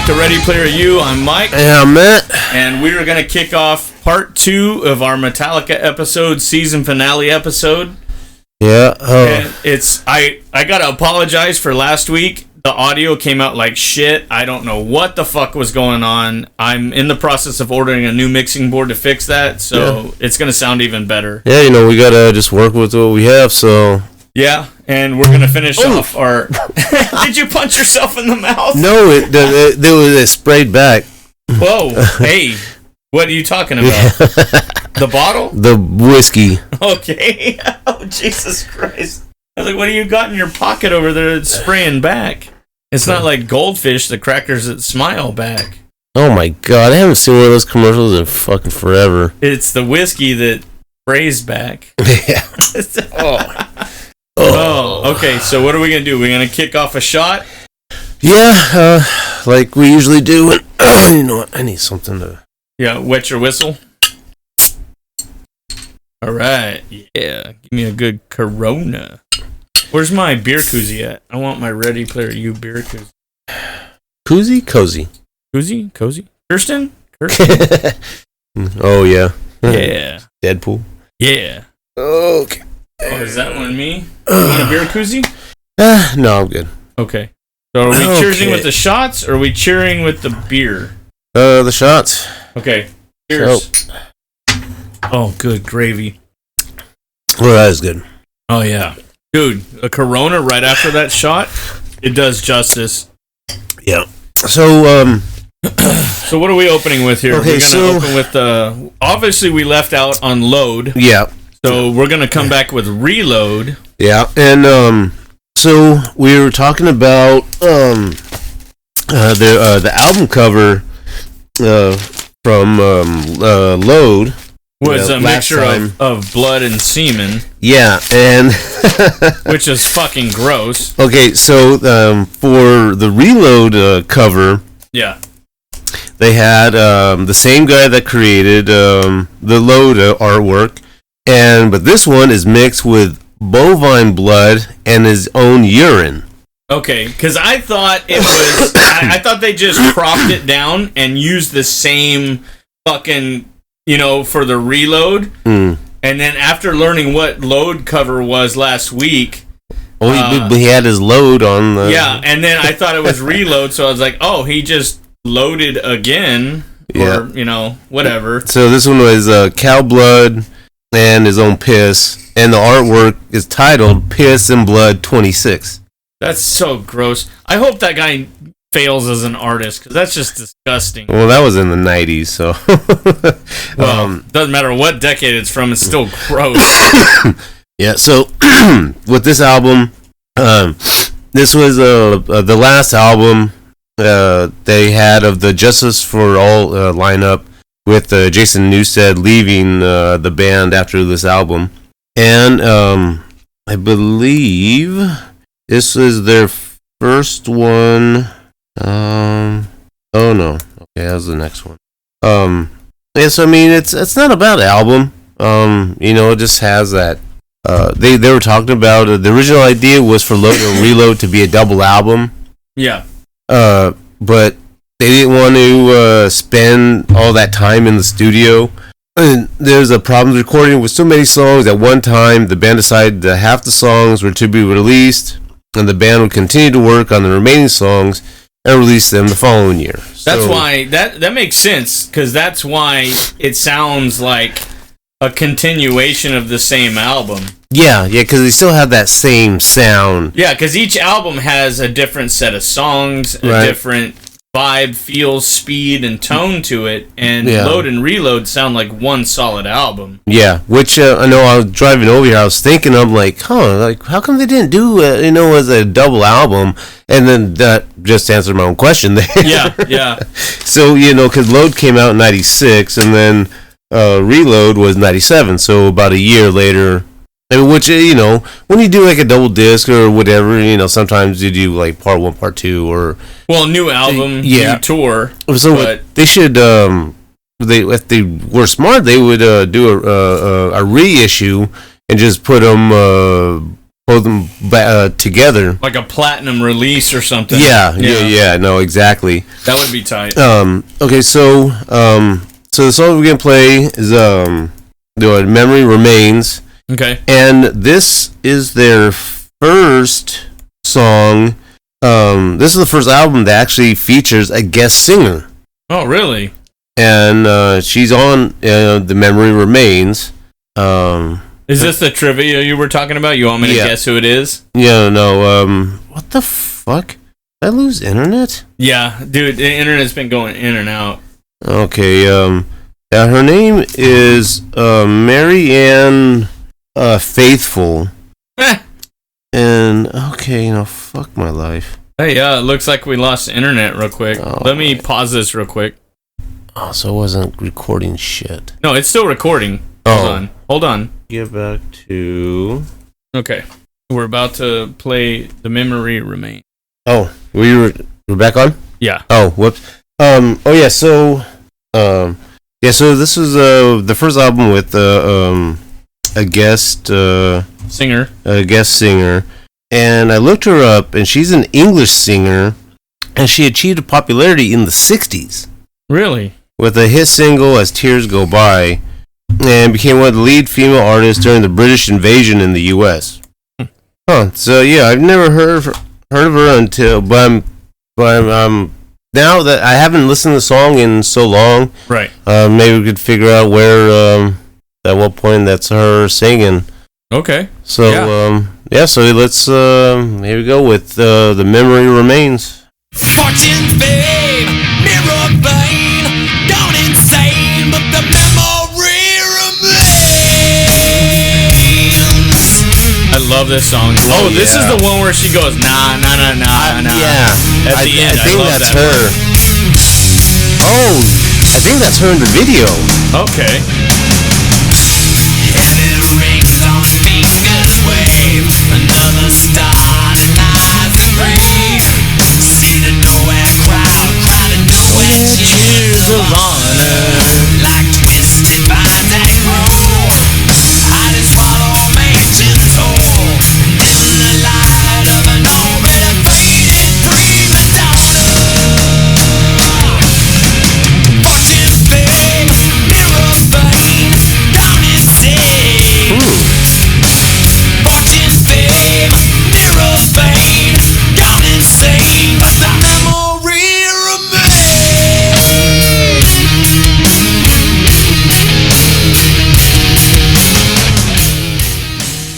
back to Ready Player U. I'm Mike. And I'm Matt. And we are going to kick off part 2 of our Metallica episode, season finale episode. Yeah. And I got to apologize for last week. The audio came out like shit. I don't know what the fuck was going on. I'm in the process of ordering a new mixing board to fix that, so it's going to sound even better. Yeah, we got to just work with what we have, so... Yeah, and we're going to finish off our... Did you punch yourself in the mouth? No, it sprayed back. Whoa, hey, what are you talking about? The bottle? The whiskey. Okay. Oh, Jesus Christ. I was like, what do you got in your pocket over there that's spraying back? It's not like Goldfish, the crackers that smile back. Oh my God, I haven't seen one of those commercials in fucking forever. It's the whiskey that sprays back. Yeah. Oh, okay, so what are we going to do? We're going to kick off a shot? Yeah, like we usually do. You know what, I need something to... Yeah, wet your whistle. All right, yeah, give me a good Corona. Where's my beer koozie at? I want my Ready Player U beer koozie. Koozie? Cozy. Koozie? Cozy? Kirsten? Oh, yeah. Yeah. Deadpool? Yeah. Okay. Oh, is that one me? You want a beer koozie? No, I'm good. Okay. So are we cheering with the shots, or are we cheering with the beer? The shots. Okay. Cheers. Oh, good gravy. Well, that is good. Oh, yeah. Dude, a Corona right after that shot, it does justice. Yeah. So, So what are we opening with here? Okay, we're going to open with, obviously we left out Unload. Yeah. So we're going to come back with Reload. Yeah, and, so we were talking about, the album cover, from, Load. Was a mixture of blood and semen. Yeah, and... which is fucking gross. Okay, so for the Reload cover... Yeah. They had the same guy that created the Load artwork, but this one is mixed with bovine blood and his own urine. Okay, because I thought it was... I thought they just cropped it down and used the same fucking... for the Reload. And then after learning what Load cover was last week... Oh, he had his load on the... Yeah, and then I thought it was Reload, so I was like, oh, he just loaded again. Or, whatever. So this one was cow blood and his own piss. And the artwork is titled Piss and Blood 26. That's so gross. I hope that guy... fails as an artist, because that's just disgusting. Well, that was in the 90s, so... doesn't matter what decade it's from, it's still gross. Yeah, so with this album, this was the last album they had of the Justice for All lineup, with Jason Newsted leaving the band after this album. And I believe this is their first one... oh no. Okay, that's the next one. Yes, I mean it's not a bad album. It just has that. They were talking about the original idea was for Load and Reload to be a double album. Yeah. But they didn't want to spend all that time in the studio. And there's a problem recording with so many songs at one time. The band decided that half the songs were to be released, and the band would continue to work on the remaining songs and release them the following year. That's why that makes sense, because that's why it sounds like a continuation of the same album. Yeah, because they still have that same sound. Yeah, because each album has a different set of songs, a different vibe, feel, speed, and tone to it, and Load and Reload sound like one solid album. Yeah, which I know I was driving over here, I was thinking, I'm like, how come they didn't do as a double album? And then that just answered my own question there. Yeah. So, because Load came out in 96, and then Reload was 97, so about a year later. Which, when you do like a double disc or whatever, sometimes you do like part 1, part 2, or... Well, new album, new tour. So they should, if they were smart, they would do a reissue and just put them hold them together. Like a platinum release or something. Yeah. No, exactly. That would be tight. Okay, so the song we're gonna play is the Memory Remains. Okay. And this is their first song. This is the first album that actually features a guest singer. Oh, really? And she's on The Memory Remains. Is this the trivia you were talking about? You want me to guess who it is? Yeah, no. What the fuck? Did I lose internet? Yeah, dude, the internet's been going in and out. Okay, her name is Marianne Faithful. And, okay, fuck my life. Hey, it looks like we lost the internet real quick. Oh, let me pause this real quick. Oh, so it wasn't recording shit. No, it's still recording. Hold on. Get back to... Okay. We're about to play The Memory Remains. Oh, we're back on? Yeah. Oh, whoops. So this was the first album with a guest singer. A guest singer. And I looked her up, and she's an English singer, and she achieved popularity in the 60s. Really? With a hit single, As Tears Go By, and became one of the lead female artists during the British invasion in the U.S. So yeah, I've never heard of her until, but I'm now that I haven't listened to the song in so long, right? Maybe we could figure out where, at what point that's her singing. Okay. So so let's here we go with The Memory Remains. Fortune's babe, mirror vein, gone insane, but the memory remains. I love this song. Oh, this is the one where she goes, nah. Yeah. At the end, I think that's her. Oh, I think that's her in the video. Okay. Heavy rings on fingers wave, another star denies the grave. See the nowhere crowd, crowded nowhere cheers of honor. Like twisted vines that grow, hide and swallow mansions whole. Dim the light of an already faded prima donna. Fortune's fade, mirror vein, gone insane. Fortune's fame, mirror vein, gone insane, but the memory remains.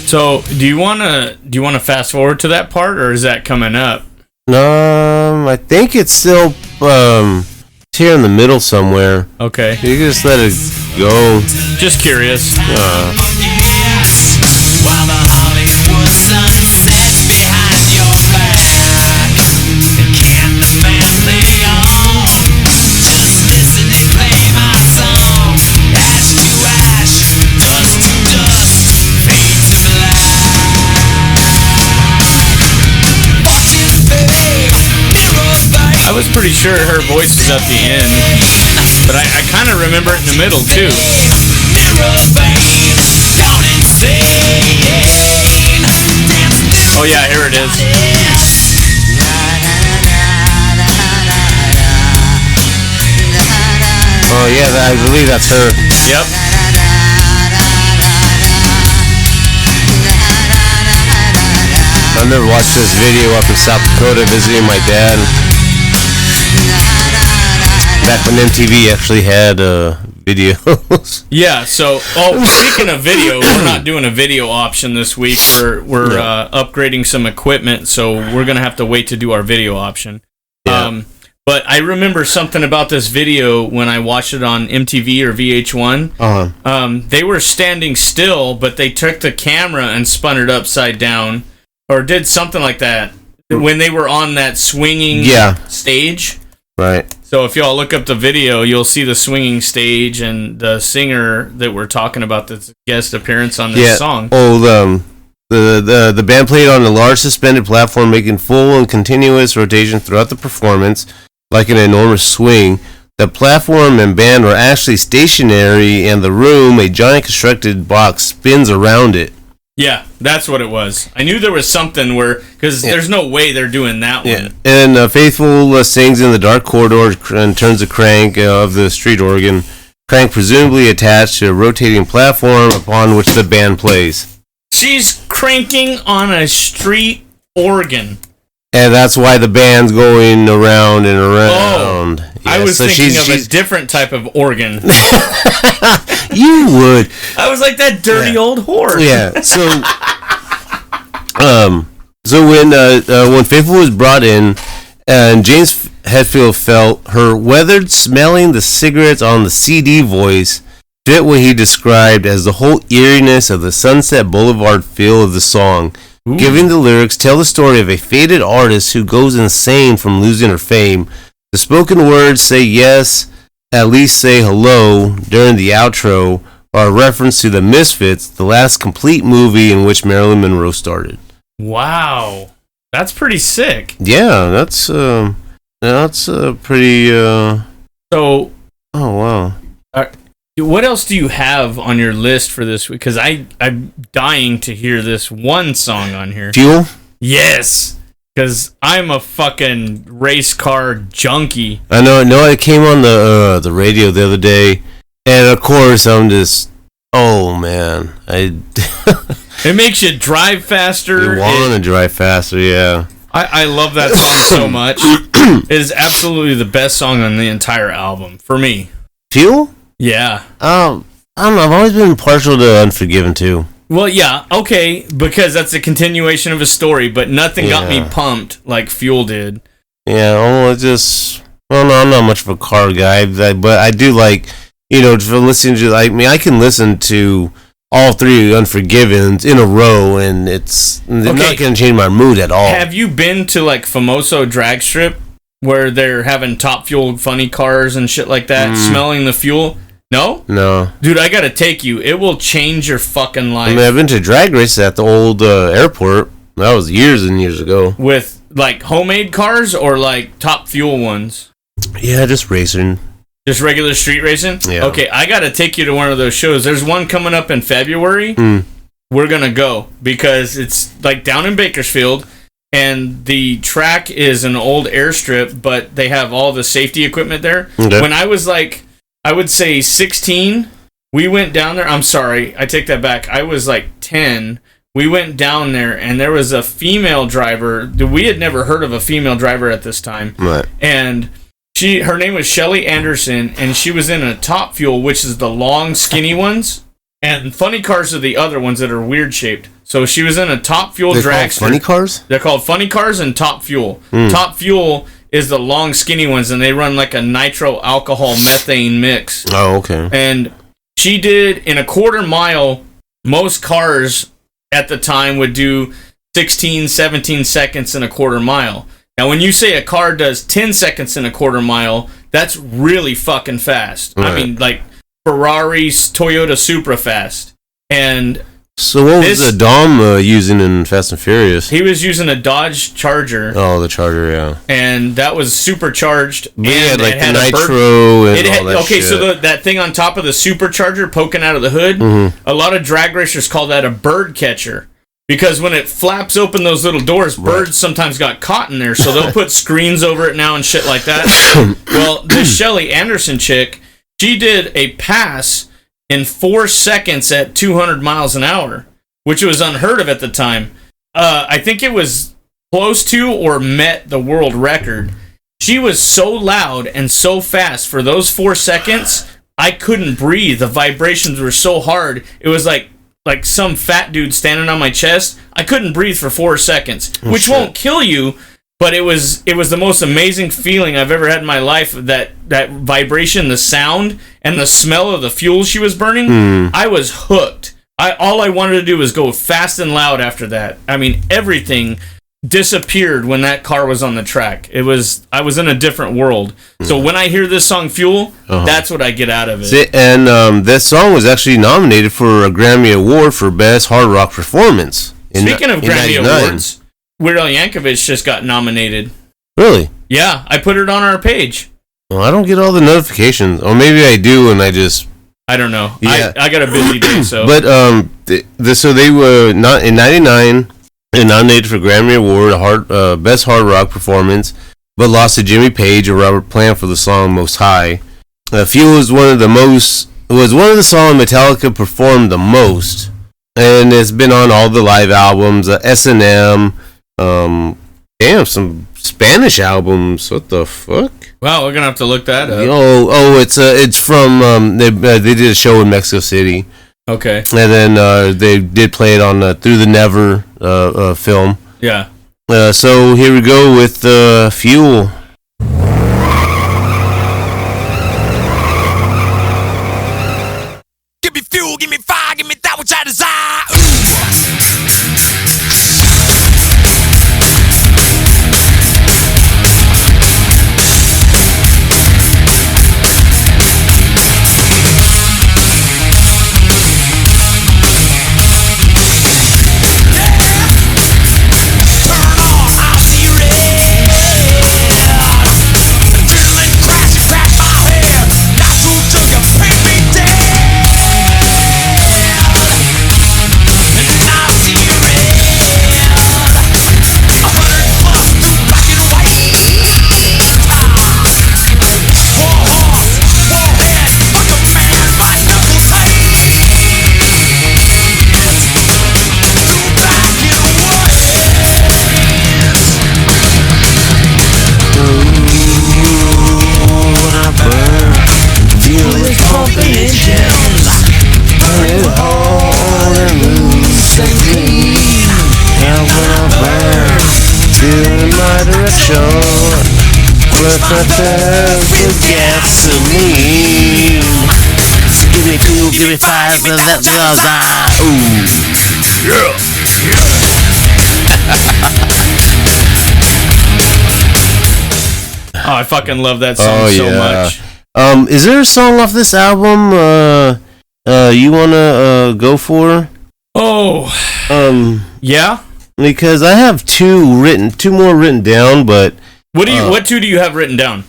So, do you wanna fast forward to that part, or is that coming up? I think it's still it's here in the middle somewhere. Okay. You can just let it go. Just curious. Yes, while the Hollywood sun sets behind your back, and can the family on just listen and play my song? Ash to ash, dust to dust, fade to black. Fortune's fade, mirror vein. I was pretty sure her voice is at the end, but I kind of remember it in the middle too. Oh yeah, here it is. Oh yeah, I believe that's her. Yep. I never watched this video up in South Dakota visiting my dad. Back when MTV actually had videos. Yeah, so speaking of video, we're not doing a video option this week. We're upgrading some equipment, so we're gonna have to wait to do our video option. Yeah. But I remember something about this video when I watched it on MTV or VH1. They were standing still, but they took the camera and spun it upside down, or did something like that when they were on that swinging stage. Right. So if y'all look up the video, you'll see the swinging stage and the singer that we're talking about that's guest appearance on this song. Oh, the band played on a large suspended platform, making full and continuous rotation throughout the performance, like an enormous swing. The platform and band were actually stationary, and the room, a giant constructed box, spins around it. Yeah, that's what it was. I knew there was something where, because there's no way they're doing that one. And Faithful sings in the dark corridor and turns the crank of the street organ. Crank presumably attached to a rotating platform upon which the band plays. She's cranking on a street organ. And that's why the band's going around and around. Oh, I was thinking of a different type of organ. You would. I was like that dirty old whore. Yeah. So when Faithful was brought in, and James Hetfield felt her weathered, smelling the cigarettes on the CD voice fit what he described as the whole eeriness of the Sunset Boulevard feel of the song. Ooh. Giving the lyrics tell the story of a faded artist who goes insane from losing her fame. The spoken words say yes, at least say hello during the outro are a reference to The Misfits, the last complete movie in which Marilyn Monroe started. Wow. That's pretty sick. Yeah, that's pretty So, oh wow. What else do you have on your list for this week? Because I'm dying to hear this one song on here. Fuel? Yes. Because I'm a fucking race car junkie. I know. It came on the radio the other day, and of course I'm just, oh man, It makes you drive faster. You want to drive faster, yeah. I love that song so much. It is absolutely the best song on the entire album for me. Fuel? Yeah. I don't know. I've always been partial to Unforgiven too. Well, yeah, okay, because that's a continuation of a story, but nothing got me pumped like Fuel did. Yeah, no, I'm not much of a car guy, but I do like, for listening to, I can listen to all three Unforgivens in a row, and it's not going to change my mood at all. Have you been to, like, Famoso Drag Strip, where they're having Top Fuel funny cars and shit like that, smelling the fuel? No? No. Dude, I gotta take you. It will change your fucking life. I mean, I've been to drag races at the old airport. That was years and years ago. With, like, homemade cars or, like, Top Fuel ones? Yeah, just racing. Just regular street racing? Yeah. Okay, I gotta take you to one of those shows. There's one coming up in February. We're gonna go because it's, like, down in Bakersfield, and the track is an old airstrip, but they have all the safety equipment there. Okay. When I was, like, I would say 16, we went down there. I'm sorry, I take that back. I was like 10. We went down there, and there was a female driver. We had never heard of a female driver at this time. Right. And her name was Shelly Anderson, and she was in a Top Fuel, which is the long, skinny ones. And funny cars are the other ones that are weird shaped. So she was in a Top Fuel dragster. Funny cars? They're called funny cars and Top Fuel. Top Fuel is the long skinny ones, and they run like a nitro alcohol methane mix. Oh, okay. And she did in a quarter mile. Most cars at the time would do 16, 17 seconds in a quarter mile. Now, when you say a car does 10 seconds in a quarter mile, that's really fucking fast. Right. I mean, like Ferrari's Toyota Supra fast. And so what was the Dom using in Fast and Furious? He was using a Dodge Charger. Oh, the Charger, yeah. And that was supercharged. But and like the nitro and all that shit. So that thing on top of the supercharger poking out of the hood, a lot of drag racers call that a bird catcher. Because when it flaps open those little doors, birds sometimes got caught in there. So they'll put screens over it now and shit like that. Well, this Shelly Anderson chick, she did a pass in 4 seconds at 200 miles an hour, which was unheard of at the time. I think it was close to or met the world record. She was so loud and so fast for those 4 seconds, I couldn't breathe. The vibrations were so hard. It was like some fat dude standing on my chest. I couldn't breathe for 4 seconds, which won't kill you, but it was the most amazing feeling I've ever had in my life, that vibration, the sound, and the smell of the fuel she was burning. I was hooked. All I wanted to do was go fast and loud after that. I mean, everything disappeared when that car was on the track. I was in a different world. So when I hear this song Fuel, that's what I get out of it. And this song was actually nominated for a Grammy Award for Best Hard Rock Performance. Speaking of Grammy Awards, Weird Al Yankovic just got nominated. Really? Yeah, I put it on our page. Well, I don't get all the notifications. Or maybe I do and I just I don't know. Yeah. I got a busy day, so. But so they were not in '99 and nominated for Grammy Award, Best Hard Rock Performance, but lost to Jimmy Page and Robert Plant for the song "Most High." "Fuel" was one of the songs Metallica performed the most, and it's been on all the live albums, S&M, some Spanish albums. What the fuck? Wow, we're gonna have to look that up. It's from they did a show in Mexico City. Okay. And then they did play it on Through the Never film. Yeah. So here we go with Fuel. Give me fuel, give me fire, give me that which I desire. With gasoline. Give me fuel, give me fire, but that's what I was. Ooh. Yeah. Oh, I fucking love that song so much. Is there a song off this album you wanna go for? Oh. Yeah? Because I have two more written down, but what two do you have written down?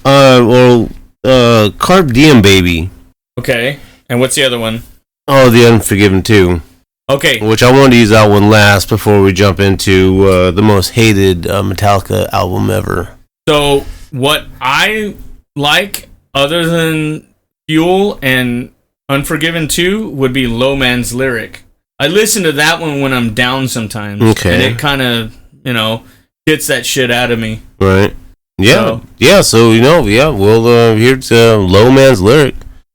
Carpe Diem Baby. Okay. And what's the other one? Oh, The Unforgiven 2. Okay. Which I wanted to use that one last before we jump into the most hated Metallica album ever. So, what I like, other than Fuel and Unforgiven 2, would be Low Man's Lyric. I listen to that one when I'm down sometimes. Okay. And it kind of, gets that shit out of me. Right. Yeah. So, we'll here's Low Man's Lyric.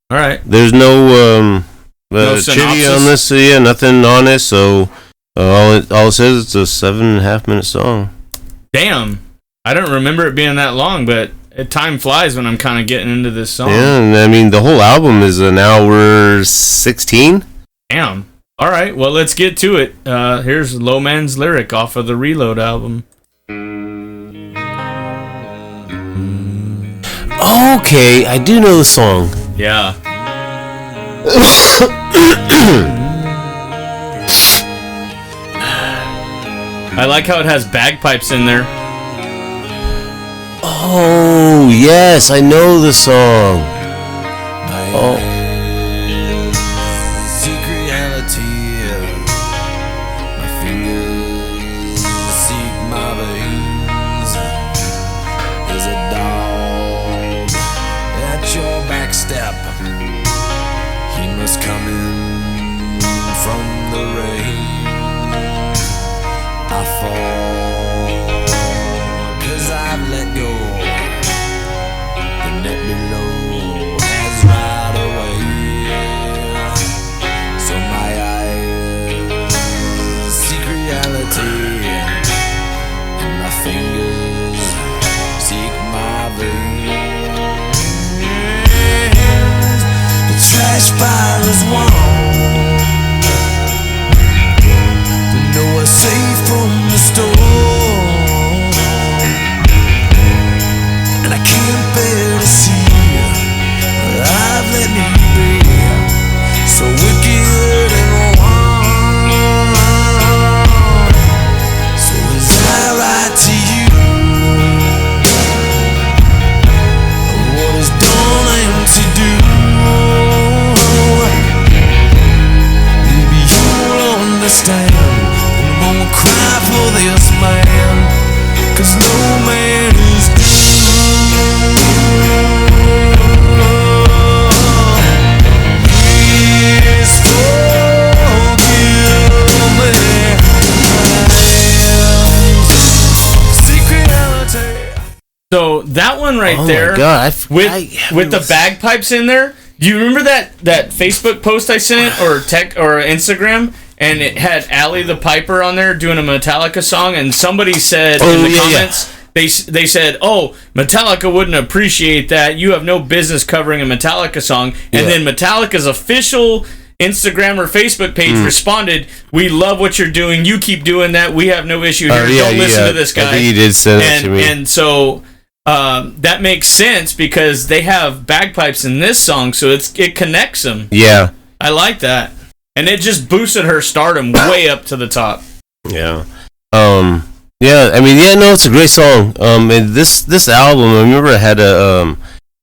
All right. There's no synopsis on this, nothing on it, so all it says it's a 7.5 minute song. Damn. I don't remember it being that long, but time flies when I'm kind of getting into this song. Yeah, and I mean, the whole album is an hour 16. Damn. All right, well, let's get to it. Here's Low Man's Lyric off of the Reload album. Okay, I do know the song. Yeah. I like how it has bagpipes in there. Oh, yes, I know the song. Oh. Fire is warm. To know we're safe from the storm, and I can't bear to see I've let me be so wicked and wrong. So is I right to you? What is done and to do? don't cry for this man, 'cause no man is Please forgive me. Secret reality. So that one right Oh there, my God, with the bagpipes in there. Do you remember that Facebook post I sent or Instagram, and it had Allie the Piper on there doing a Metallica song, and somebody said in the comments they said, "Oh, Metallica wouldn't appreciate that. You have no business covering a Metallica song." And then Metallica's official Instagram or Facebook page responded, "We love what you're doing. You keep doing that. We have no issue here. Don't listen to this guy." I think you did send it to me. And so that makes sense because they have bagpipes in this song, so it connects them. Yeah. I like that. And it just boosted her stardom way up to the top. Yeah. Yeah, I mean, no, it's a great song. And this album, I remember it had I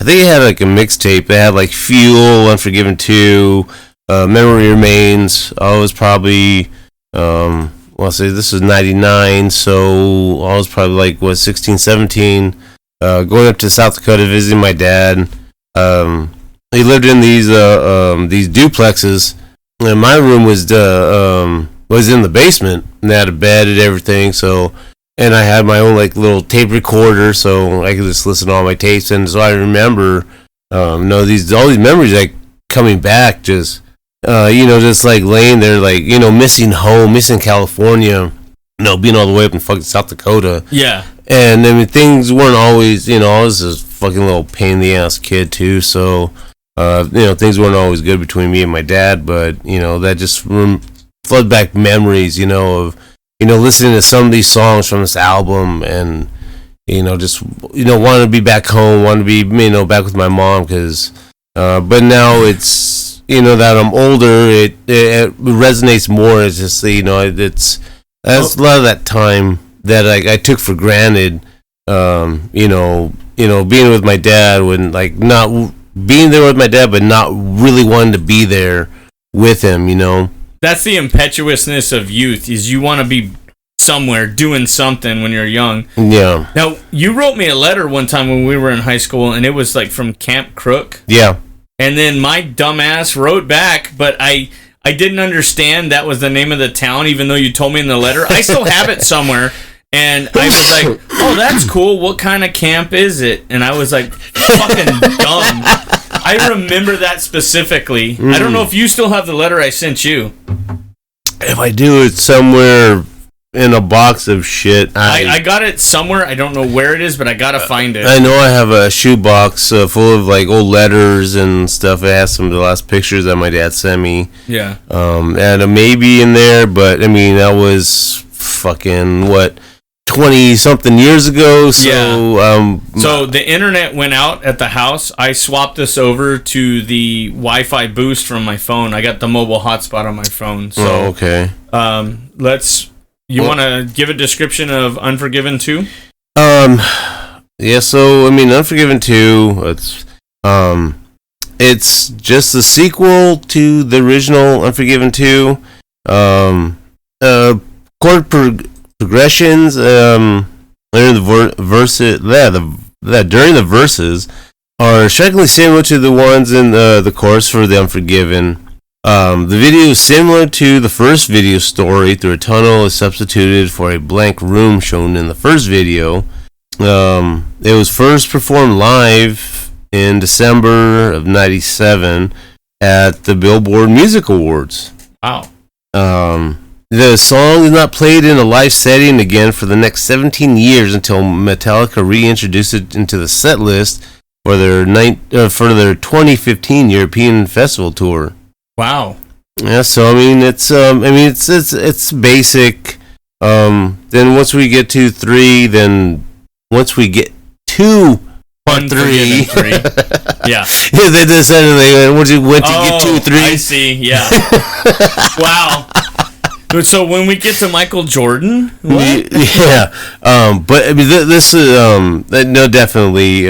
think it had like a mixtape. It had like Fuel, Unforgiven 2, Memory Remains. I was probably, I'll say this is 99, so I was probably like, 16, 17, going up to South Dakota visiting my dad. He lived in these duplexes, and my room was in the basement, and they had a bed and everything, so... And I had my own like little tape recorder, so I could just listen to all my tapes. And so I remember, all these memories like coming back, just just like laying there, like missing home, missing California, being all the way up in fucking South Dakota. Yeah. And I mean, things weren't always, I was a fucking little pain in the ass kid too. So, things weren't always good between me and my dad. But that just flood back memories, of. Listening to some of these songs from this album and, just, wanting to be back home, wanting to be, back with my mom because, but now it's, that I'm older, it resonates more. It's just, that's a lot of that time that I took for granted, being with my dad when, like, not being there with my dad, but not really wanting to be there with him, That's the impetuousness of youth, is you want to be somewhere doing something when you're young. Yeah. Now, you wrote me a letter one time when we were in high school, and it was like from Camp Crook. Yeah. And then my dumbass wrote back, but I didn't understand that was the name of the town, even though you told me in the letter. I still have it somewhere. And I was like, oh, that's cool. What kind of camp is it? And I was like, fucking dumb. I remember that specifically. I don't know if you still have the letter I sent you. If I do, it's somewhere in a box of shit. I got it somewhere. I don't know where it is, but I gotta find it. I know I have a shoebox full of like old letters and stuff. It has some of the last pictures that my dad sent me. Yeah. And a maybe in there, but I mean that was fucking 20-something years ago. So, yeah. So the internet went out at the house. I swapped this over to the Wi-Fi boost from my phone. I got the mobile hotspot on my phone. So, okay. You want to give a description of Unforgiven 2? Yeah. So I mean, Unforgiven 2. It's just the sequel to the original Unforgiven 2. Chord progressions during the verses are strikingly similar to the ones in the chorus for the Unforgiven. The video is similar to the first video story. Through a tunnel is substituted for a blank room shown in the first video. It was first performed live in December of '97 at the Billboard Music Awards. Wow. The song is not played in a live setting again for the next 17 years until Metallica reintroduced it into the set list for their 2015 European Festival tour. Wow. Yeah, so I mean it's basic. Then once we get to 3, then once we get to part 3, yeah. They decided once you get 2, 3. I see. Yeah. Wow. So when we get to Michael Jordan, what? Yeah. But I mean this is no, definitely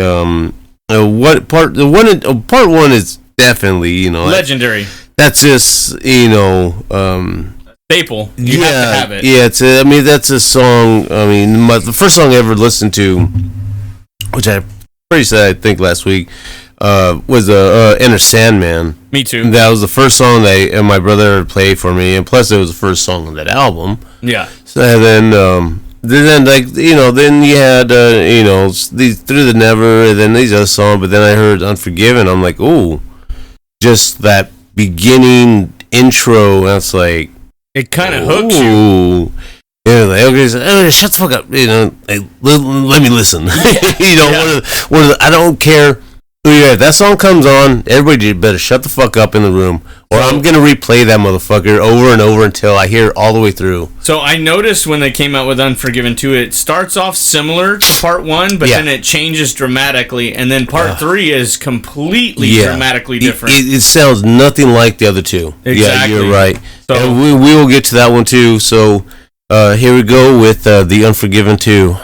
what part 1 is definitely legendary. That's just staple. You have to have it. Yeah, that's a song. I mean, the first song I ever listened to, which I pretty said I think last week, was Enter Sandman. Me too. That was the first song that my brother played for me, and plus it was the first song on that album. Yeah. So then then you had these Through the Never, and then these other songs. But then I heard Unforgiven. I'm like, ooh, just that beginning intro. That's like it kind of hooks you. Yeah, like, okay, shut the fuck up. Like, let me listen. I don't care. Yeah, that song comes on, everybody better shut the fuck up in the room, or I'm going to replay that motherfucker over and over until I hear it all the way through. So I noticed when they came out with Unforgiven 2, it starts off similar to part 1, but then it changes dramatically, and then part 3 is completely dramatically different. It sounds nothing like the other two. Exactly. Yeah, you're right. So, and we will get to that one too, so here we go with the Unforgiven 2.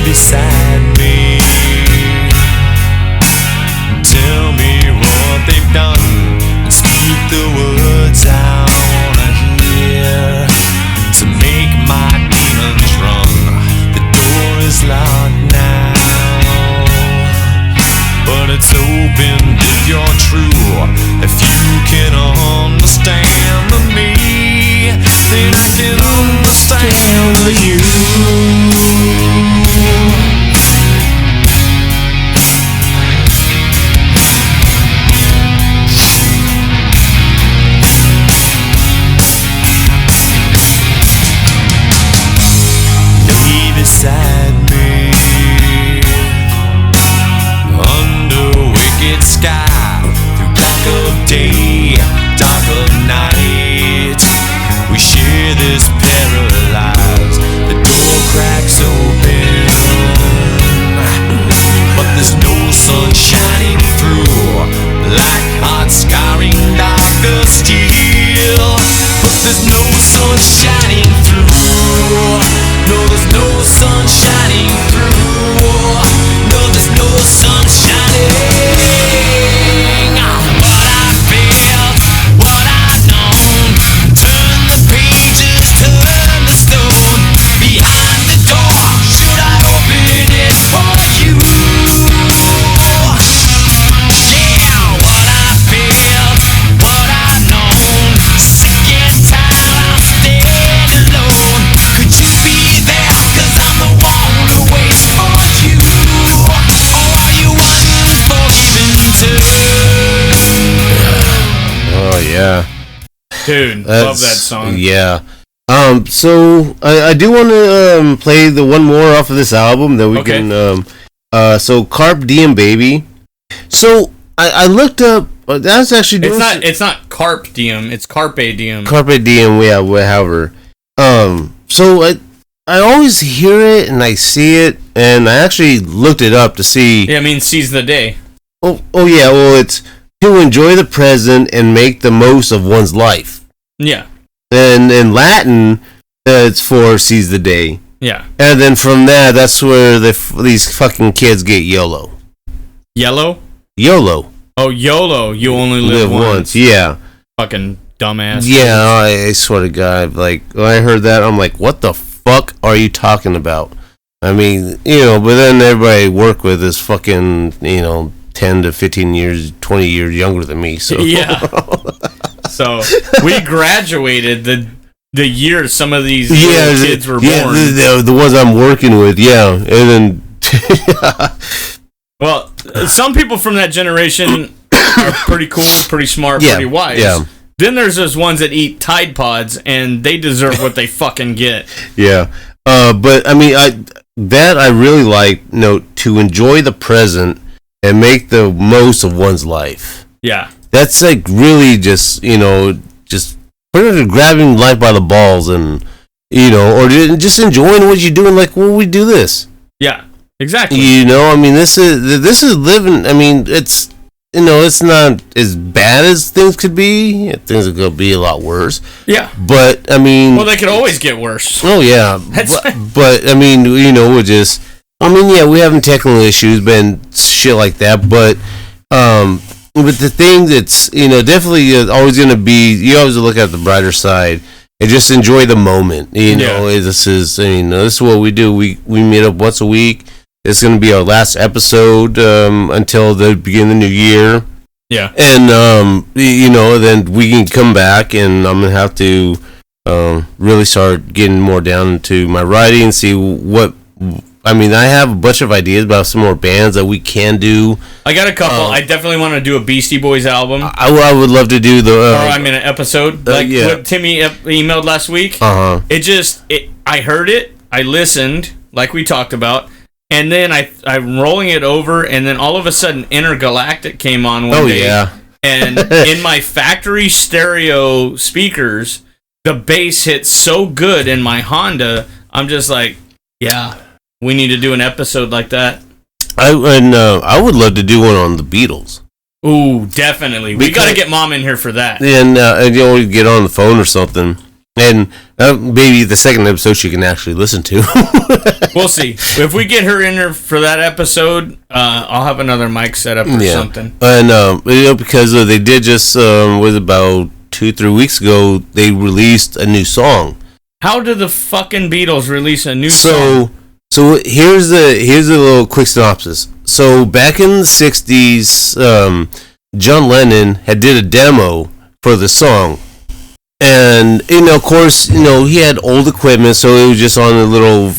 Beside me, tell me what they've done, and speak the words I wanna hear to make my demons run. The door is locked now, but it's open if you're true. If you can understand me, then I can understand you. Beside me, under wicked sky, through dark of day, dark of night, we share this paralyzed. The door cracks open, but there's no sun shining through, like hot scarring darker steel. But there's no sun shining through. No, there's no sun shining through. No, there's no sun shining. What I felt, what I known. Turn the pages, turn the stone. Behind the door, should I open it for you? Yeah, what I felt, what I known. Sick and tired, I'm staying alone. Could you be there? 'Cause I'm the one who waits for you. Or are you unforgiven too? Oh yeah, dude, love that song. Yeah. So I do want to play the one more off of this album that we can. So Carpe Diem, baby. So I looked up. That's actually it's not Carpe Diem. It's Carpe Diem. Carpe Diem. Yeah, however. So I always hear it and I see it, and I actually looked it up to see. Yeah, I mean, seize the day. Oh yeah. Well, it's to enjoy the present and make the most of one's life. Yeah. And in Latin, it's for seize the day. Yeah. And then from that's where these fucking kids get YOLO. Yellow? YOLO. Oh, YOLO. You only live once. Yeah. Fucking dumbass. Yeah, I swear to God. Like, when I heard that, I'm like, what the fuck are you talking about? I mean, but then everybody I work with is fucking, 10 to 15 years, 20 years younger than me. So yeah. So we graduated the year some of these kids were born. Yeah, the ones I'm working with, yeah. And then well, some people from that generation are pretty cool, pretty smart, pretty wise. Yeah. Then there's those ones that eat Tide Pods, and they deserve what they fucking get. Yeah. But I mean, I really like, to enjoy the present and make the most of one's life. Yeah. That's like really just, just grabbing life by the balls and, or just enjoying what you're doing. Like, when we do this. Yeah, exactly. I mean, this is living. I mean, it's, it's not as bad as things could be. Things could be a lot worse. Yeah. But, I mean. Well, they could always get worse. Oh, yeah. But, I mean, we're just. I mean, yeah, we're having technical issues and shit like that. But the thing that's, definitely always going to be. You always look at the brighter side and just enjoy the moment. This is what we do. We meet up once a week. It's going to be our last episode until the beginning of the new year. Yeah. And, then we can come back and I'm going to have to really start getting more down into my writing and see what... I mean, I have a bunch of ideas about some more bands that we can do. I got a couple. I definitely want to do a Beastie Boys album. I would love to do an episode. What Timmy emailed last week. Uh-huh. I heard it. I listened, like we talked about. And then I'm rolling it over, and then all of a sudden, Intergalactic came on one day. Yeah. And in my factory stereo speakers, the bass hit so good in my Honda, I'm just like, yeah, we need to do an episode like that. I would love to do one on the Beatles. Ooh, definitely. We got to get Mom in here for that. And we get on the phone or something. And maybe the second episode she can actually listen to. We'll see. If we get her in there for that episode, I'll have another mic set up or something. And because they did just was about 2-3 weeks ago, they released a new song. How did the fucking Beatles release a new song? So here's a little quick synopsis. So back in the 60s, John Lennon did a demo for the song. And, of course, he had old equipment, so it was just on a little,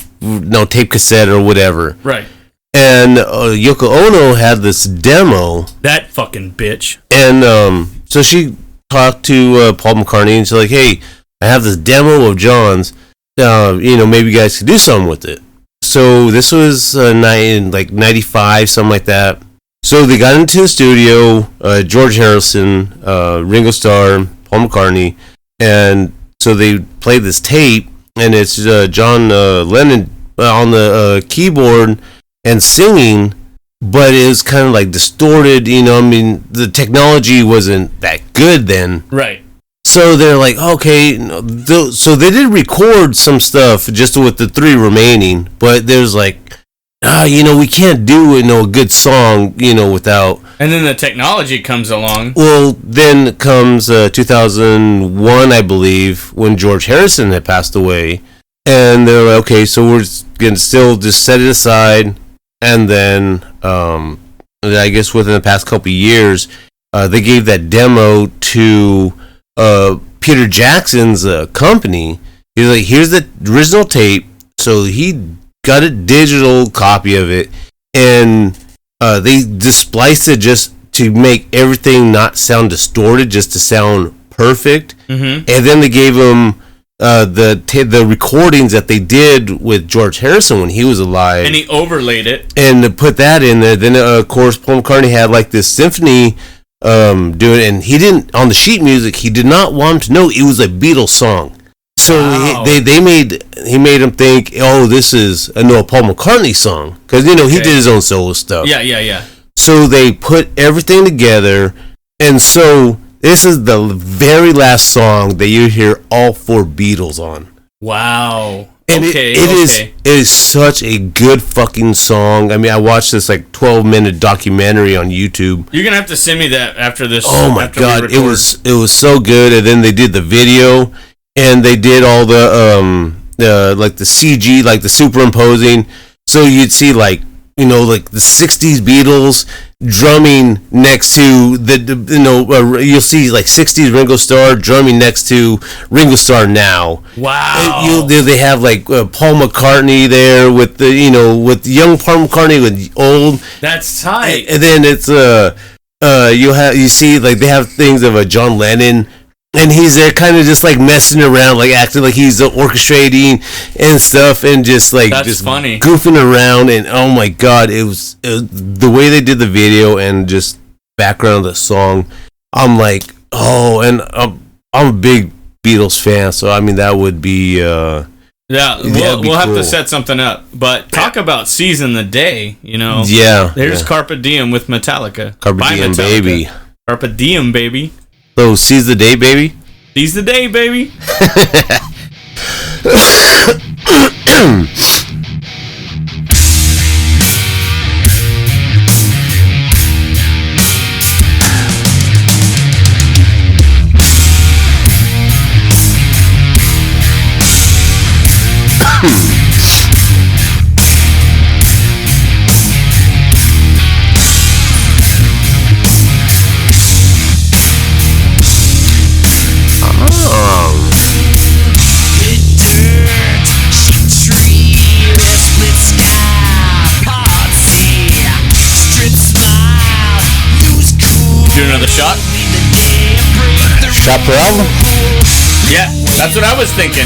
tape cassette or whatever. Right. And Yoko Ono had this demo. That fucking bitch. And so she talked to Paul McCartney, and she's like, hey, I have this demo of John's. Maybe you guys could do something with it. So this was like 95, something like that. So they got into the studio, George Harrison, Ringo Starr, Paul McCartney. And so they played this tape, and it's John Lennon on the keyboard and singing, but it was kind of like distorted, the technology wasn't that good then. Right. So they're like, okay, so they did record some stuff just with the 3 remaining, but there's like, we can't do a good song, without... And then the technology comes along. Well, then comes 2001, I believe, when George Harrison had passed away. And they're like, okay, so we're going to still just set it aside. And then, I guess within the past couple of years, they gave that demo to Peter Jackson's company. He's like, here's the original tape. So he got a digital copy of it, and they just spliced it just to make everything not sound distorted, just to sound perfect. Mm-hmm. And then they gave him the recordings that they did with George Harrison when he was alive, and he overlaid it and put that in there. Then of course Paul McCartney had like this symphony doing it, and he didn't, on the sheet music, he did not want him to know it was a Beatles song. So he made him think, oh, this is a Paul McCartney song, because he did his own solo stuff. Yeah. So they put everything together, and so this is the very last song that you hear all 4 Beatles on. Wow. And it is such a good fucking song. I mean, I watched this like 12-minute documentary on YouTube. You're gonna have to send me that after this. Oh my god, it was so good. And then they did the video. And they did all the like the CG, like the superimposing. So you'd see like the 60s Beatles drumming next to you'll see like 60s Ringo Starr drumming next to Ringo Starr now. Wow. They have like Paul McCartney there with with young Paul McCartney with old. That's tight. And then it's you see like they have things of a John Lennon And he's there kind of just like messing around, like acting like he's orchestrating and stuff, and just like That's just funny. goofing around. And oh my god, it was the way they did the video and just background of the song. I'm like, oh, and I'm a big Beatles fan, so I mean that would be yeah. We'll have to set something up. But talk about season the day, you know. Yeah. There's Carpe Diem with Metallica. Carpe Diem, baby. Carpe Diem, baby. So seize the day, baby. Seize the day, baby. Do another shot? Shot per album? Yeah, that's what I was thinking.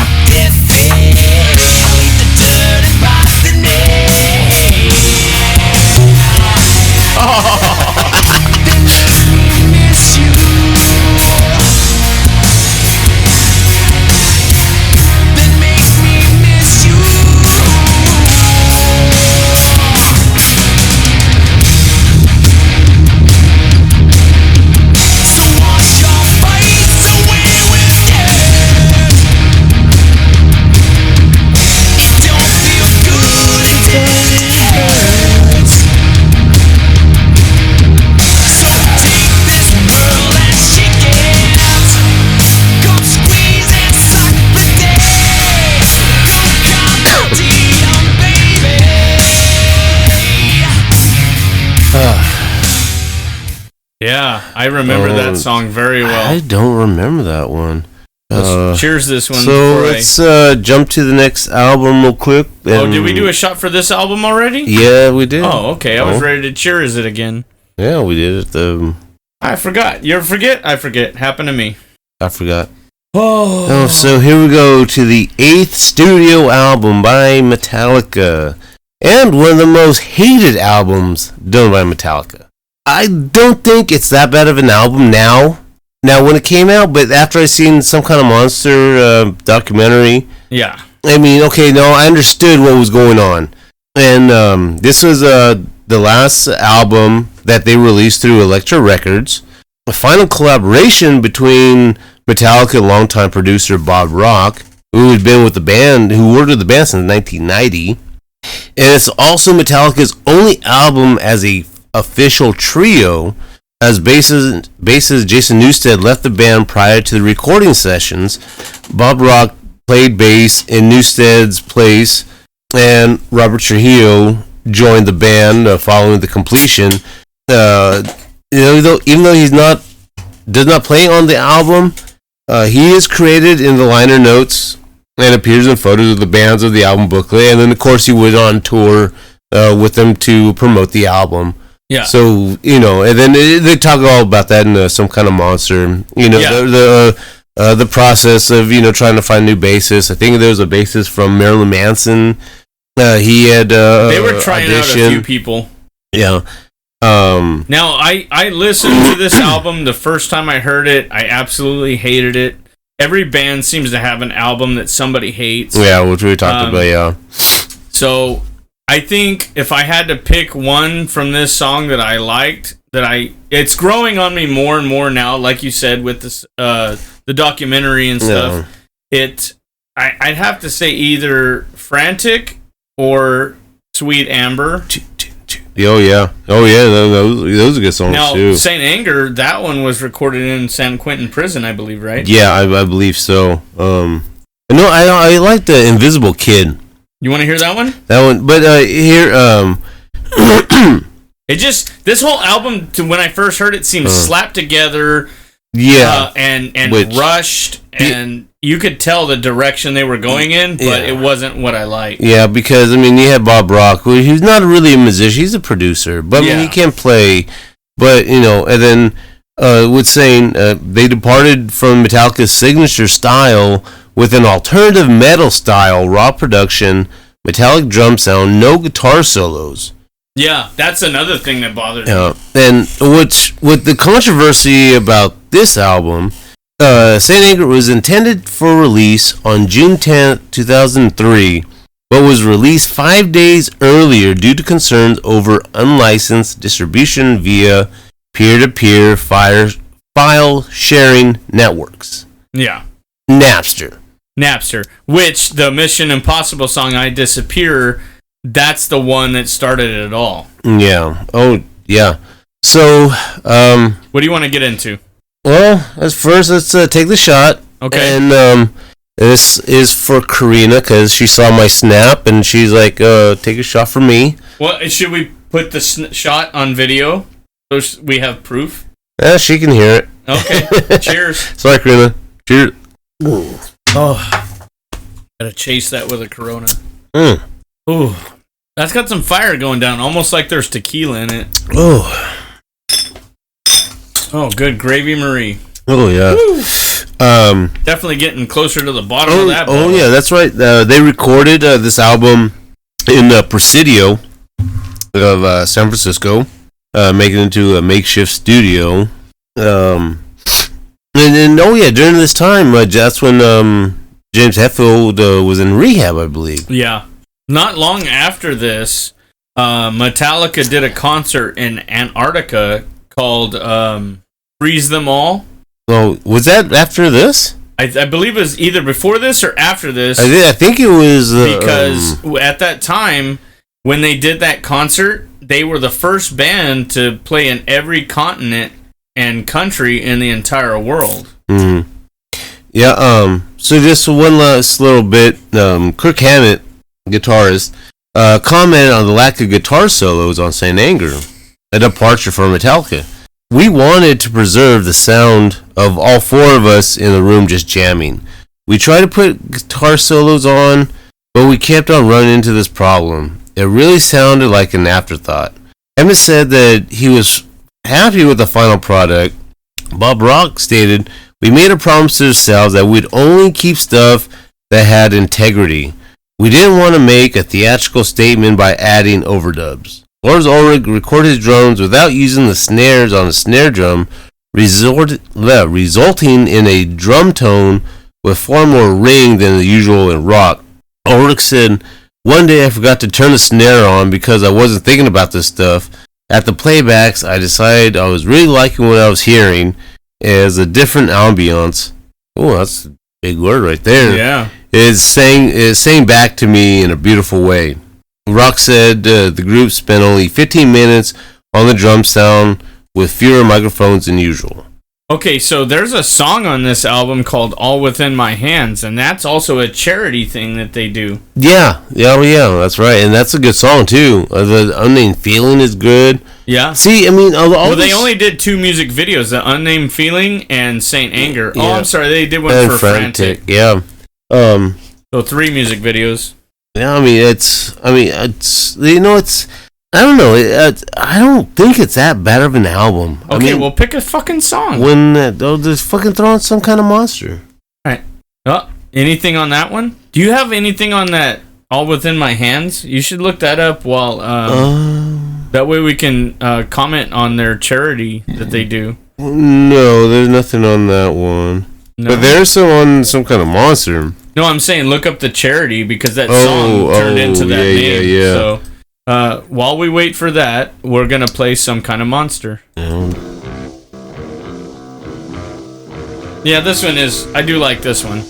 Yeah, I remember that song very well. I don't remember that one. Let's cheers this one. So let's jump to the next album real quick. Oh, did we do a shot for this album already? Yeah, we did. Oh, okay. I was ready to cheers it again. Yeah, we did it. I forgot. You ever forget? I forget. Happened to me. I forgot. Oh, so here we go to the 8th studio album by Metallica. And one of the most hated albums done by Metallica. I don't think it's that bad of an album now. Now, when it came out, but after I seen Some Kind of Monster documentary, yeah. I mean, okay, no, I understood what was going on. And this was the last album that they released through Elektra Records. A final collaboration between Metallica longtime producer Bob Rock, who had been with the band, who worked with the band since 1990. And it's also Metallica's only album as a official trio, as bassist Jason Newsted left the band prior to the recording sessions. Bob Rock played bass in Newsted's place, and Robert Trujillo joined the band following the completion. Even though he's does not play on the album, he is credited in the liner notes and appears in photos of the bands of the album booklet. And then, of course, he went on tour with them to promote the album. Yeah. So, and then they talk all about that in Some Kind of Monster. The process of, trying to find new bassists. I think there was a bassist from Marilyn Manson. He had they were trying out a few people. Yeah. Now, I listened to this album the first time I heard it. I absolutely hated it. Every band seems to have an album that somebody hates. Yeah, which we talked about, yeah. So I think if I had to pick one from this song that I liked, it's growing on me more and more now. Like you said with this, the documentary and stuff. Yeah. I'd have to say either Frantic or Sweet Amber. Oh yeah, those are good songs too. Now, Saint Anger, that one was recorded in San Quentin prison, I believe, right? Yeah, I believe so. I like the Invisible Kid. You want to hear that one? That one, but here, this whole album, when I first heard it, seemed slapped together. Yeah, and rushed, and you could tell the direction they were going in, but it wasn't what I liked. Yeah, because you had Bob Rock, who he's not really a musician; he's a producer, but I mean, he can't play. But and then with saying they departed from Metallica's signature style with an alternative metal style, raw production, metallic drum sound, no guitar solos. Yeah, that's another thing that bothers me. And with the controversy about this album, Saint Anger was intended for release on June 10th, 2003, but was released 5 days earlier due to concerns over unlicensed distribution via peer-to-peer file sharing networks. Yeah. Napster, which the Mission Impossible song "I Disappear," that's the one that started it all. Yeah. Oh, yeah. So, what do you want to get into? Well, let's take the shot. Okay. And this is for Karina because she saw my snap and she's like, "Take a shot for me." Well, should we put the shot on video so we have proof? Yeah, she can hear it. Okay. Cheers. Sorry, Karina. Cheers. Oh, gotta chase that with a Corona. Ooh, that's got some fire going down, almost like there's tequila in it. Oh, good gravy, Marie. Oh yeah. Definitely getting closer to the bottom of that. Oh yeah, that's right. They recorded this album in Presidio of San Francisco, making it into a makeshift studio. And during this time, that's when James Hetfield was in rehab, I believe. Yeah. Not long after this, Metallica did a concert in Antarctica called Freeze Them All. Oh, was that after this? I believe it was either before this or after this. I think it was... because at that time, when they did that concert, they were the first band to play in every continent and country in the entire world. Mm-hmm. Yeah, so just one last little bit. Kirk Hammett, guitarist, commented on the lack of guitar solos on Saint Anger, a departure from Metallica. We wanted to preserve the sound of all four of us in the room just jamming. We tried to put guitar solos on, but we kept on running into this problem. It really sounded like an afterthought. Hammett said that he was happy with the final product. Bob Rock stated, "We made a promise to ourselves that we'd only keep stuff that had integrity. We didn't want to make a theatrical statement by adding overdubs." Lars Ulrich recorded his drums without using the snares on the snare drum, resulting in a drum tone with far more ring than the usual in rock. Ulrich said, "One day I forgot to turn the snare on because I wasn't thinking about this stuff. At the playbacks, I decided I was really liking what I was hearing as a different ambiance." Oh, that's a big word right there. Yeah. It's saying back to me in a beautiful way. Rock said the group spent only 15 minutes on the drum sound with fewer microphones than usual. Okay, so there's a song on this album called All Within My Hands, and that's also a charity thing that they do. Yeah, that's right. And that's a good song, too. The Unnamed Feeling is good. Yeah. See, I mean... they only did 2 music videos, The Unnamed Feeling and Saint Anger. Yeah. Oh, I'm sorry, they did one for Frantic. Yeah. So 3 music videos. Yeah, I don't know. I don't think it's that bad of an album. Okay, well, pick a fucking song. When they'll just fucking throw on some kind of monster. All right. Oh, anything on that one? Do you have anything on that All Within My Hands? You should look that up while... that way we can comment on their charity that they do. No, there's nothing on that one. No? But there's some kind of monster. No, I'm saying look up the charity because that song turned into that name. Yeah. So while we wait for that, we're going to play Some Kind of Monster. Yeah, this one is... I do like this one.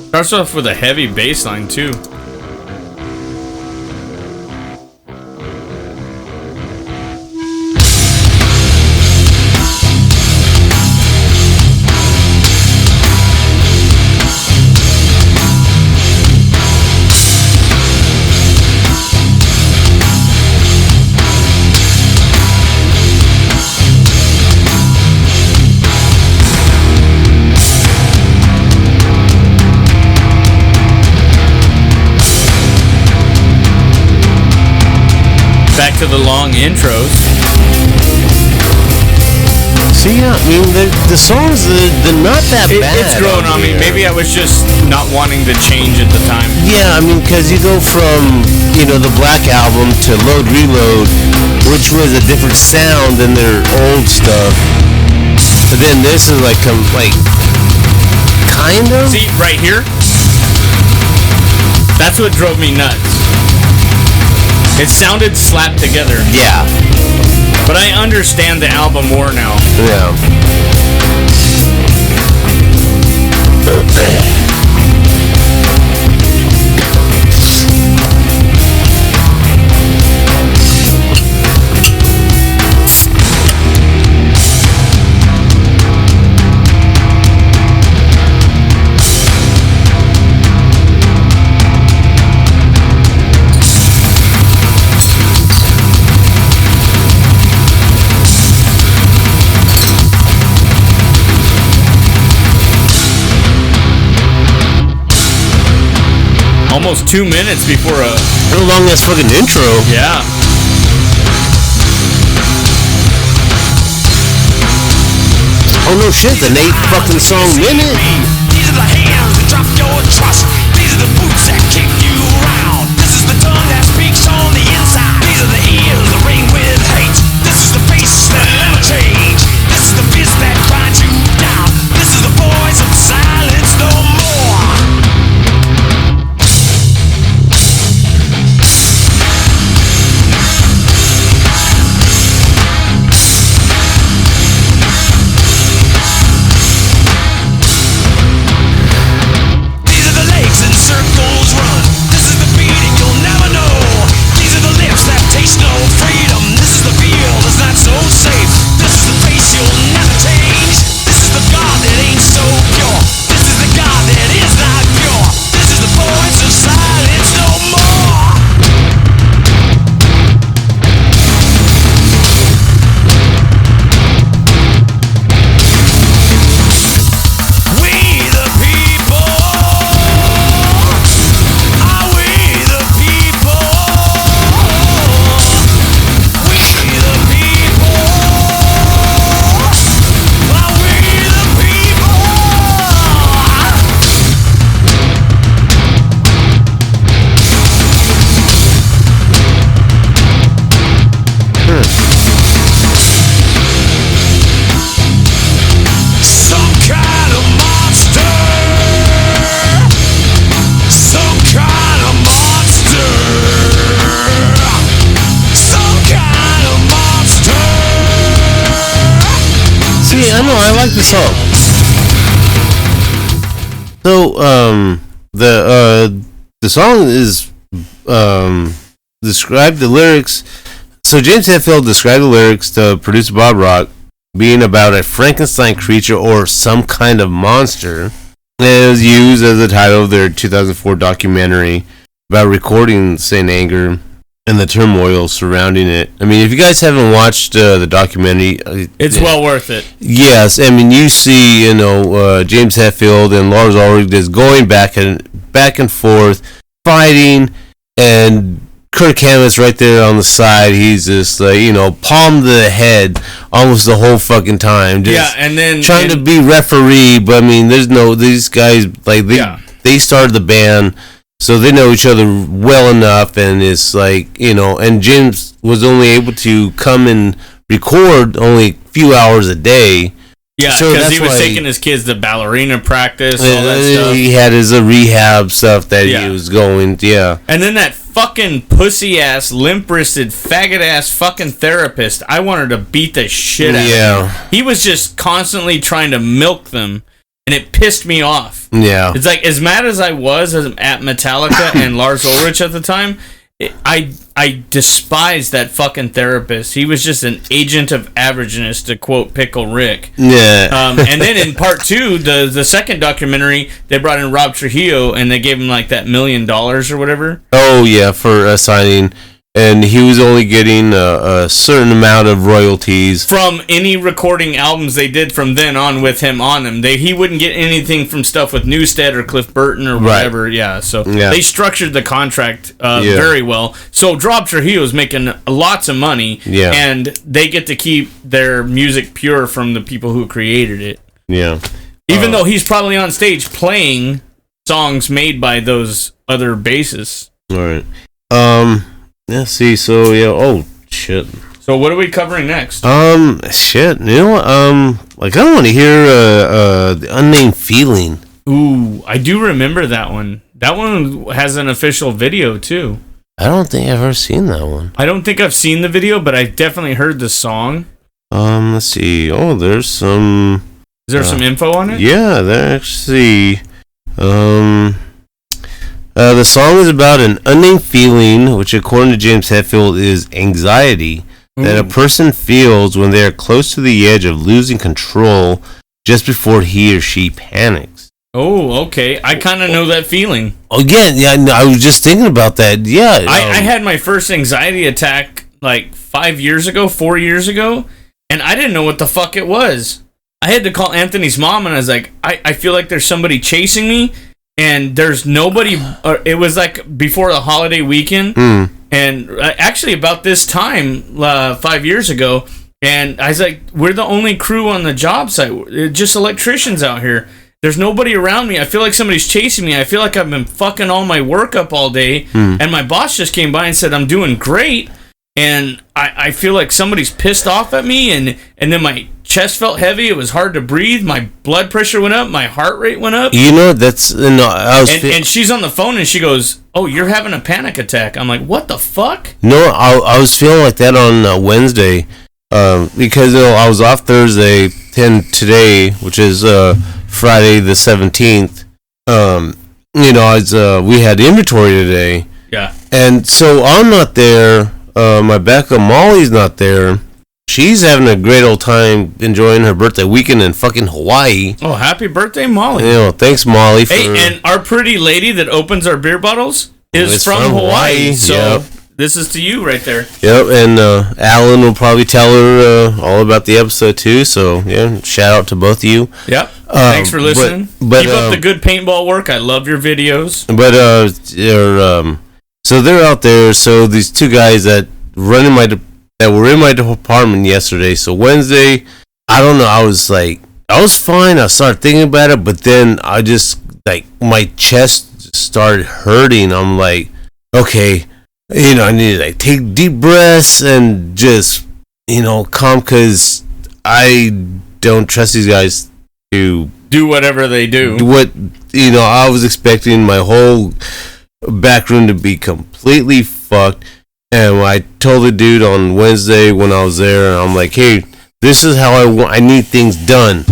Starts off with a heavy bass line, too. to the long intros. See, yeah, I mean, the songs, they're not that bad. It's grown on me. Maybe I was just not wanting to change at the time. Yeah, I mean, because you go from, the Black Album to Load Reload, which was a different sound than their old stuff. But then this is like kind of. See, right here? That's what drove me nuts. It sounded slapped together. Yeah. But I understand the album more now. Yeah. Almost 2 minutes before a... How long this fucking intro? Yeah. Oh no shit, an 8 fucking song minute. These are the hands that drop your trust. These are the boots that kick you around. This is the tongue that speaks on the inside. These are the ears that ring with hate. This is the face that never change. This is the fist that grinds you down. This is the voice of silence no more. I like the song. So, the song is, described the lyrics. So James Hetfield described the lyrics to producer Bob Rock being about a Frankenstein creature or some kind of monster. And it was used as the title of their 2004 documentary about recording St. Anger and the turmoil surrounding it. I mean, if you guys haven't watched the documentary, it's well worth it. Yes, I mean, you see, James Hetfield and Lars Ulrich just going back and forth, fighting, and Kirk Hammett right there on the side. He's just palm to the head almost the whole fucking time. Just and then trying to be referee, but I mean, these guys they started the band. So they know each other well enough, and it's and James was only able to come and record only a few hours a day. Yeah, because he was taking his kids to ballerina practice, all that stuff. He had his rehab stuff that he was going, And then that fucking pussy-ass, limp-wristed, faggot-ass fucking therapist, I wanted to beat the shit out of him. He was just constantly trying to milk them. And it pissed me off. Yeah. It's like, as mad as I was at Metallica and Lars Ulrich at the time, I despised that fucking therapist. He was just an agent of averageness, to quote Pickle Rick. Yeah. And then in part 2, the second documentary, they brought in Rob Trujillo, and they gave him like that $1 million or whatever. Oh, yeah, for signing and he was only getting a certain amount of royalties from any recording albums they did from then on with him on them. He wouldn't get anything from stuff with Newsted or Cliff Burton or whatever. Right. Yeah, so they structured the contract very well. So Drop Trujillo is making lots of money, and they get to keep their music pure from the people who created it. Yeah, even though he's probably on stage playing songs made by those other bassists. All right. Let's see. So oh shit. So what are we covering next? Shit. You know what? Like I don't want to hear the Unnamed Feeling. Ooh, I do remember that one. That one has an official video too. I don't think I've ever seen that one. I don't think I've seen the video, but I've definitely heard the song. Let's see. Oh, there's some. Is there some info on it? Yeah, there actually. The song is about an unnamed feeling, which according to James Hetfield is anxiety that a person feels when they are close to the edge of losing control just before he or she panics. Oh, okay. I kind of know that feeling. Again, I was just thinking about that. Yeah. I had my first anxiety attack like 4 years ago, and I didn't know what the fuck it was. I had to call Anthony's mom, and I was like, I feel like there's somebody chasing me. And there's nobody. It was like before the holiday weekend, and actually about this time 5 years ago. And I was like, "We're the only crew on the job site. Just electricians out here. There's nobody around me. I feel like somebody's chasing me. I feel like I've been fucking all my work up all day." And my boss just came by and said, "I'm doing great." And I feel like somebody's pissed off at me, and then my chest felt heavy. It was hard to breathe. My blood pressure went up. My heart rate went up. You know, that's... No, and she's on the phone, and she goes, "Oh, you're having a panic attack." I'm like, what the fuck? No, I was feeling like that on Wednesday because I was off Thursday, and today, which is Friday the 17th, we had inventory today. Yeah. And so I'm not there. My backup Molly's not there. She's having a great old time enjoying her birthday weekend in fucking Hawaii. Oh, happy birthday, Molly. Thanks, Molly. Hey, and our pretty lady that opens our beer bottles is from Hawaii. So this is to you right there. Yep, and Alan will probably tell her all about the episode too. So, shout out to both of you. Yep. Thanks for listening. But keep up the good paintball work. I love your videos. But, so they're out there. So these two guys that were in my department yesterday. So Wednesday, I don't know. I was fine. I started thinking about it, but then I just my chest started hurting. I'm like, okay, I need to take deep breaths and just calm, because I don't trust these guys to do whatever they do. I was expecting my whole back room to be completely fucked. And I told the dude on Wednesday when I was there, I'm like, hey, this is how I need things done.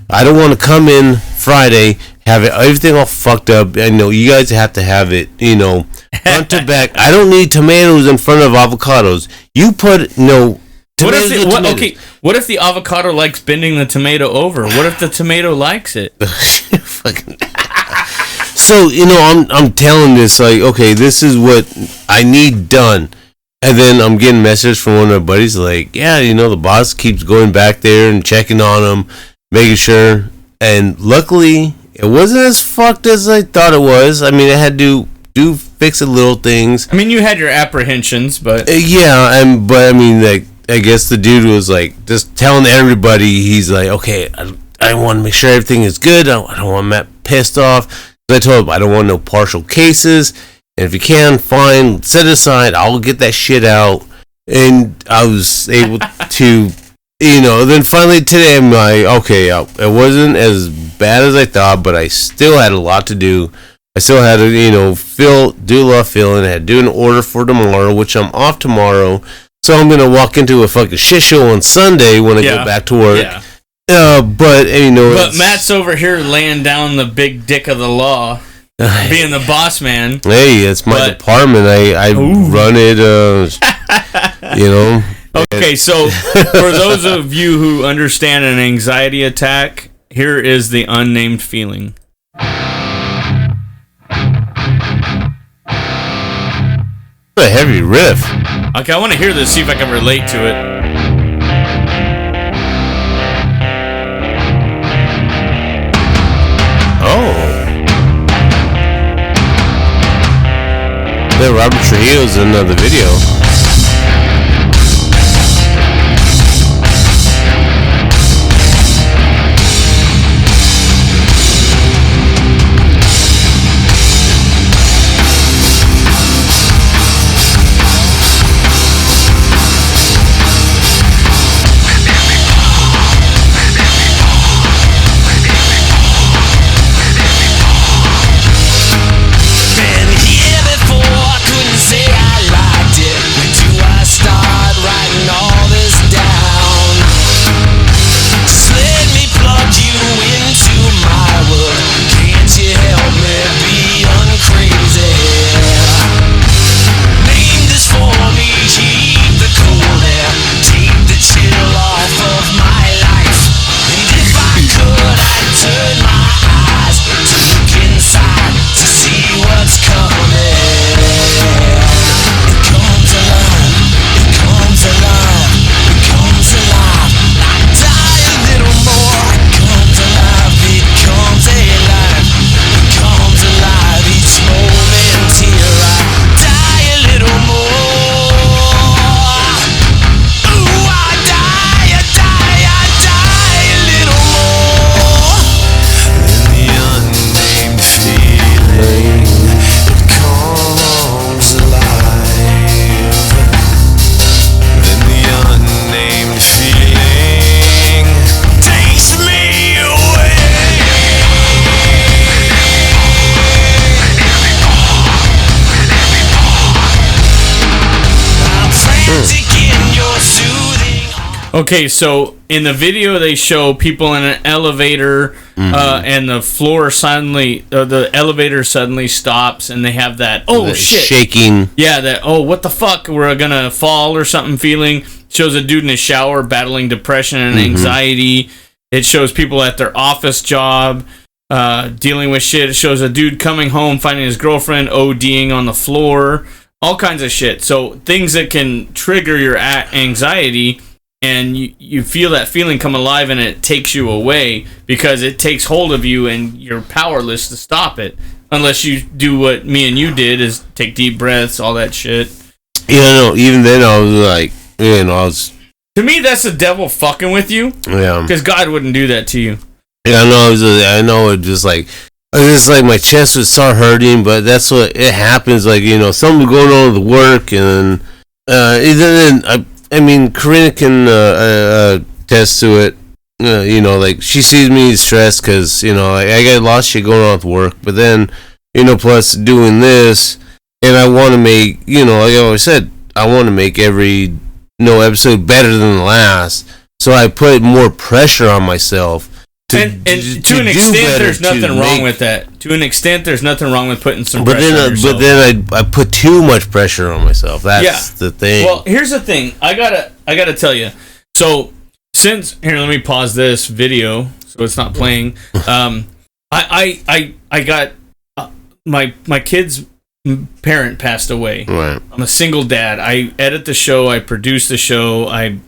I don't want to come in Friday, have everything all fucked up. I know you guys have to have it, front to back. I don't need tomatoes in front of avocados. You put What if the avocado likes bending the tomato over? What if the tomato likes it? So, I'm telling this, okay, this is what I need done. And then I'm getting a message from one of my buddies like, the boss keeps going back there and checking on him, making sure. And luckily, it wasn't as fucked as I thought it was. I mean, I had to do fix little things. I mean, you had your apprehensions, but... but I mean, I guess the dude was just telling everybody, he's like, okay, I want to make sure everything is good. I don't want Matt pissed off. So I told him, I don't want no partial cases. And if you can, fine, set it aside. I'll get that shit out. And I was able to, then finally today I'm like, okay, it wasn't as bad as I thought, but I still had a lot to do. I still had to, do a lot of filling. I had to do an order for tomorrow, which I'm off tomorrow. So I'm going to walk into a fucking shit show on Sunday when I go back to work. Yeah. But Matt's over here laying down the big dick of the law. Being the boss man. Hey, it's my department. I run it, Okay, so for those of you who understand an anxiety attack, here is the unnamed feeling. A heavy riff. Okay, I want to hear this, see if I can relate to it. Oh. Yeah, Robert Trujillo's in the video. Okay, so in the video they show people in an elevator, and the floor suddenly, the elevator suddenly stops, and they have that shit shaking. Yeah, that what the fuck, we're gonna fall or something feeling. Shows a dude in a shower battling depression and anxiety. It shows people at their office job dealing with shit. It shows a dude coming home finding his girlfriend ODing on the floor. All kinds of shit. So things that can trigger your anxiety. And you feel that feeling come alive, and it takes you away because it takes hold of you, and you're powerless to stop it unless you do what me and you did, is take deep breaths, all that shit. No, even then I was like, to me, that's the devil fucking with you. Yeah, because God wouldn't do that to you. Yeah, I know. It just like my chest would start hurting, but that's what it happens. Like something going on with work, and then I mean, Corinna can attest to it. Like she sees me stressed because I got a lot of shit going on with work. But then, plus doing this, and I want to make like I always said, I want to make every episode better than the last. So I put more pressure on myself. To an extent, there's nothing wrong with that. To an extent, there's nothing wrong with putting some pressure on yourself. But then I put too much pressure on myself. That's the thing. Well, here's the thing. I gotta tell you. So let me pause this video so it's not playing. I got my kid's parent passed away. Right. I'm a single dad. I edit the show. I produce the show. I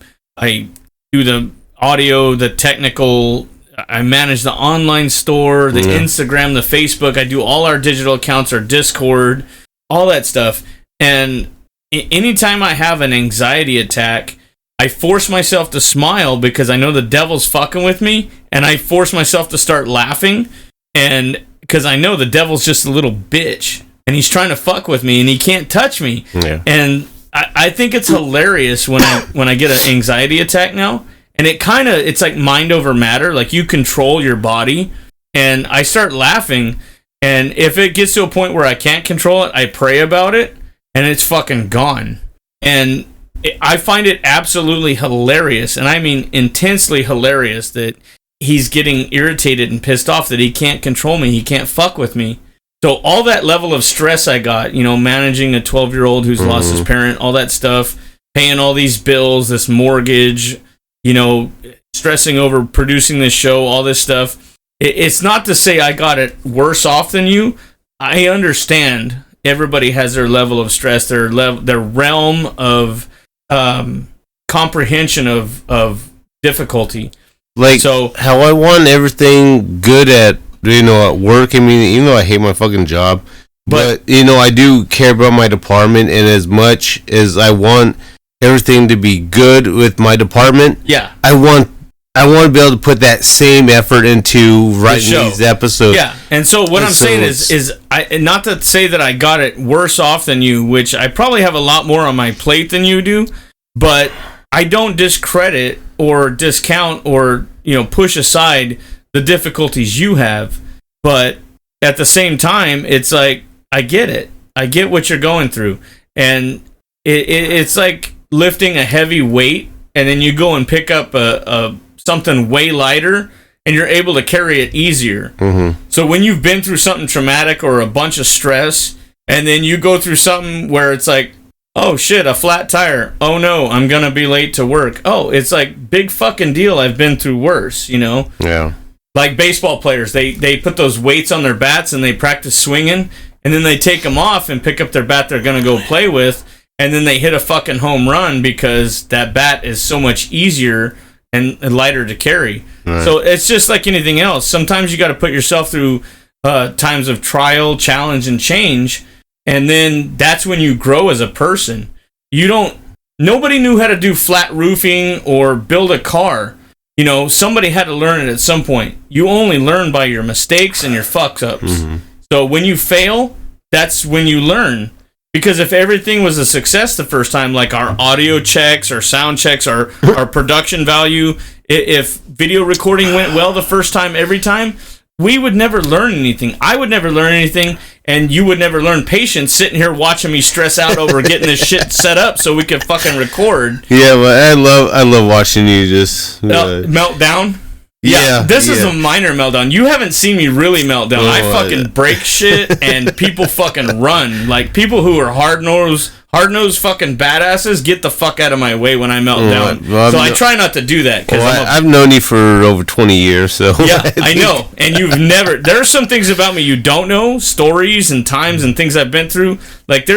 do the audio, the technical. I manage the online store, the Instagram, the Facebook. I do all our digital accounts, our Discord, all that stuff. And anytime I have an anxiety attack, I force myself to smile because I know the devil's fucking with me, and I force myself to start laughing, and because I know the devil's just a little bitch, and he's trying to fuck with me, and he can't touch me. Yeah. And I think it's hilarious when I get an anxiety attack now. And it's like mind over matter. Like you control your body. And I start laughing. And if it gets to a point where I can't control it, I pray about it. And it's fucking gone. And I find it absolutely hilarious. And I mean intensely hilarious that he's getting irritated and pissed off that he can't control me. He can't fuck with me. So all that level of stress I got, managing a 12-year-old who's lost his parent, all that stuff, paying all these bills, this mortgage, stressing over producing this show, all this stuff. It's not to say I got it worse off than you. I understand everybody has their level of stress, their realm of comprehension of difficulty. Like, so how I want everything good at work. I mean, even though I hate my fucking job, but I do care about my department, and as much as I want everything to be good with my department, I want to be able to put that same effort into writing these episodes. Yeah, and so what I'm saying is I not to say that I got it worse off than you, which I probably have a lot more on my plate than you do, but I don't discredit or discount or push aside the difficulties you have, but at the same time, it's like I get it. I get what you're going through, and it's like lifting a heavy weight, and then you go and pick up a something way lighter, and you're able to carry it easier. Mm-hmm. So when you've been through something traumatic or a bunch of stress, and then you go through something where it's like, oh shit, a flat tire. Oh no, I'm gonna be late to work. Oh, it's like big fucking deal. I've been through worse, Yeah. Like baseball players, they put those weights on their bats and they practice swinging, and then they take them off and pick up their bat they're gonna go play with, and then they hit a fucking home run because that bat is so much easier and lighter to carry. Right. So it's just like anything else. Sometimes you got to put yourself through times of trial, challenge, and change. And then that's when you grow as a person. Nobody knew how to do flat roofing or build a car. Somebody had to learn it at some point. You only learn by your mistakes and your fuck-ups. Mm-hmm. So when you fail, that's when you learn. Because if everything was a success the first time, like our audio checks, our sound checks, our production value, if video recording went well the first time, every time, we would never learn anything. I would never learn anything, and you would never learn patience sitting here watching me stress out over getting this shit set up so we could fucking record. Yeah, but I love watching you just melt down. Yeah, this is a minor meltdown. You haven't seen me really melt down. I fucking break shit, and people fucking run. Like, people who are hard-nosed fucking badasses get the fuck out of my way when I melt down. Well, so I try not to do that. I've known you for over 20 years, so... Yeah, I know. And you've never... There are some things about me you don't know, stories and times and things I've been through. Like,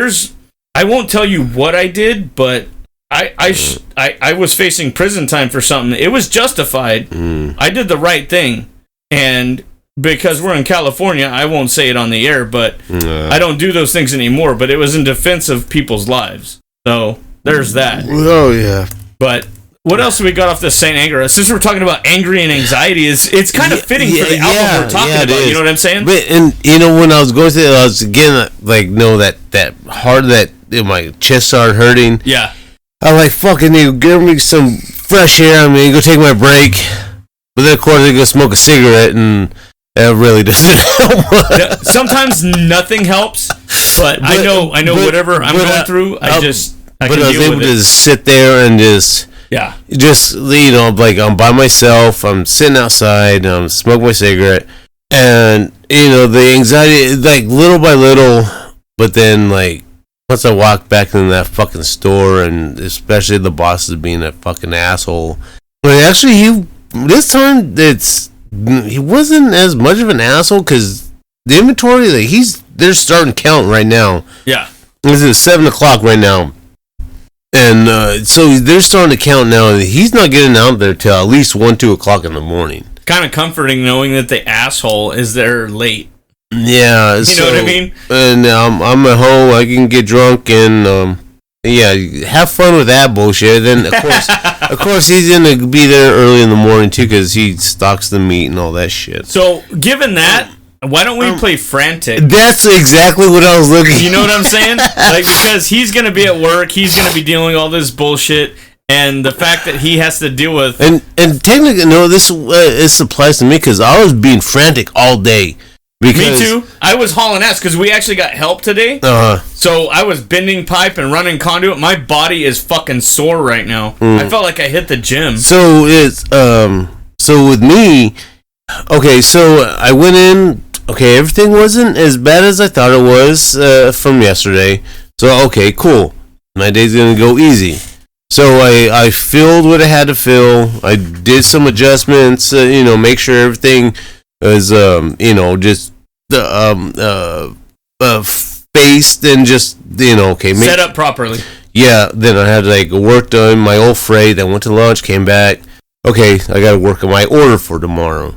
I won't tell you what I did, but... I was facing prison time for something. It was justified. I did the right thing, and because we're in California, I won't say it on the air, but I don't do those things anymore. But it was in defense of people's lives. So there's that. Oh yeah. But what else have we got off this Saint Anger? Since we're talking about angry and anxiety, it's kind of fitting for the album we're talking about. You know what I'm saying? But, and when I was going through it, I was getting that hard that my chest started hurting. Yeah. I like fucking need give me some fresh air. I mean, go take my break. But then, of course, I go smoke a cigarette, and it really doesn't help. Sometimes nothing helps, but I know whatever I'm going through, I can was able to sit there and just like I'm by myself. I'm sitting outside. I'm smoking my cigarette, and the anxiety, like little by little, but then like. Once I walked back in that fucking store, and especially the boss is being a fucking asshole. But actually, this time he wasn't as much of an asshole because the inventory, like they're starting to count right now. Yeah, this is 7:00 right now, and so they're starting to count now. And he's not getting out there till at least 1-2 o'clock in the morning. Kind of comforting knowing that the asshole is there late. Yeah, you know what I mean. And I'm at home. I can get drunk and have fun with that bullshit. Then of course, he's gonna be there early in the morning too because he stocks the meat and all that shit. So, given that, why don't we play Frantic? That's exactly what I was looking. You know what I'm saying? Like, because he's gonna be at work, he's gonna be dealing with all this bullshit. And the fact that he has to deal with and technically, no, this applies to me because I was being frantic all day. Me too. I was hauling ass because we actually got help today. So I was bending pipe and running conduit. My body is fucking sore right now. I felt like I hit the gym. So it's so with me, okay. So I went in. Okay, everything wasn't as bad as I thought it was from yesterday. So okay, cool. My day's gonna go easy. So I filled what I had to fill. I did some adjustments. Make sure everything. As just fit spaced and just, okay. Set up properly. Yeah, then I had like work done, my old freight, then went to lunch, came back. Okay, I got to work on my order for tomorrow.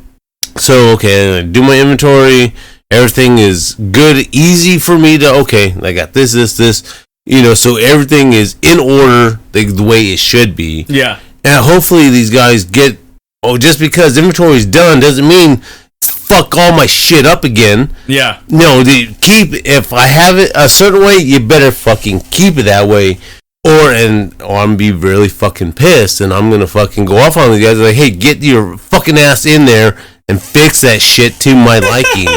So, okay, I do my inventory. Everything is good, easy for me to, okay, I got this, so everything is in order the way it should be. Yeah. And hopefully these guys just because inventory is done doesn't mean fuck all my shit up again. Yeah. No, if I have it a certain way, you better fucking keep it that way. Or I'm gonna be really fucking pissed and I'm gonna fucking go off on the guys like, hey, get your fucking ass in there and fix that shit to my liking.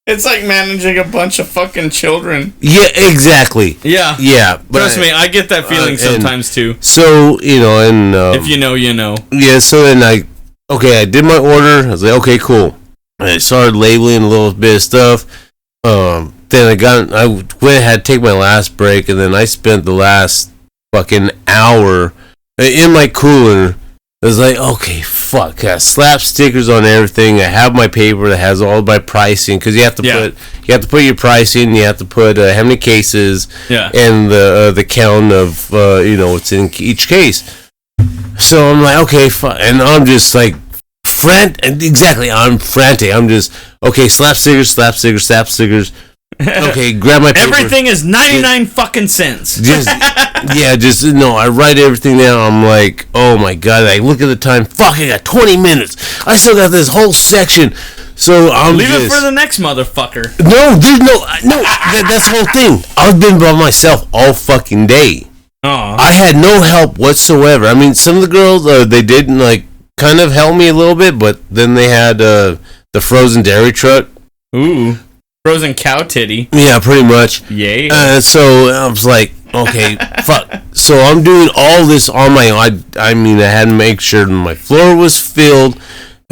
It's like managing a bunch of fucking children. Yeah, exactly. Yeah. Yeah. Trust me, I get that feeling sometimes too. So, if you know, you know. Yeah, so then I did my order. I was like, okay, cool. And I started labeling a little bit of stuff. Then I went ahead to take my last break, and then I spent the last fucking hour in my cooler. I was like, okay, fuck. I slap stickers on everything. I have my paper that has all my pricing because you have to put your pricing. You have to put how many cases and the count of what's in each case. So I'm like, okay, fuck, and I'm just like I'm frantic. I'm just slap stickers. Okay, grab my paper. Everything is 99 fucking cents. I write everything down. I'm like, oh my god. I look at the time. Fuck, I got 20 minutes. I still got this whole section. So I'm leave it for the next motherfucker. No, there's that's the whole thing. I've been by myself all fucking day. I had no help whatsoever. I mean, some of the girls they did kind of help me a little bit, but then they had the frozen dairy truck. Ooh. Frozen cow titty. Yeah, pretty much. Yeah. So I was like, okay, fuck. So I'm doing all this on my own. I had to make sure my floor was filled,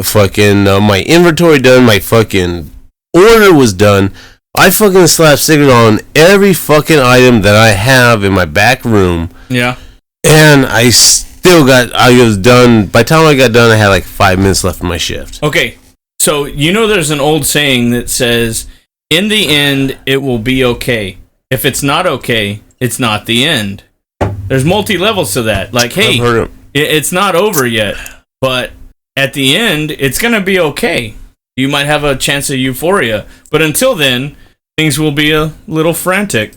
fucking my inventory done, my fucking order was done. I fucking slapped stickers on every fucking item that I have in my back room. Yeah. And I was done. By the time I got done, I had like 5 minutes left of my shift. Okay. So, there's an old saying that says, in the end, it will be okay. If it's not okay, it's not the end. There's multi-levels to that. Like, hey, it's not over yet, but at the end, it's going to be okay. You might have a chance of euphoria, but until then, things will be a little frantic.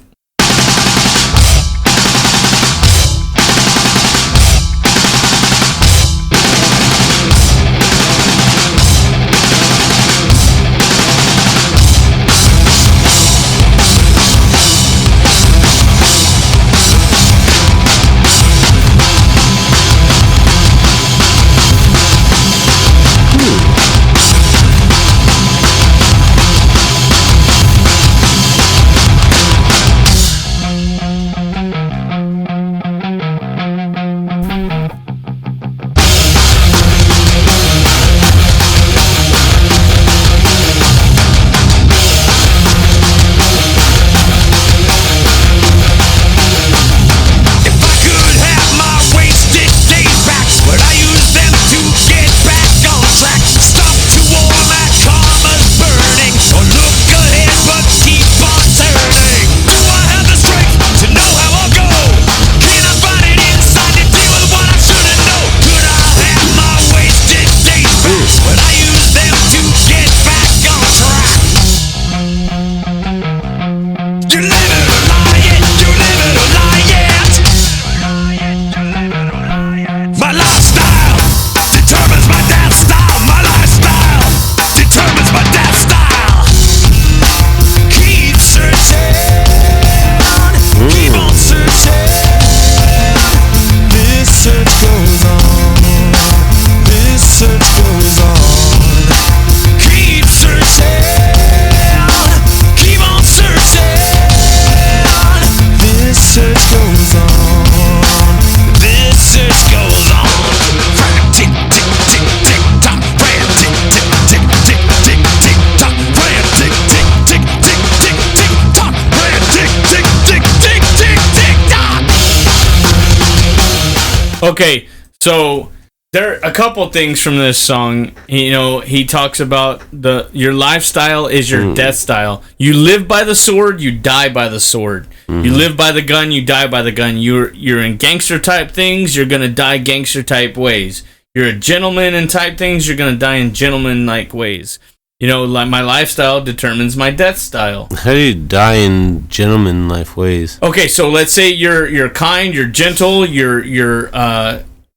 Okay, so There are a couple things from this song. You know, he talks about your lifestyle is your death style. You live by the sword, you die by the sword. You live by the gun, you die by the gun. You're in gangster type things, you're gonna die gangster type ways. You're a gentleman in type things, you're gonna die in gentleman like ways. You know, like my lifestyle determines my death style. How do you die in gentleman life ways? Okay, so let's say you're kind, you're gentle, you're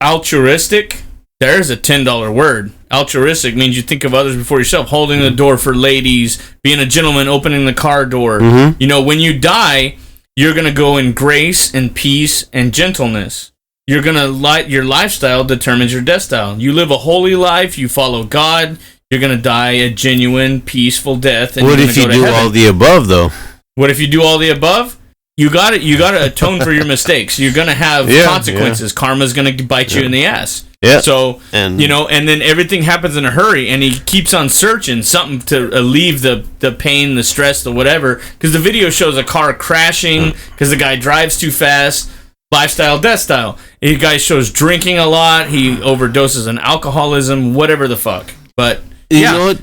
altruistic. There's a $10 word. Altruistic means you think of others before yourself. Holding the door for ladies, being a gentleman, opening the car door. You know, when you die, you're gonna go in grace and peace and gentleness. You're gonna your lifestyle determines your death style. You live a holy life. You follow God. You're gonna die a genuine, peaceful death. And what if you do all the above, though? What if you do all the above? You got to atone for your mistakes. You're gonna have consequences. Karma's gonna bite you in the ass. Yeah. So you know, and then everything happens in a hurry, and he keeps on searching something to alleviate the pain, the stress, the whatever. Because the video shows a car crashing because the guy drives too fast. Lifestyle, death style. The guy shows drinking a lot. He overdoses on alcoholism. Whatever the fuck. But you know what,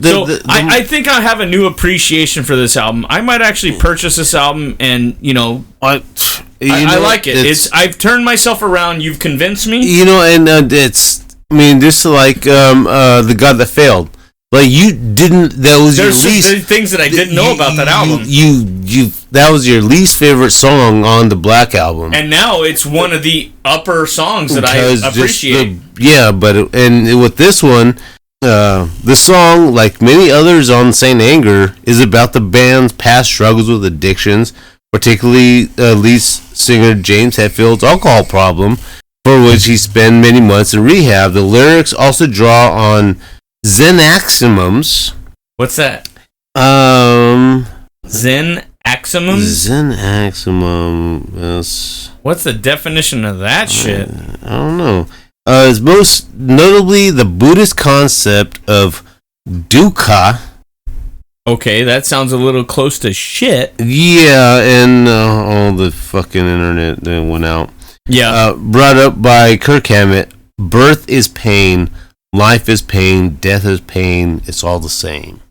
I think I have a new appreciation for this album. I might actually purchase this album, and you know, I like it. I've turned myself around. You've convinced me. You know, and it's. I mean, just like the God That Failed. Like you didn't. That was There's your least things that I didn't know about that album. You. That was your least favorite song on the Black Album, and now it's one of the upper songs that I appreciate. With this one. The song, like many others on Saint Anger, is about the band's past struggles with addictions, particularly lead singer James Hetfield's alcohol problem, for which he spent many months in rehab. The lyrics also draw on Zen-aximums. What's that? Zen-aximum? Zen-aximum is... What's the definition of that shit? I don't know. Is most notably the Buddhist concept of dukkha. Okay, that sounds a little close to shit. Yeah, and all the fucking internet that went out. Yeah. Brought up by Kirk Hammett. Birth is pain, life is pain, death is pain. It's all the same.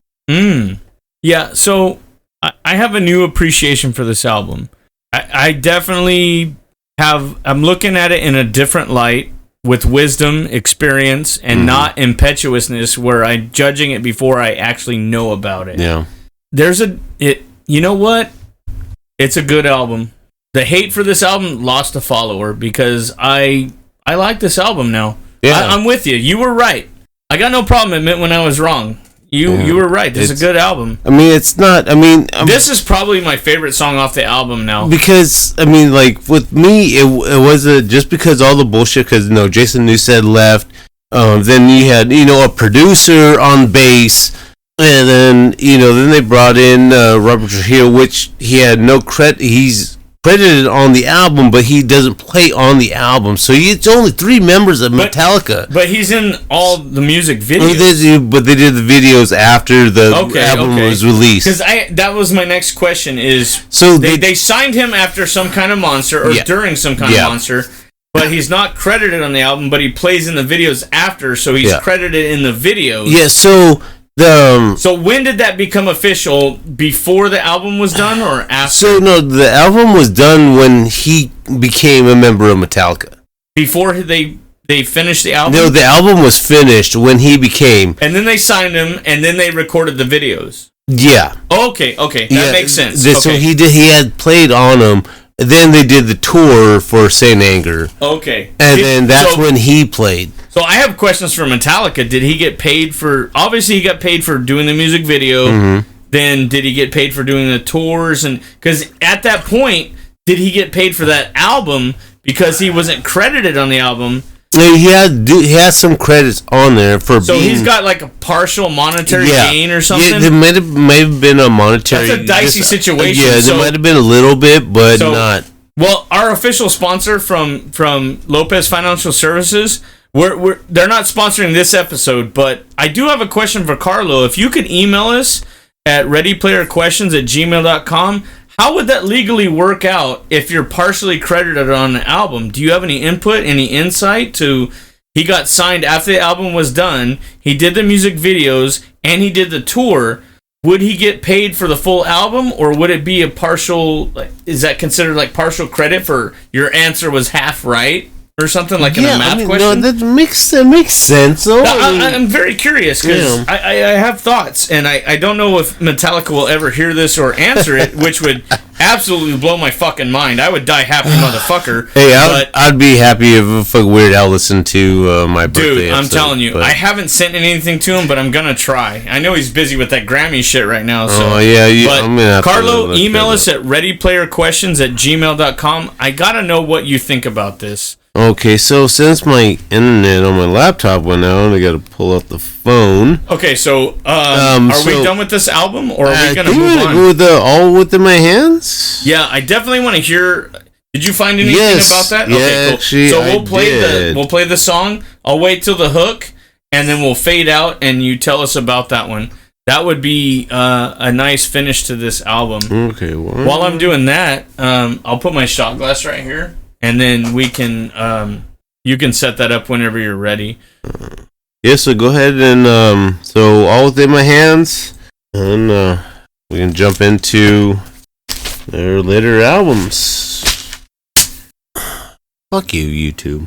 Yeah, so I have a new appreciation for this album. I definitely have... I'm looking at it in a different light. With wisdom, experience, and not impetuousness, where I'm judging it before I actually know about it. Yeah. You know what? It's a good album. The hate for this album lost a follower because I like this album now. Yeah. I'm with you. You were right. I got no problem admitting when I was wrong. You were right. This is a good album. I mean, it's not... I mean... this is probably my favorite song off the album now. Because, I mean, like, with me, it was just because all the bullshit, because, you know, Jason Newsted left, then you had, you know, a producer on bass, and then, you know, then they brought in Robert Trujillo, which he had no credit... He's credited on the album, but he doesn't play on the album. So it's only 3 members of Metallica. But he's in all the music videos. But they did the videos after the album was released. Because that was my next question is, so they signed him after some kind of monster, or during some kind of monster, but he's not credited on the album, but he plays in the videos after, so he's credited in the videos. Yeah, so... So when did that become official? Before the album was done or after? So no, the album was done when he became a member of Metallica. Before they finished the album? No, the album was finished when he became. And then they signed him, and then they recorded the videos. Yeah. Okay, that makes sense. So he had played on them. Then they did the tour for Saint Anger. Okay. And then that's when he played. So I have questions for Metallica. Did he get paid for... Obviously, he got paid for doing the music video. Then did he get paid for doing the tours? And because at that point, did he get paid for that album because he wasn't credited on the album? He has some credits on there for so he's got like a partial monetary gain or something? Yeah, there might have been a monetary... That's a dicey situation. Yeah, there might have been a little bit, but not... Well, our official sponsor from Lopez Financial Services... They're not sponsoring this episode, but I do have a question for Carlo. If you could email us at readyplayerquestions@gmail.com, how would that legally work out if you're partially credited on an album? Do you have any input, any insight to he got signed after the album was done, he did the music videos, and he did the tour, would he get paid for the full album, or would it be a partial, like, is that considered like partial credit for your answer was half right? Or something like in a math question? No, that makes sense. Though. I'm very curious because I have thoughts, and I don't know if Metallica will ever hear this or answer it, which would absolutely blow my fucking mind. I would die happy, motherfucker. Hey, I'd be happy if Weird Al listened to my birthday Dude, I'm episode, telling you, I haven't sent anything to him, but I'm gonna try. I know he's busy with that Grammy shit right now. So. Oh, yeah. But I'm gonna have Carlo, email us at readyplayerquestions@gmail.com. I gotta know what you think about this. Okay, so since my internet on my laptop went out, I got to pull out the phone. Okay, so are we done with this album, or are we going to move on? With All Within My Hands? Yeah, I definitely want to hear. Did you find anything about that? Yeah, okay, cool. actually, so we'll play the song. I'll wait till the hook, and then we'll fade out, and you tell us about that one. That would be a nice finish to this album. Okay. While I'm doing that, I'll put my shot glass right here. And then we can, you can set that up whenever you're ready. Yeah, so go ahead and, so All Within My Hands, and we can jump into their later albums. Fuck you, YouTube.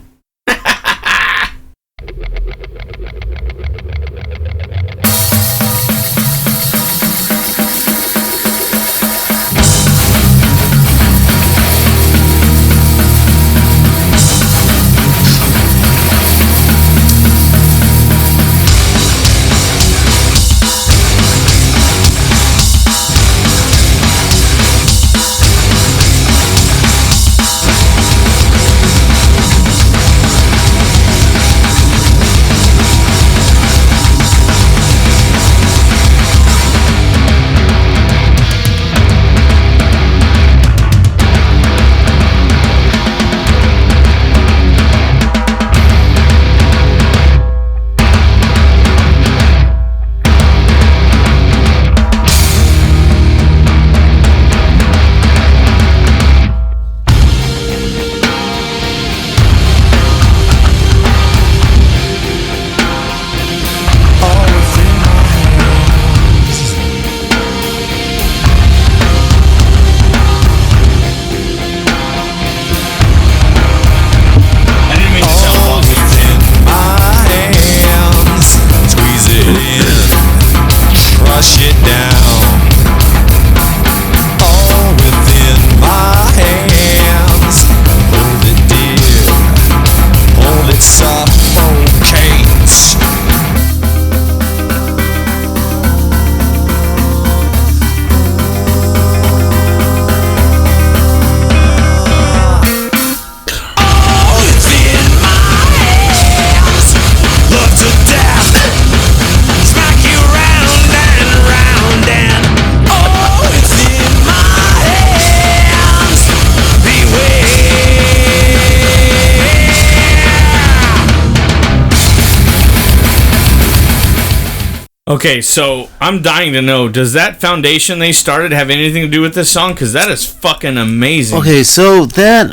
Okay, so I'm dying to know, does that foundation they started have anything to do with this song? Because that is fucking amazing. Okay, so that,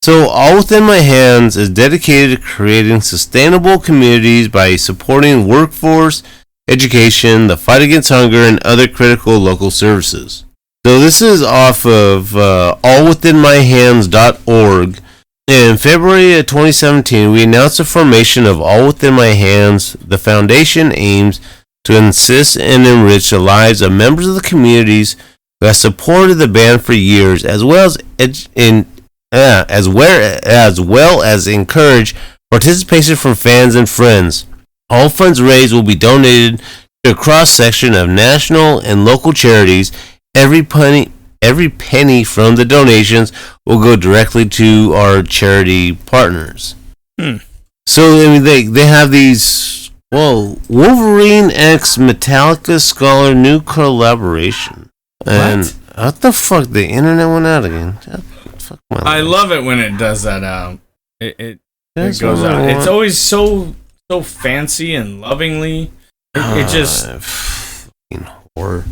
so All Within My Hands is dedicated to creating sustainable communities by supporting workforce, education, the fight against hunger, and other critical local services. So this is off of allwithinmyhands.org. In February of 2017, we announced the formation of All Within My Hands. The foundation aims to assist and enrich the lives of members of the communities who have supported the band for years, as well as encourage participation from fans and friends. All funds raised will be donated to a cross-section of national and local charities. Every penny from the donations will go directly to our charity partners. So I mean, they have these. Well, Wolverine X Metallica Scholar new collaboration. And what the fuck? The internet went out again. Fuck I love it when it does that. It goes out. It's always so fancy and lovingly. It just horror.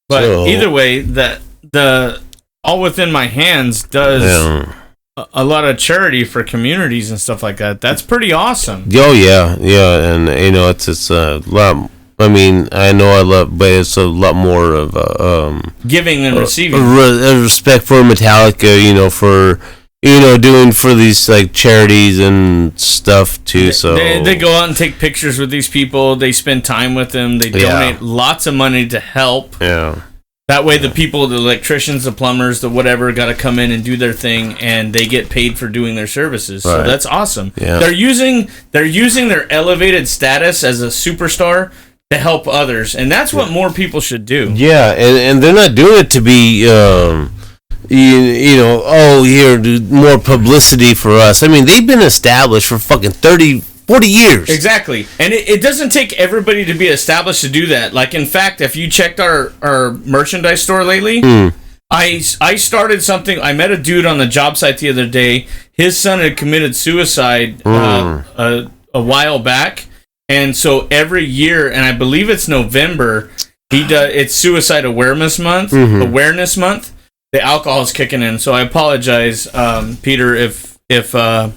But either way, that the All Within My Hands does a lot of charity for communities and stuff like that. That's pretty awesome. Oh yeah, and it's a lot. I mean, I know I love, but it's a lot more of giving and receiving. Respect for Metallica, for doing for these like charities and stuff too. So they go out and take pictures with these people. They spend time with them. They donate lots of money to help. Yeah. That way, the people, the electricians, the plumbers, the whatever, got to come in and do their thing, and they get paid for doing their services. So that's awesome. Yeah. They're using their elevated status as a superstar to help others, and that's what more people should do. Yeah, and they're not doing it to be, here, do more publicity for us. I mean, they've been established for fucking 30, 40 years. Exactly. And it doesn't take everybody to be established to do that. Like, in fact, if you checked our merchandise store lately, I started something. I met a dude on the job site the other day. His son had committed suicide a while back. And so every year, and I believe it's November, it's Suicide Awareness Month. Awareness Month. The alcohol is kicking in, so I apologize, Peter, if I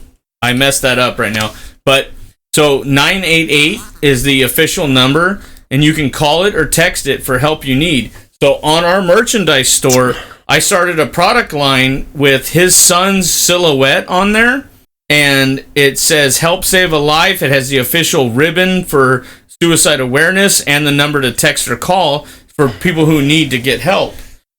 messed that up right now. But so 988 is the official number, and you can call it or text it for help you need. So on our merchandise store, I started a product line with his son's silhouette on there. And it says help save a life. It has the official ribbon for suicide awareness and the number to text or call for people who need to get help.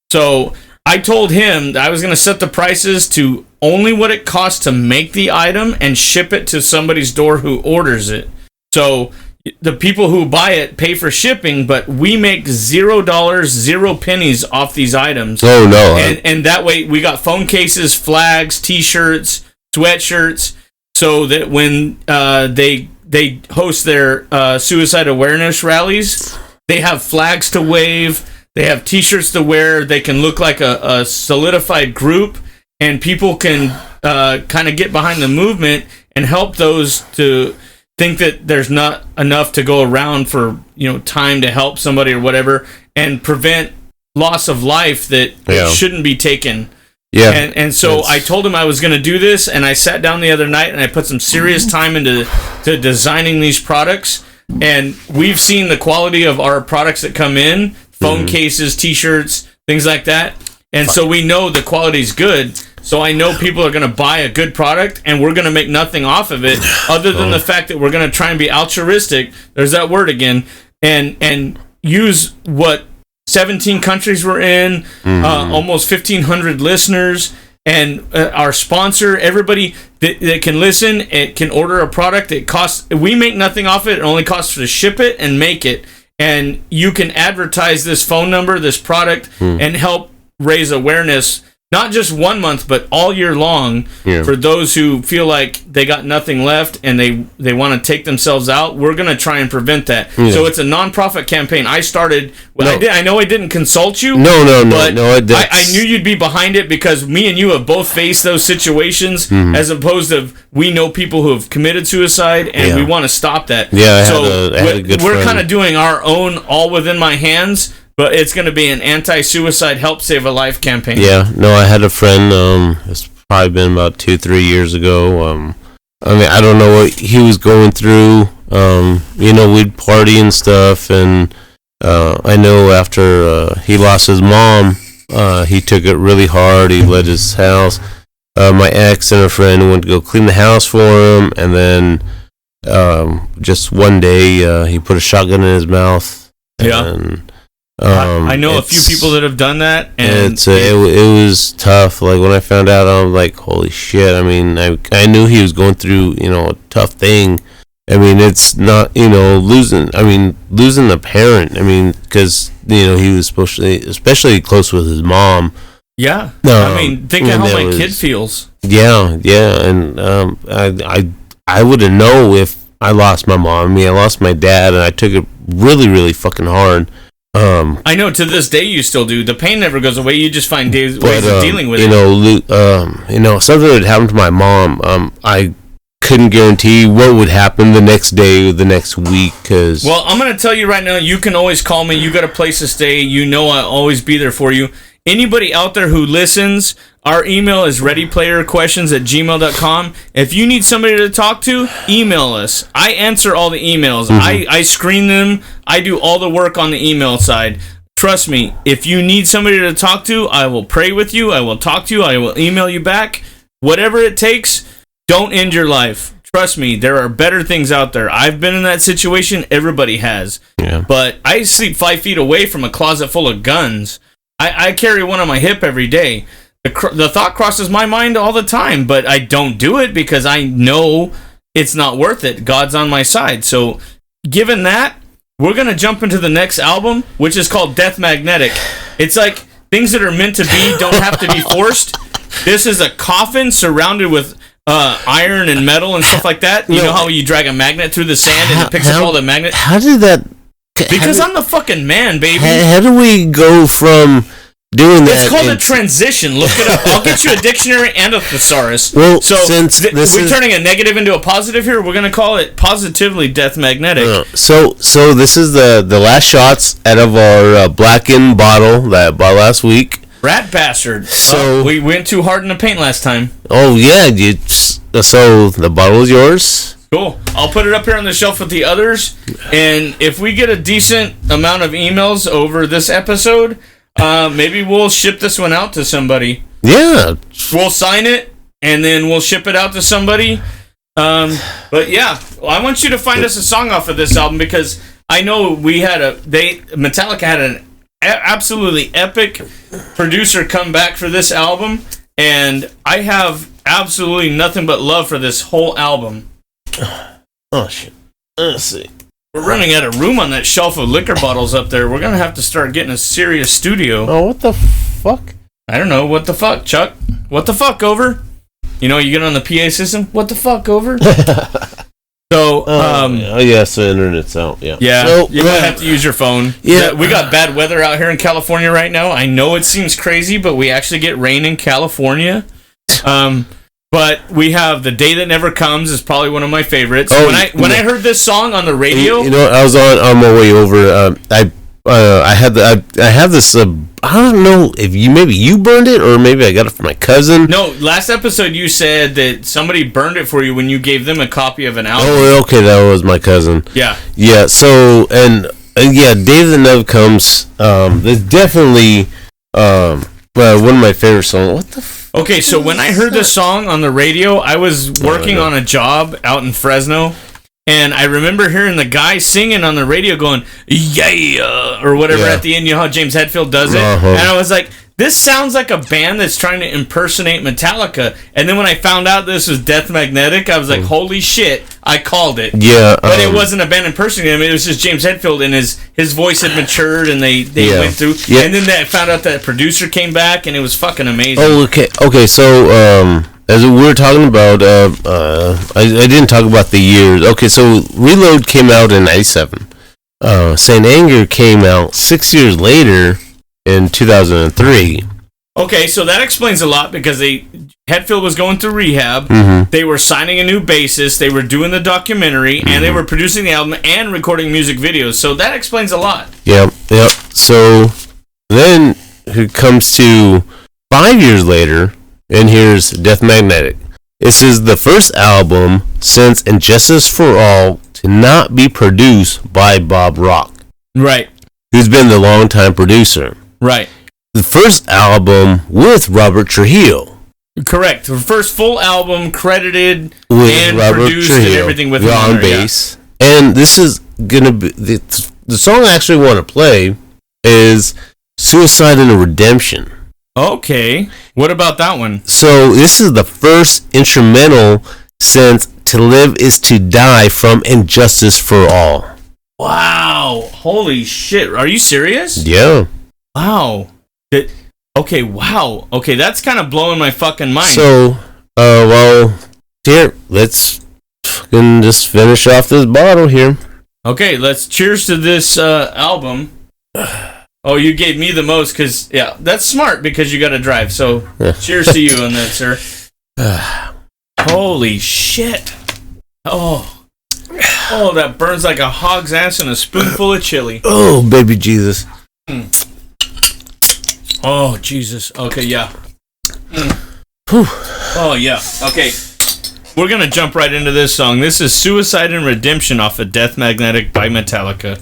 So I told him that I was going to set the prices to only what it costs to make the item and ship it to somebody's door who orders it. So the people who buy it pay for shipping, but we make $0, 0 pennies off these items. Oh, no. And that way we got phone cases, flags, T-shirts, sweatshirts, so that when they host their suicide awareness rallies, they have flags to wave, they have T-shirts to wear, they can look like a solidified group, and people can kind of get behind the movement and help those to think that there's not enough to go around for time to help somebody or whatever, and prevent loss of life that shouldn't be taken. Yeah, and so I told him I was going to do this, and I sat down the other night and I put some serious time into designing these products, and we've seen the quality of our products that come in, phone cases, T-shirts, things like that, and so we know the quality's good. So I know people are going to buy a good product, and we're going to make nothing off of it, other than the fact that we're going to try and be altruistic. There's that word again, and use what 17 countries we're in, almost 1,500 listeners, and our sponsor, everybody that can listen, it can order a product. It costs. We make nothing off it. It only costs to ship it and make it. And you can advertise this phone number, this product, and help raise awareness. Not just 1 month, but all year long for those who feel like they got nothing left and they want to take themselves out. We're going to try and prevent that. Yeah. So it's a nonprofit campaign. I started. Well, I know I didn't consult you. No. I knew you'd be behind it because me and you have both faced those situations. As opposed to we know people who have committed suicide and we want to stop that. Yeah. I had a good we're kind of doing our own all within my hands. But it's going to be an anti-suicide help save a life campaign. Yeah, no, I had a friend, it's probably been about 2-3 years ago. I mean, I don't know what he was going through. We'd party and stuff, and I know after he lost his mom, he took it really hard. He led his house. My ex and a friend went to go clean the house for him, and then just one day he put a shotgun in his mouth. Yeah. And I know a few people that have done that, and it was tough. Like when I found out, I was like, "Holy shit!" I mean, I knew he was going through a tough thing. I mean, it's not losing. I mean, losing a parent. I mean, because he was especially close with his mom. Yeah, I mean, think of how my kid feels. Yeah, and I wouldn't know if I lost my mom. I mean, I lost my dad, and I took it really, really fucking hard. I know to this day you still do. The pain never goes away. You just find ways of dealing with it. Something that happened to my mom. I couldn't guarantee what would happen the next day or the next week. Well, I'm going to tell you right now, you can always call me. You got a place to stay. I'll always be there for you. Anybody out there who listens, Our email is readyplayerquestions@gmail.com. If you need somebody to talk to, email us. I answer all the emails. I screen them. I do all the work on the email side. Trust me, if you need somebody to talk to, I will pray with you. I will talk to you. I will email you back. Whatever it takes, don't end your life. Trust me, there are better things out there. I've been in that situation. Everybody has. Yeah. But I sleep 5 feet away from a closet full of guns. I carry one on my hip every day. The thought crosses my mind all the time, but I don't do it because I know it's not worth it. God's on my side. So, given that, we're going to jump into the next album, which is called Death Magnetic. It's like things that are meant to be don't have to be forced. This is a coffin surrounded with iron and metal and stuff like that. You know how you drag a magnet through the sand and it picks up all the magnet? How did that... Because I'm the fucking man, baby. How do we go from... doing that? It's called a transition. Look it up. I'll get you a dictionary and a thesaurus. Well, so since we're turning a negative into a positive here, we're going to call it positively Death Magnetic. So this is the last shots out of our blackened bottle that I bought last week. Rat bastard. So we went too hard in the paint last time. Oh yeah, so the bottle is yours. Cool. I'll put it up here on the shelf with the others, and if we get a decent amount of emails over this episode, maybe we'll ship this one out to somebody. Yeah. We'll sign it, and then we'll ship it out to somebody. But yeah, I want you to find us a song off of this album, because I know Metallica had an absolutely epic producer come back for this album, and I have absolutely nothing but love for this whole album. Oh, shit. Let's see. We're running out of room on that shelf of liquor bottles up there. We're going to have to start getting a serious studio. Oh, what the fuck? I don't know. What the fuck, Chuck? What the fuck, over? You know, you get on the PA system. What the fuck, over? So, yes, the internet's out. Yeah. Yeah, so, you're going to have to use your phone. Yeah. We got bad weather out here in California right now. I know it seems crazy, but we actually get rain in California. But we have The Day That Never Comes is probably one of my favorites. When I heard this song on the radio, you know, I was on my way over. I have this. I don't know if you burned it, or maybe I got it from my cousin. No, last episode you said that somebody burned it for you when you gave them a copy of an album. Oh, okay, that was my cousin. Yeah. Yeah. So and yeah, Day That Never Comes. It's definitely one of my favorite songs. What the. Okay, so when I heard this song on the radio, I was working on a job out in Fresno, and I remember hearing the guy singing on the radio going, yeah, or whatever at the end. You know how James Hetfield does it? And I was like, this sounds like a band that's trying to impersonate Metallica. And then when I found out this was Death Magnetic, I was like, holy shit, I called it. Yeah. But it wasn't a band impersonating him. It was just James Hetfield, and his voice had matured, and they went through. Yeah. And then I found out that producer came back, and it was fucking amazing. Oh, okay. Okay, so as we were talking about, I didn't talk about the years. Okay, so Reload came out in 97. Saint Anger came out 6 years later in 2003. Okay, so that explains a lot, because Hetfield was going through rehab. Mm-hmm. They were signing a new bassist. They were doing the documentary, and they were producing the album and recording music videos. So that explains a lot. Yep. So then it comes to 5 years later, and here's Death Magnetic. This is the first album since Injustice for All to not be produced by Bob Rock. Right. Who's been the longtime producer. Right. The first album with Robert Trujillo. Correct. The first full album credited with and Robert produced Trujillo, and everything with him on bass. Yeah. And this is gonna be the song I actually want to play is Suicide and Redemption. Okay. What about that one? So this is the first instrumental since To Live Is to Die from Injustice for All. Wow. Holy shit. Are you serious? Yeah. Wow. Okay, wow. Okay, that's kind of blowing my fucking mind. So, well, here, let's fucking just finish off this bottle here. Okay, let's cheers to this album. Oh, you gave me the most, because, yeah, that's smart, because you got to drive. So, cheers to you on that, sir. Holy shit. Oh, that burns like a hog's ass in a spoonful of chili. Oh, baby Jesus. Oh, Jesus. Okay, yeah. Whew. Oh, yeah. Okay. We're going to jump right into this song. This is Suicide and Redemption off of Death Magnetic by Metallica.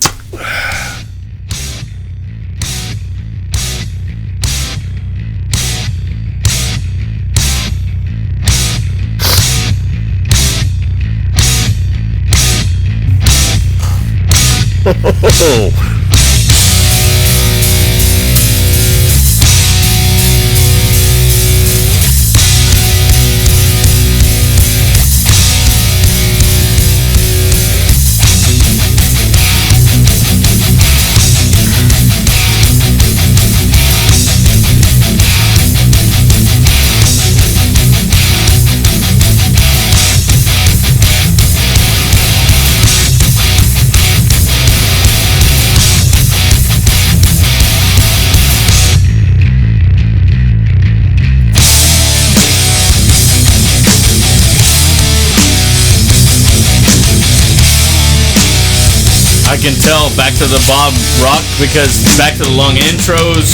I can tell back to the Bob Rock because back to the long intros.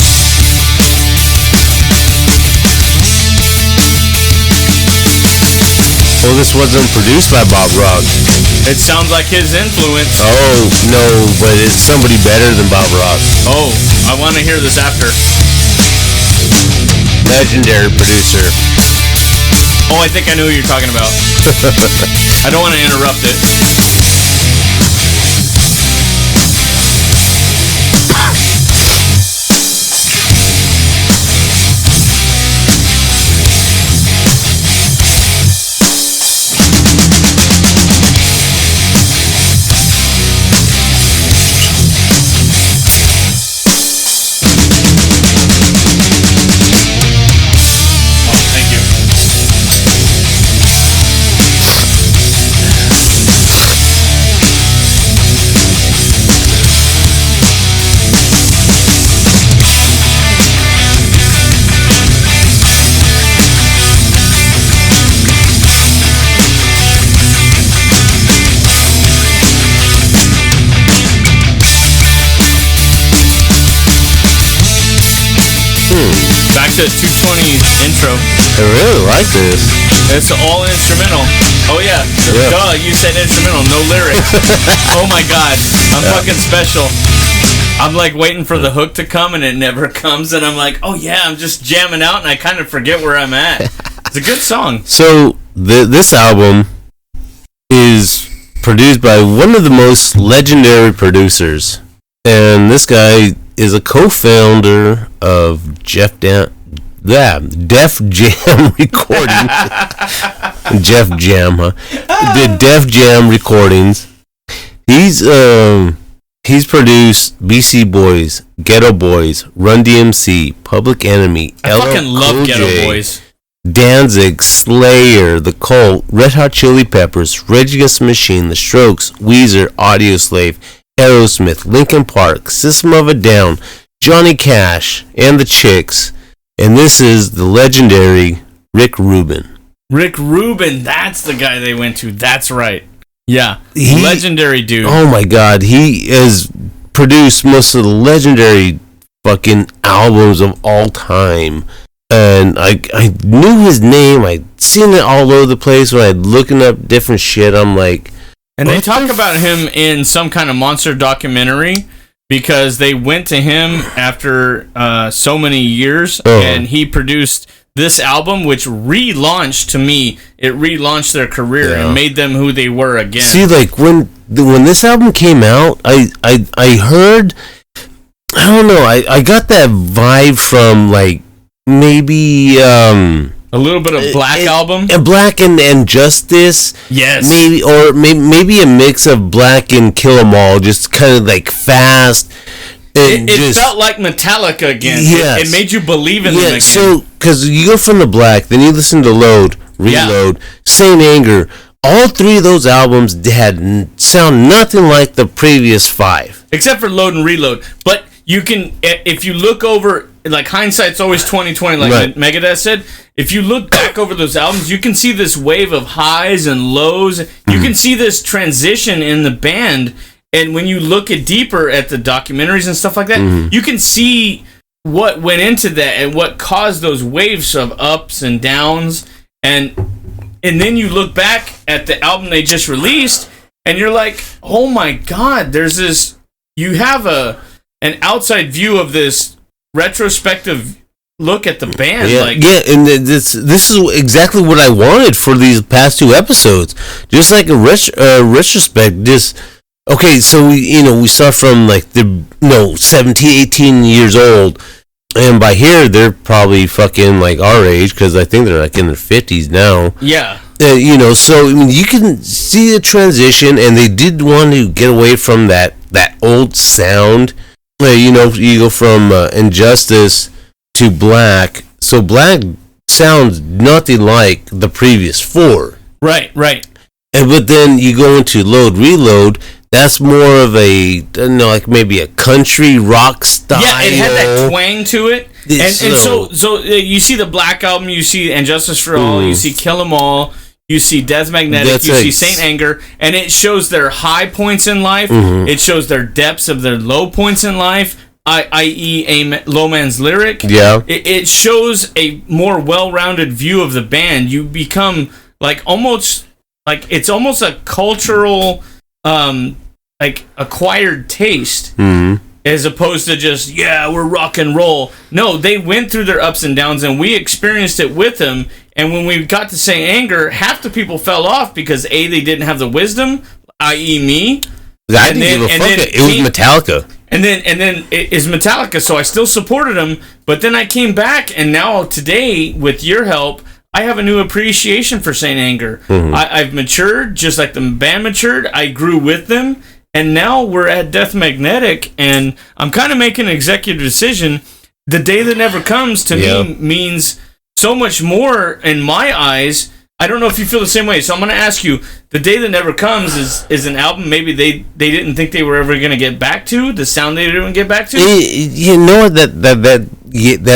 Well, this wasn't produced by Bob Rock. It sounds like his influence. Oh, no, but it's somebody better than Bob Rock. Oh, I want to hear this after. Legendary producer. Oh, I think I know who you're talking about. I don't want to interrupt it. Back to 220's intro. I really like this. It's all instrumental. Oh yeah. Duh, you said instrumental, no lyrics. Oh my god. I'm fucking special. I'm like waiting for the hook to come and it never comes and I'm like, oh yeah, I'm just jamming out and I kind of forget where I'm at. It's a good song. So, this album is produced by one of the most legendary producers. And this guy is a co-founder of Def Jam Recording. Jeff Jam, huh? The Def Jam Recordings. He's produced BC Boys, Ghetto Boys, Run DMC, Public Enemy, I fucking love Ghetto Boys. Danzig, Slayer, The Cult, Red Hot Chili Peppers, Rage Against the Machine, The Strokes, Weezer, Audioslave, Aerosmith, Linkin Park, System of a Down, Johnny Cash, and The Chicks. And this is the legendary Rick Rubin. Rick Rubin, that's the guy they went to. That's right. Yeah. Legendary dude. Oh my god, he has produced most of the legendary fucking albums of all time. And I knew his name. I'd seen it all over the place when I'd looking up different shit. I'm like... And they talk about him in some kind of monster documentary because they went to him after so many years and he produced this album, which relaunched, to me, it relaunched their career and made them who they were again. See, like, when this album came out, I heard... I don't know, I got that vibe from, like, maybe... a little bit of Black Album? Black and Justice. Yes. Maybe a mix of Black and Kill 'Em All, just kind of like fast. It felt like Metallica again. Yes. It made you believe in them again. So, because you go from the Black, then you listen to Load, Reload, Saint Anger. All three of those albums sound nothing like the previous five. Except for Load and Reload. But you can, if you look over, like hindsight's always 20/20, like Megadeth said. If you look back over those albums, you can see this wave of highs and lows. You can see this transition in the band. And when you look deeper at the documentaries and stuff like that, you can see what went into that and what caused those waves of ups and downs, and then you look back at the album they just released and you're like, oh my god, there's this, you have an outside view of this retrospective look at the band. And this is exactly what I wanted for these past 2 episodes. Just like a retrospect. Just okay, so we start from like 17, 18 years old, and by here they're probably fucking like our age, because I think they're like in their 50s now. Yeah. So I mean, you can see the transition, and they did want to get away from that old sound. You go from Injustice to Black, so Black sounds nothing like the previous 4. Right. But then you go into Load Reload, that's more of a, like maybe a country rock style. Yeah, it had that twang to it. And so you see the Black Album, you see Injustice for All, you see Kill 'Em All, you see Death Magnetic, you see Saint Anger, and it shows their high points in life, it shows their depths of their low points in life, i.e. a Low Man's Lyric. Yeah. It shows a more well-rounded view of the band. You become like almost like it's almost a cultural like acquired taste, as opposed to just we're rock and roll. No, they went through their ups and downs, and we experienced it with them. And when we got to Saint Anger, half the people fell off because A, they didn't have the wisdom, i.e. me. I didn't give a fuck. It was Metallica. And then it is Metallica, so I still supported them. But then I came back, and now today, with your help, I have a new appreciation for Saint Anger. I've matured, just like the band matured. I grew with them, and now we're at Death Magnetic, and I'm kind of making an executive decision. The Day That Never Comes, to me, means so much more in my eyes. I don't know if you feel the same way, so I'm going to ask you, The Day That Never Comes is an album maybe they didn't think they were ever going to get back to, the sound they didn't get back to? That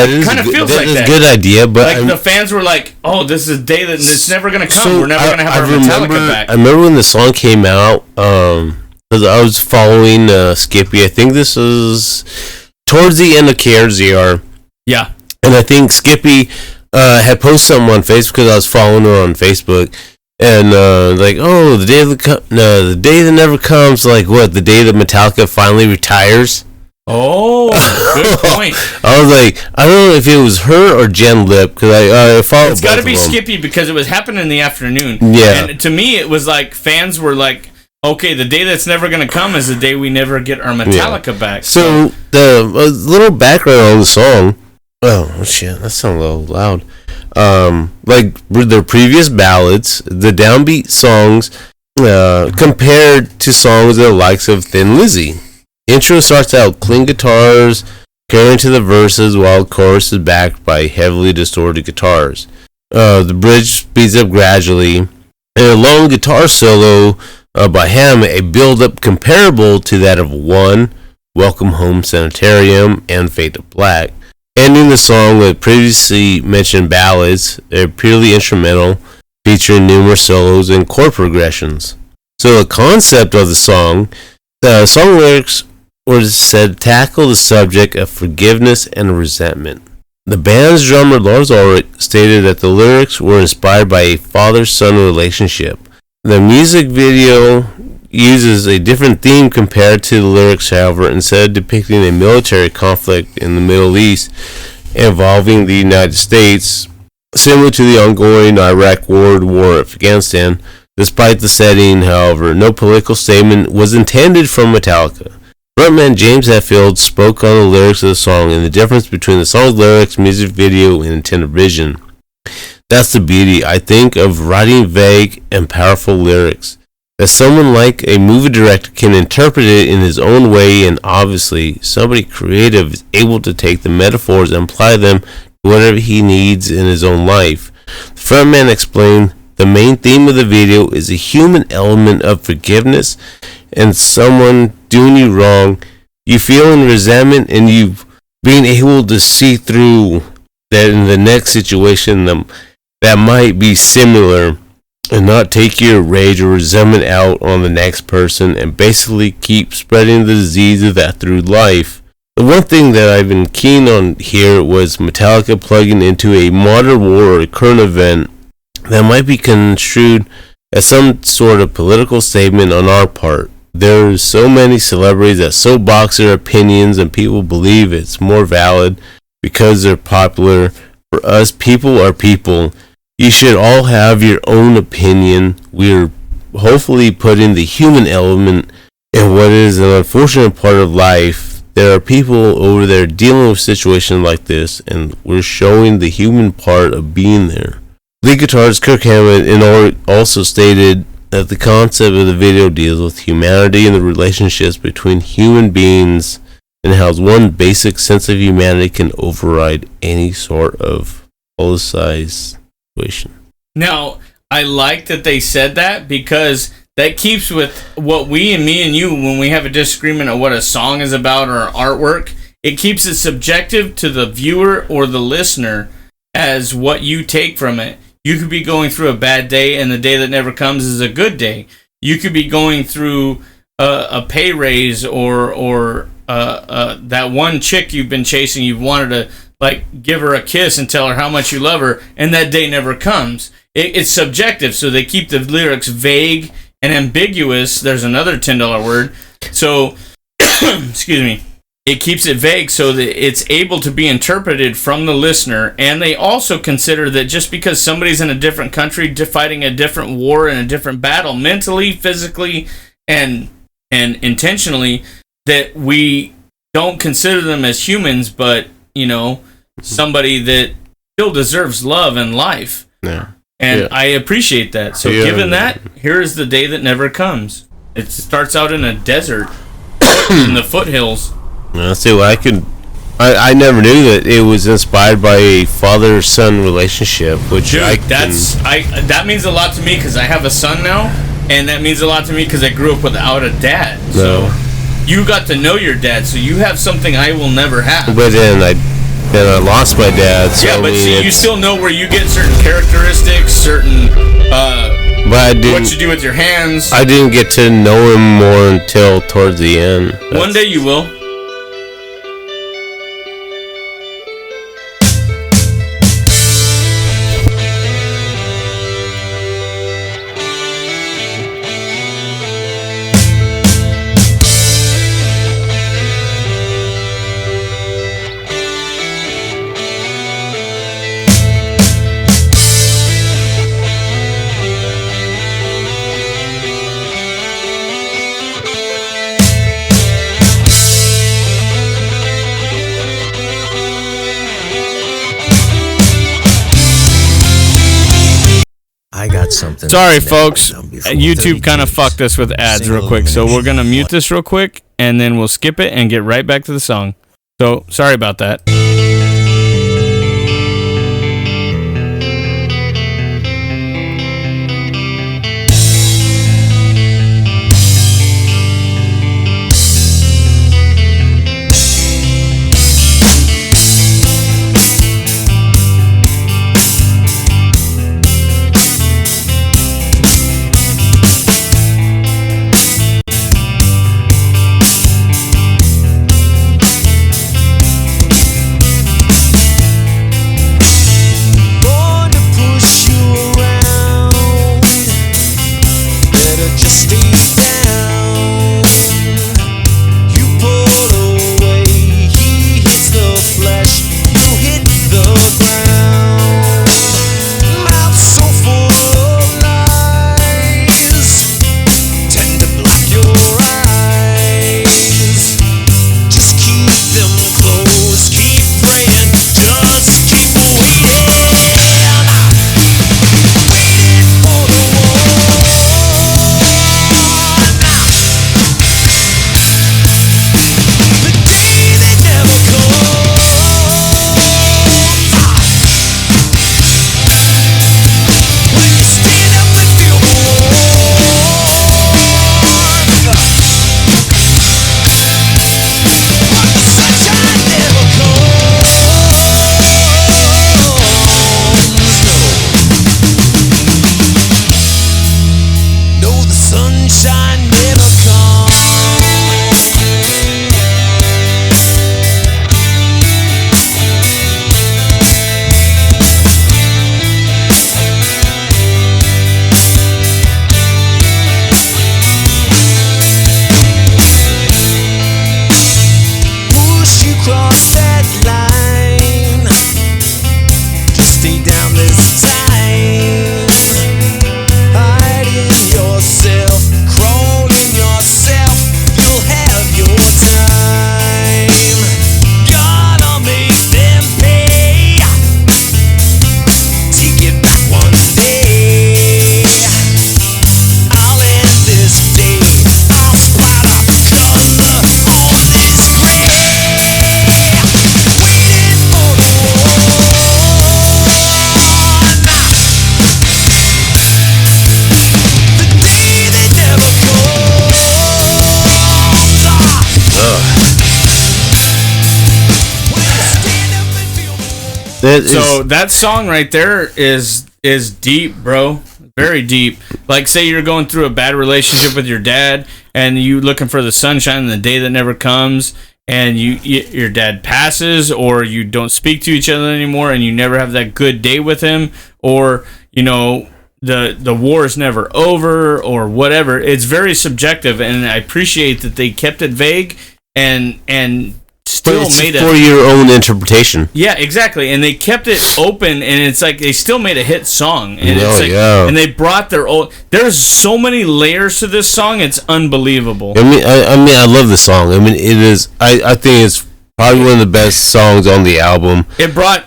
is kind of feels like that. A good idea, but like the fans were like, "Oh, this is a day that it's never going to come. So we're never going to have our Metallica back." I remember when the song came out, because I was following Skippy. I think this was towards the end of KRZR. Yeah, and I think Skippy had posted something on Facebook, because I was following her on Facebook, and like, oh, the day that never comes, like what, the day that Metallica finally retires. Oh, good point. I was like, I don't know if it was her or Jen Lip, because I followed. It's got to be Skippy, because it was happening in the afternoon. Yeah, and to me, it was like fans were like, okay, the day that's never going to come is the day we never get our Metallica back. So the little background on the song. Oh shit, that sounds a little loud. Like their previous ballads, the downbeat songs, compared to songs the likes of Thin Lizzy. Intro starts out clean guitars, carrying to the verses, while the chorus is backed by heavily distorted guitars. The bridge speeds up gradually, and a long guitar solo by him, a build-up comparable to that of One, Welcome Home Sanitarium, and Fade to Black. Ending the song with previously mentioned ballads, purely instrumental, featuring numerous solos and chord progressions. So the concept of the song lyrics were said to tackle the subject of forgiveness and resentment. The band's drummer Lars Ulrich stated that the lyrics were inspired by a father-son relationship. The music video uses a different theme compared to the lyrics, however, instead of depicting a military conflict in the Middle East involving the United States, similar to the ongoing Iraq War of Afghanistan. Despite the setting, however, no political statement was intended from Metallica. Frontman James Hetfield spoke on the lyrics of the song and the difference between the song's lyrics, music video, and intended vision. That's the beauty, I think, of writing vague and powerful lyrics. That someone like a movie director can interpret it in his own way, and obviously somebody creative is able to take the metaphors and apply them to whatever he needs in his own life. The frontman explained, the main theme of the video is a human element of forgiveness and someone doing you wrong, you feeling resentment, and you being able to see through that in the next situation that might be similar, and not take your rage or resentment out on the next person, and basically keep spreading the disease of that through life. The one thing that I've been keen on here was Metallica plugging into a modern war or a current event that might be construed as some sort of political statement on our part. There's so many celebrities that soapbox their opinions and people believe it's more valid because they're popular. For us, people are people. You should all have your own opinion. We're hopefully putting the human element in what is an unfortunate part of life. There are people over there dealing with situations like this, and we're showing the human part of being there. Lead guitarist Kirk Hammett also stated that the concept of the video deals with humanity and the relationships between human beings and how one basic sense of humanity can override any sort of politicized situation. Now, I like that they said that because that keeps with what me and you, when we have a disagreement on what a song is about or artwork, it keeps it subjective to the viewer or the listener as what you take from it. You could be going through a bad day, and the day that never comes is a good day. You could be going through a pay raise or that one chick you've been chasing. You've wanted to like give her a kiss and tell her how much you love her, and that day never comes. It's subjective, so they keep the lyrics vague and ambiguous. There's another $10 word. So, excuse me. It keeps it vague so that it's able to be interpreted from the listener, and they also consider that just because somebody's in a different country fighting a different war in a different battle, mentally, physically, and intentionally, that we don't consider them as humans, but, you know, somebody that still deserves love and life. Yeah. And I appreciate that. So given that, here is the day that never comes. It starts out in a desert in the foothills. See, well, I never knew that it was inspired by a father-son relationship, which Dude, that means a lot to me because I have a son now, and that means a lot to me because I grew up without a dad. So you got to know your dad, so you have something I will never have. But then I lost my dad. So yeah, but you still know where you get certain characteristics, certain what you do with your hands. I didn't get to know him more until towards the end. One day you will. Something. Sorry, folks. YouTube kind of fucked us with ads real quick, so we're going to mute this real quick, and then we'll skip it and get right back to the song. So, sorry about that. That song right there is deep, bro. Very deep. Like, say you're going through a bad relationship with your dad, and you looking for the sunshine in the day that never comes, and your dad passes, or you don't speak to each other anymore, and you never have that good day with him, or the war is never over, or whatever. It's very subjective, and I appreciate that they kept it vague and still made it for your own interpretation. Yeah, exactly. And they kept it open, and it's like they still made a hit song. And and they brought their old. There's so many layers to this song. It's unbelievable. I mean, I love the song. I mean, it is. I think it's probably one of the best songs on the album. It brought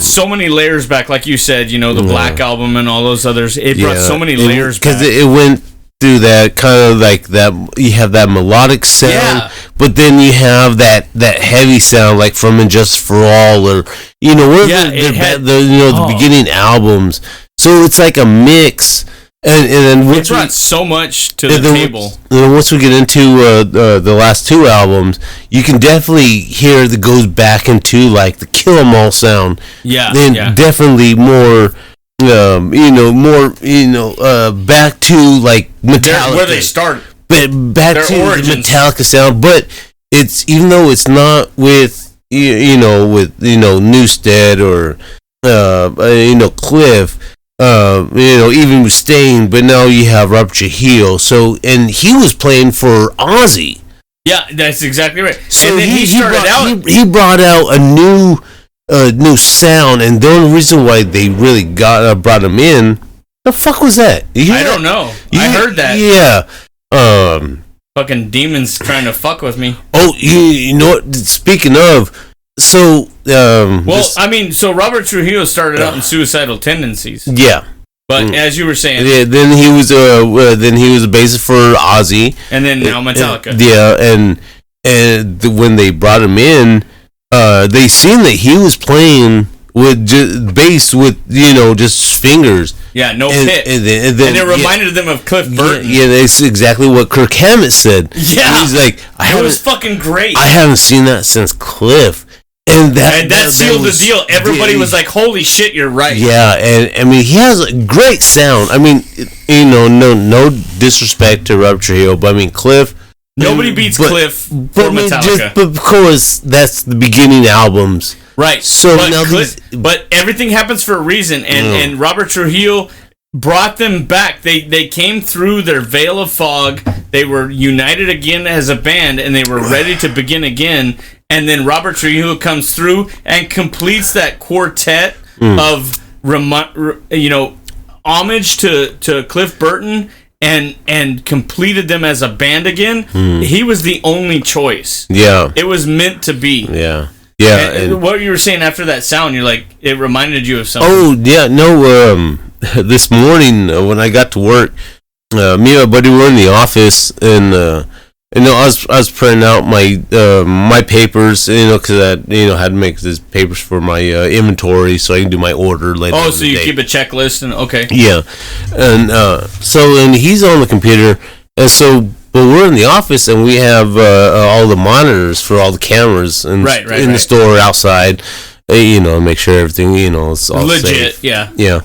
so many layers back, like you said. The Black Album and all those others. It brought so many layers back because it went through that kind of like that. You have that melodic sound, but then you have that heavy sound, like from Injustice for All, or the beginning albums. So it's like a mix, and then it brought so much to the table. Then once we get into the last two albums, you can definitely hear that goes back into like the Kill 'Em All sound. Definitely more. Back to like Metallica, where they started, back to the Metallica sound. But it's, even though it's not with Newstead or Cliff, even with Stain, but now you have Robert Trujillo. So, and he was playing for Ozzy. Yeah, that's exactly right. So and then he brought out a new sound, and the only reason why they really brought him in, the fuck was that? I don't know. I heard that. Yeah. Fucking demons trying to fuck with me. Oh, you know what? Speaking of, so so Robert Trujillo started out in Suicidal Tendencies. Yeah. But as you were saying, then he was a bassist for Ozzy, and then now Metallica. And when they brought him in, they seen that he was playing with bass with just fingers. Yeah, no pit. And it reminded them of Cliff Burton. Yeah, that's exactly what Kirk Hammett said. Yeah, he's like, it was fucking great. I haven't seen that since Cliff. And that sealed the deal. Everybody was like, "Holy shit, you're right." Yeah, and I mean, he has a great sound. I mean, no disrespect to Robert Trujillo, but I mean, Cliff. Nobody beats Cliff for Metallica. But because that's the beginning albums, right? So but everything happens for a reason, and Robert Trujillo brought them back. They came through their veil of fog. They were united again as a band, and they were ready to begin again. And then Robert Trujillo comes through and completes that quartet of homage to Cliff Burton, and completed them as a band again. He was the only choice. Yeah, it was meant to be. Yeah. And what you were saying after that sound, you're like, it reminded you of something. Oh yeah, no. This morning when I got to work, me and my buddy were in the office, and I was printing out my papers, because I had to make these papers for my inventory so I can do my order later. Oh, so you keep a checklist, and okay. Yeah, and and he's on the computer, and so but we're in the office, and we have all the monitors for all the cameras in the store outside, make sure everything is all legit. Safe. Yeah.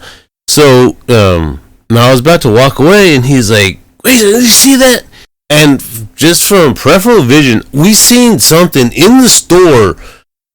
So now I was about to walk away, and he's like, "Wait, did you see that?" And just from peripheral vision, we seen something in the store.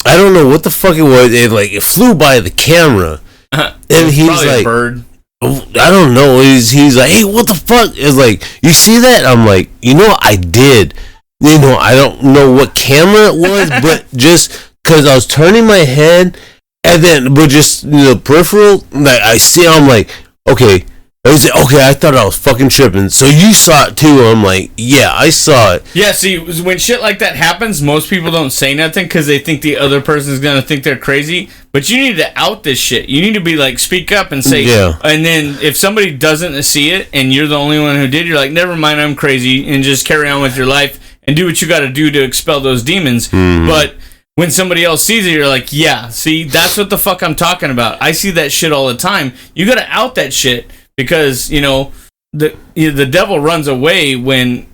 I don't know what the fuck it was. It flew by the camera, and he's like, a bird. I don't know. He's like, "Hey, what the fuck?" It's like, "You see that?" I'm like, I did. I don't know what camera it was, but just because I was turning my head, and then, but just peripheral, like I see, I'm like, okay. I was like, okay, I thought I was fucking tripping. So you saw it too? I'm like, yeah, I saw it. Yeah, see, when shit like that happens, most people don't say nothing because they think the other person's gonna think they're crazy. But you need to out this shit. You need to be like, speak up and say. Yeah. And then if somebody doesn't see it and you're the only one who did, you're like, never mind, I'm crazy, and just carry on with your life and do what you got to do to expel those demons. But when somebody else sees it, you're like, yeah, see, that's what the fuck I'm talking about. I see that shit all the time. You got to out that shit. Because the devil runs away when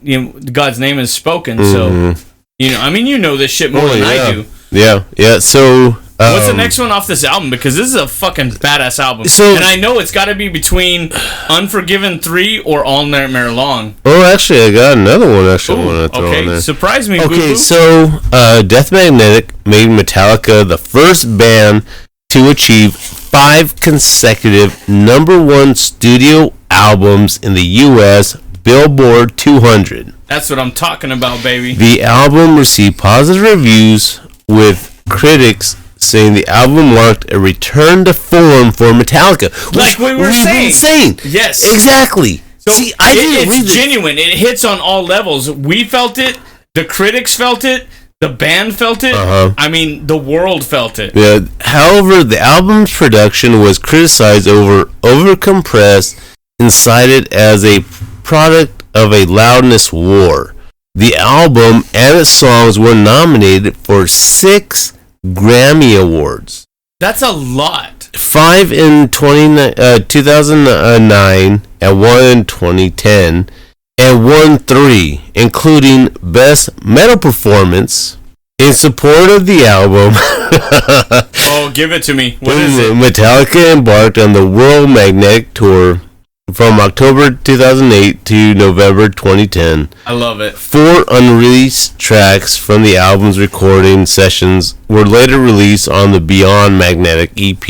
God's name is spoken. So I mean, this shit more than I do. Yeah. So What's the next one off this album? Because this is a fucking badass album. And I know it's got to be between Unforgiven 3 or All Nightmare Long. Oh, actually, I got another one I want to throw in there. Surprise me, Okay, boo-boo. so Death Magnetic made Metallica the first band to achieve 5 consecutive #1 studio albums in the U.S. Billboard 200. That's what I'm talking about, baby. The album received positive reviews, with critics saying the album marked a return to form for Metallica. Like we were saying. Yes. Exactly. So see, I didn't read it's genuine. It hits on all levels. We felt it. The critics felt it. The band felt it. I mean, the world felt it. Yeah. However, the album's production was criticized overcompressed and cited as a product of a loudness war. The album and its songs were nominated for 6 Grammy Awards. That's a lot. 5 in 2009 and 1 in 2010, and won 3, including Best Metal Performance. In support of the album, oh, give it to me. What is it? Metallica embarked on the World Magnetic Tour from October 2008 to November 2010. I love it. 4 unreleased tracks from the album's recording sessions were later released on the Beyond Magnetic EP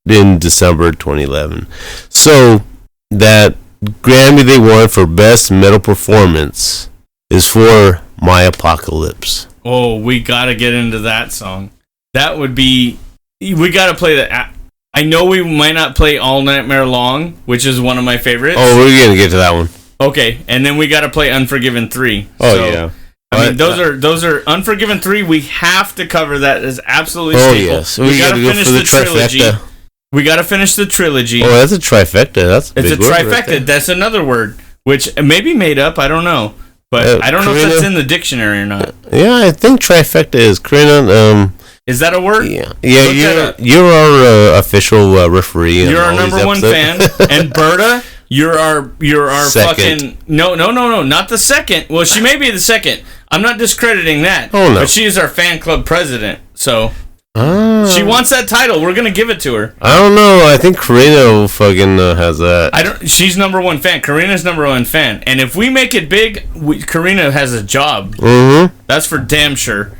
in December 2011. So, that Grammy they won for Best Metal Performance is for My Apocalypse. Oh, we gotta get into that song. That would be... We gotta play that... I know we might not play All Nightmare Long, which is one of my favorites. Oh, we're gonna get to that one. Okay, and then we gotta play Unforgiven 3. Oh, so, yeah. I mean, those are Unforgiven 3. We have to cover that as absolutely staple. Oh, yes. We gotta finish go for the trilogy. trifecta. We gotta finish the trilogy. Oh, that's a trifecta. It's a trifecta. Right, that's another word, which may be made up. I don't know. But I don't know if that's in the dictionary or not. Yeah, I think trifecta is Karina. Is that a word? Yeah. You're our official referee. You're our number one fan, and Berta, you're our second. Fucking no, not the second. Well, she may be the second. I'm not discrediting that. Oh no, but she is our fan club president. So she wants that title. We're gonna give it to her. I don't know. I think Karina fucking has that. She's number one fan. Karina's number one fan. And if we make it big, Karina has a job. Mm-hmm. That's for damn sure.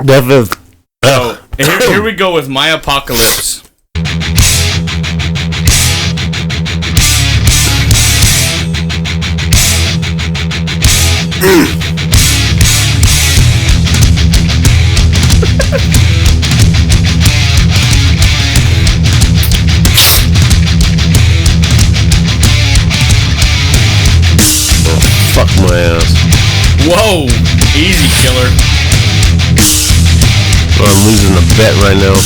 Definitely. So here we go with My Apocalypse. Fuck my ass. Whoa! Easy, killer. Oh, I'm losing the bet right now.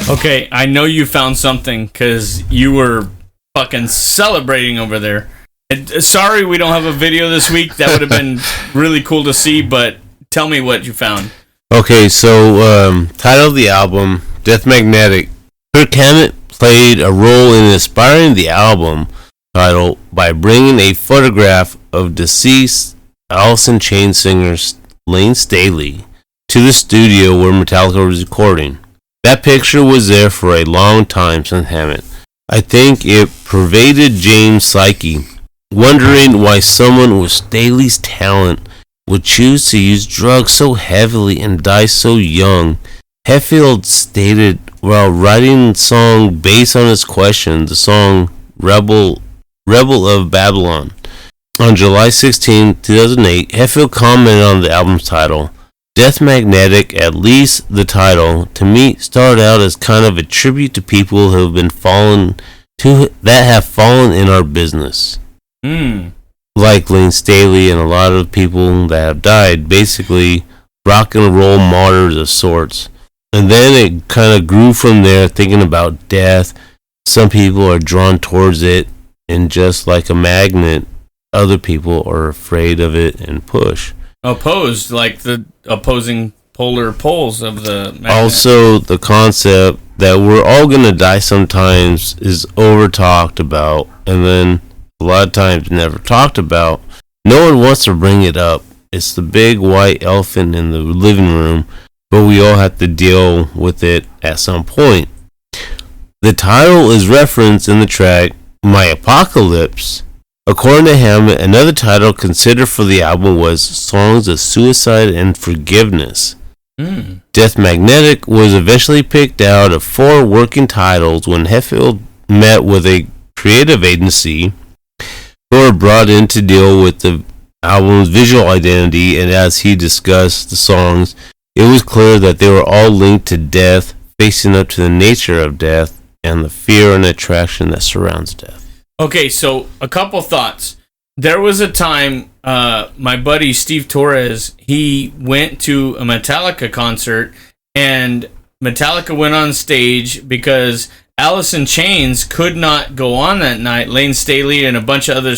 Okay, I know you found something because you were fucking celebrating over there. And, sorry we don't have a video this week. That would have been really cool to see, but tell me what you found. Okay, so title of the album, Death Magnetic. Kirk Hammett played a role in inspiring the album title by bringing a photograph of deceased Alice in Chains singer Lane Staley to the studio where Metallica was recording. That picture was there for a long time, said Hammett. I think it pervaded James' psyche, wondering why someone with Staley's talent would choose to use drugs so heavily and die so young. Hetfield stated while writing the song based on his question, the song Rebel of Babylon. On July 16, 2008, Hetfield commented on the album's title. Death Magnetic, at least the title, to me started out as kind of a tribute to people who have fallen in our business. Like Lane Staley and a lot of people that have died, basically rock and roll martyrs of sorts. And then it kind of grew from there, thinking about death. Some people are drawn towards it, and just like a magnet, other people are afraid of it and push. Opposed, like the opposing polar poles of the magnet. Also, the concept that we're all going to die sometimes is over talked about, and then a lot of times never talked about. No one wants to bring it up. It's the big white elephant in the living room, but we all have to deal with it at some point. The title is referenced in the track My Apocalypse. According to Hammett, another title considered for the album was Songs of Suicide and Forgiveness. Death Magnetic was eventually picked out of 4 working titles when Hetfield met with a creative agency who were brought in to deal with the album's visual identity, and as he discussed the songs, it was clear that they were all linked to death, facing up to the nature of death and the fear and attraction that surrounds death. Okay, so a couple thoughts. There was a time, my buddy Steve Torres, he went to a Metallica concert, and Metallica went on stage because Alice in Chains could not go on that night. Lane Staley and a bunch of other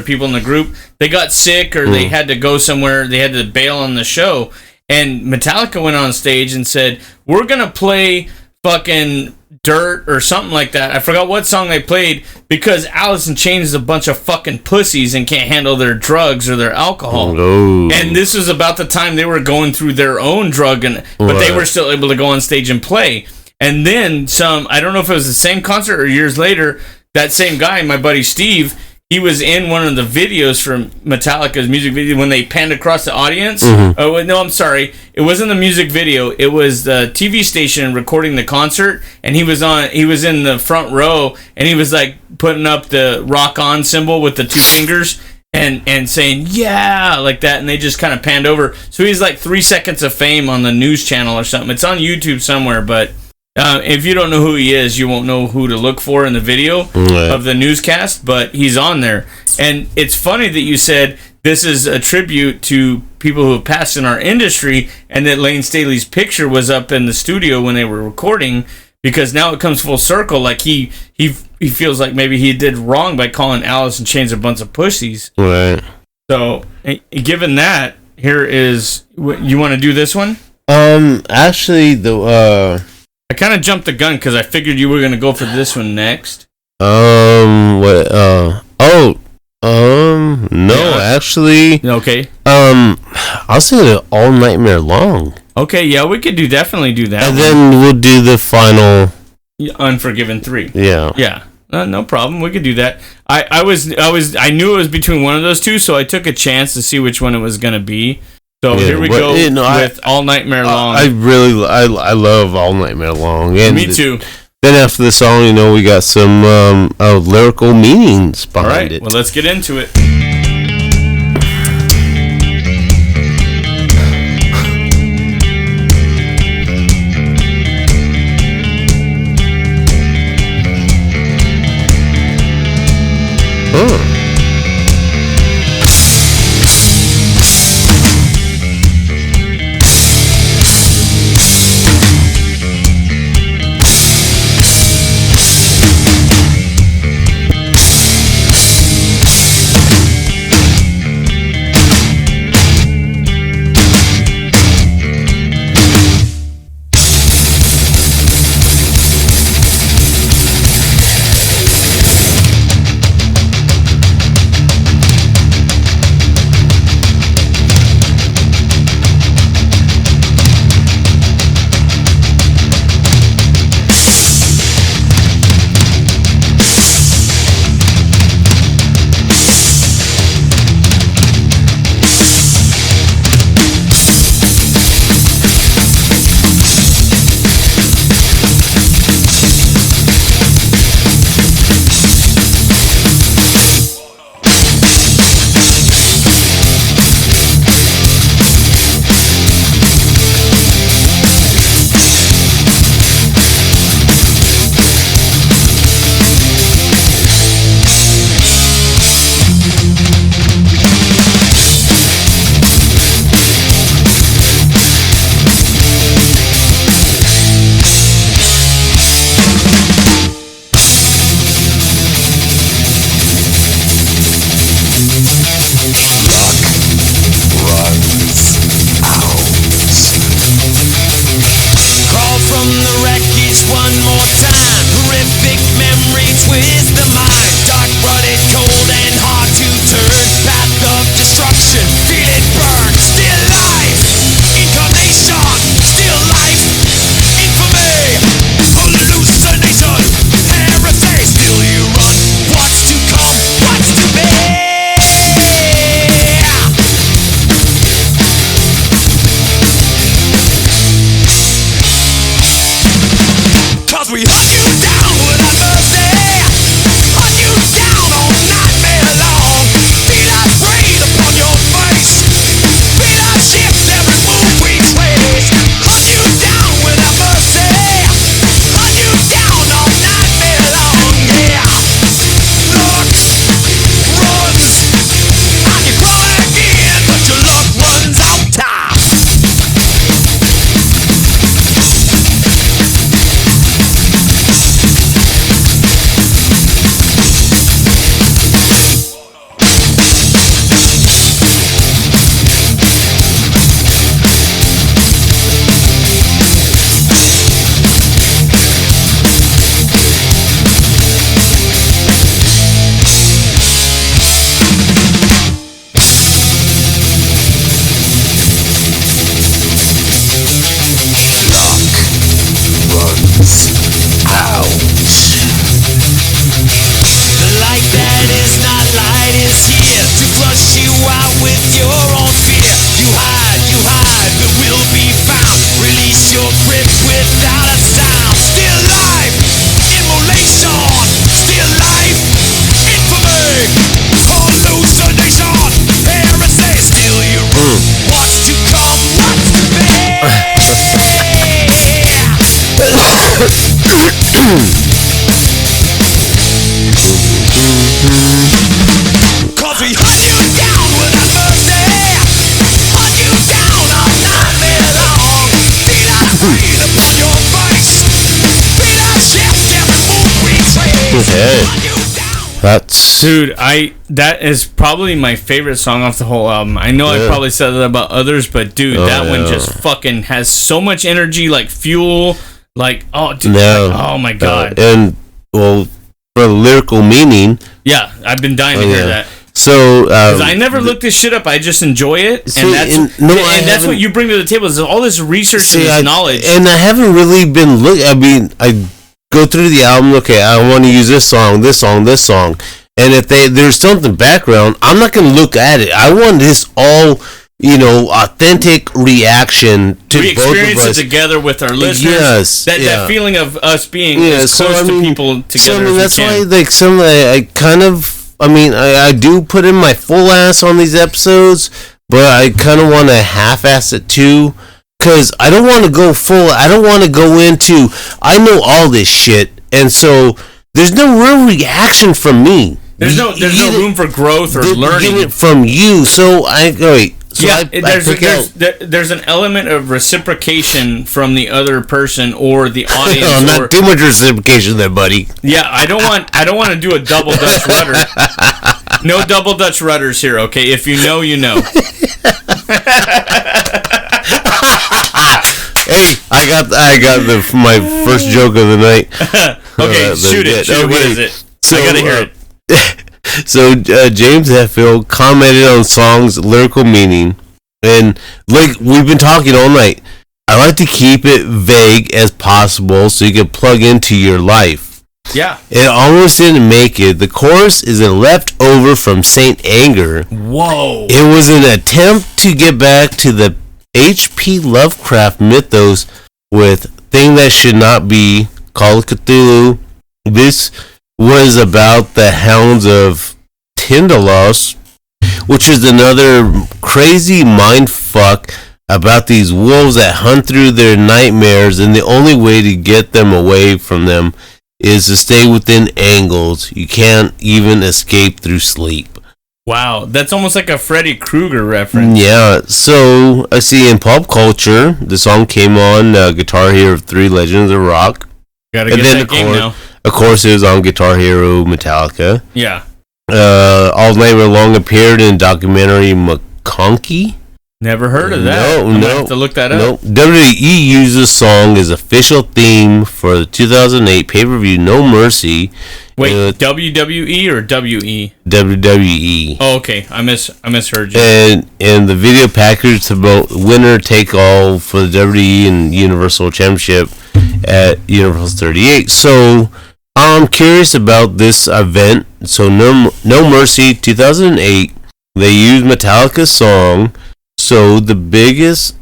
people in the group, they got sick or they had to go somewhere. They had to bail on the show, and Metallica went on stage and said, "We're gonna play fucking Dirt or something like that." I forgot what song they played because Alice in Chains is a bunch of fucking pussies and can't handle their drugs or their alcohol. No. And this was about the time they were going through their own drug, but they were still able to go on stage and play. And then I don't know if it was the same concert or years later, that same guy, my buddy Steve, he was in one of the videos from Metallica's music video when they panned across the audience. Oh, no, I'm sorry. It wasn't the music video. It was the TV station recording the concert, and he was in the front row, and he was like putting up the rock on symbol with the 2 fingers and saying, yeah, like that, and they just kind of panned over. So he's like 3 seconds of fame on the news channel or something. It's on YouTube somewhere, but if you don't know who he is, you won't know who to look for in the video of the newscast, but he's on there. And it's funny that you said this is a tribute to people who have passed in our industry, and that Lane Staley's picture was up in the studio when they were recording, because now it comes full circle. Like he feels like maybe he did wrong by calling Alice in Chains a bunch of pussies. Right. So, given that, here is... You want to do this one? Actually, I kind of jumped the gun because I figured you were going to go for this one next. No, actually. Okay. I'll say it All Nightmare Long. Okay, yeah, we could definitely do that. And then we'll do the final... Unforgiven 3. Yeah. Yeah. No problem. We could do that. I knew it was between one of those two, so I took a chance to see which one it was going to be. So here we go with All Nightmare Long. I love All Nightmare Long. And me too. Then after the song, we got some lyrical meanings behind it. Well, let's get into it. Cause we hunt you down without mercy. Hunt you down all night long. Beat our breathe upon your face. Beat our chest every move we take. Okay. Hunt you down. That's Dude, that is probably my favorite song off the whole album. I know I probably said that about others, but dude, that one just fucking has so much energy, like fuel, like dude, oh my god. And well, for the lyrical meaning, Yeah, I've been dying to hear that. So, Because I never looked this shit up. I just enjoy it, See, and that's what you bring to the table is all this research and this knowledge. And I haven't really been I mean, I go through the album. Okay, I want to use this song, and if there's something background, I'm not gonna look at it. I want this all, authentic reaction to we both of experience us it together with our listeners. Yes, that feeling of us being as close to people together. So, as that's we can. why, like, I kind of. I mean, I do put in my full ass on these episodes, but I kind of want to half-ass it too, because I don't want to go full. I don't want to go into, I know all this shit, and so there's no real reaction from me. There's no room for growth or learning. Get it from you, so there's an element of reciprocation from the other person or the audience. Not too much reciprocation there, buddy. Yeah, I don't want to do a double Dutch rudder. No double Dutch rudders here, okay? If you know, you know. Hey, I got my first joke of the night. Okay, shoot it. What is it? So, I gotta hear it. So James Hetfield commented on songs' lyrical meaning, and like we've been talking all night, I like to keep it vague as possible so you can plug into your life. Yeah. It almost didn't make it. The chorus is a leftover from Saint Anger. Whoa. It was an attempt to get back to the H.P. Lovecraft mythos with Thing That Should Not Be, Call of Cthulhu. This was about the Hounds of Tindalos, which is another crazy mind fuck about these wolves that hunt through their nightmares, and the only way to get them away from them is to stay within angles. You can't even escape through sleep. Wow, that's almost like a Freddy Krueger reference. Yeah, so I see in pop culture, the song came on Guitar Hero 3 Legends of Rock. Gotta get that game now. Of course, it was on Guitar Hero Metallica. Yeah. All Night Long appeared in documentary McConkey. Never heard of that. I'm gonna have to look that up. WWE used this song as official theme for the 2008 pay-per-view No Mercy. Wait, WWE or WE? WWE. Oh, okay. I misheard you. And the video package about winner take all for the WWE and Universal Championship at Universal 38. So I'm curious about this event. So No Mercy 2008. They used Metallica's song. So the biggest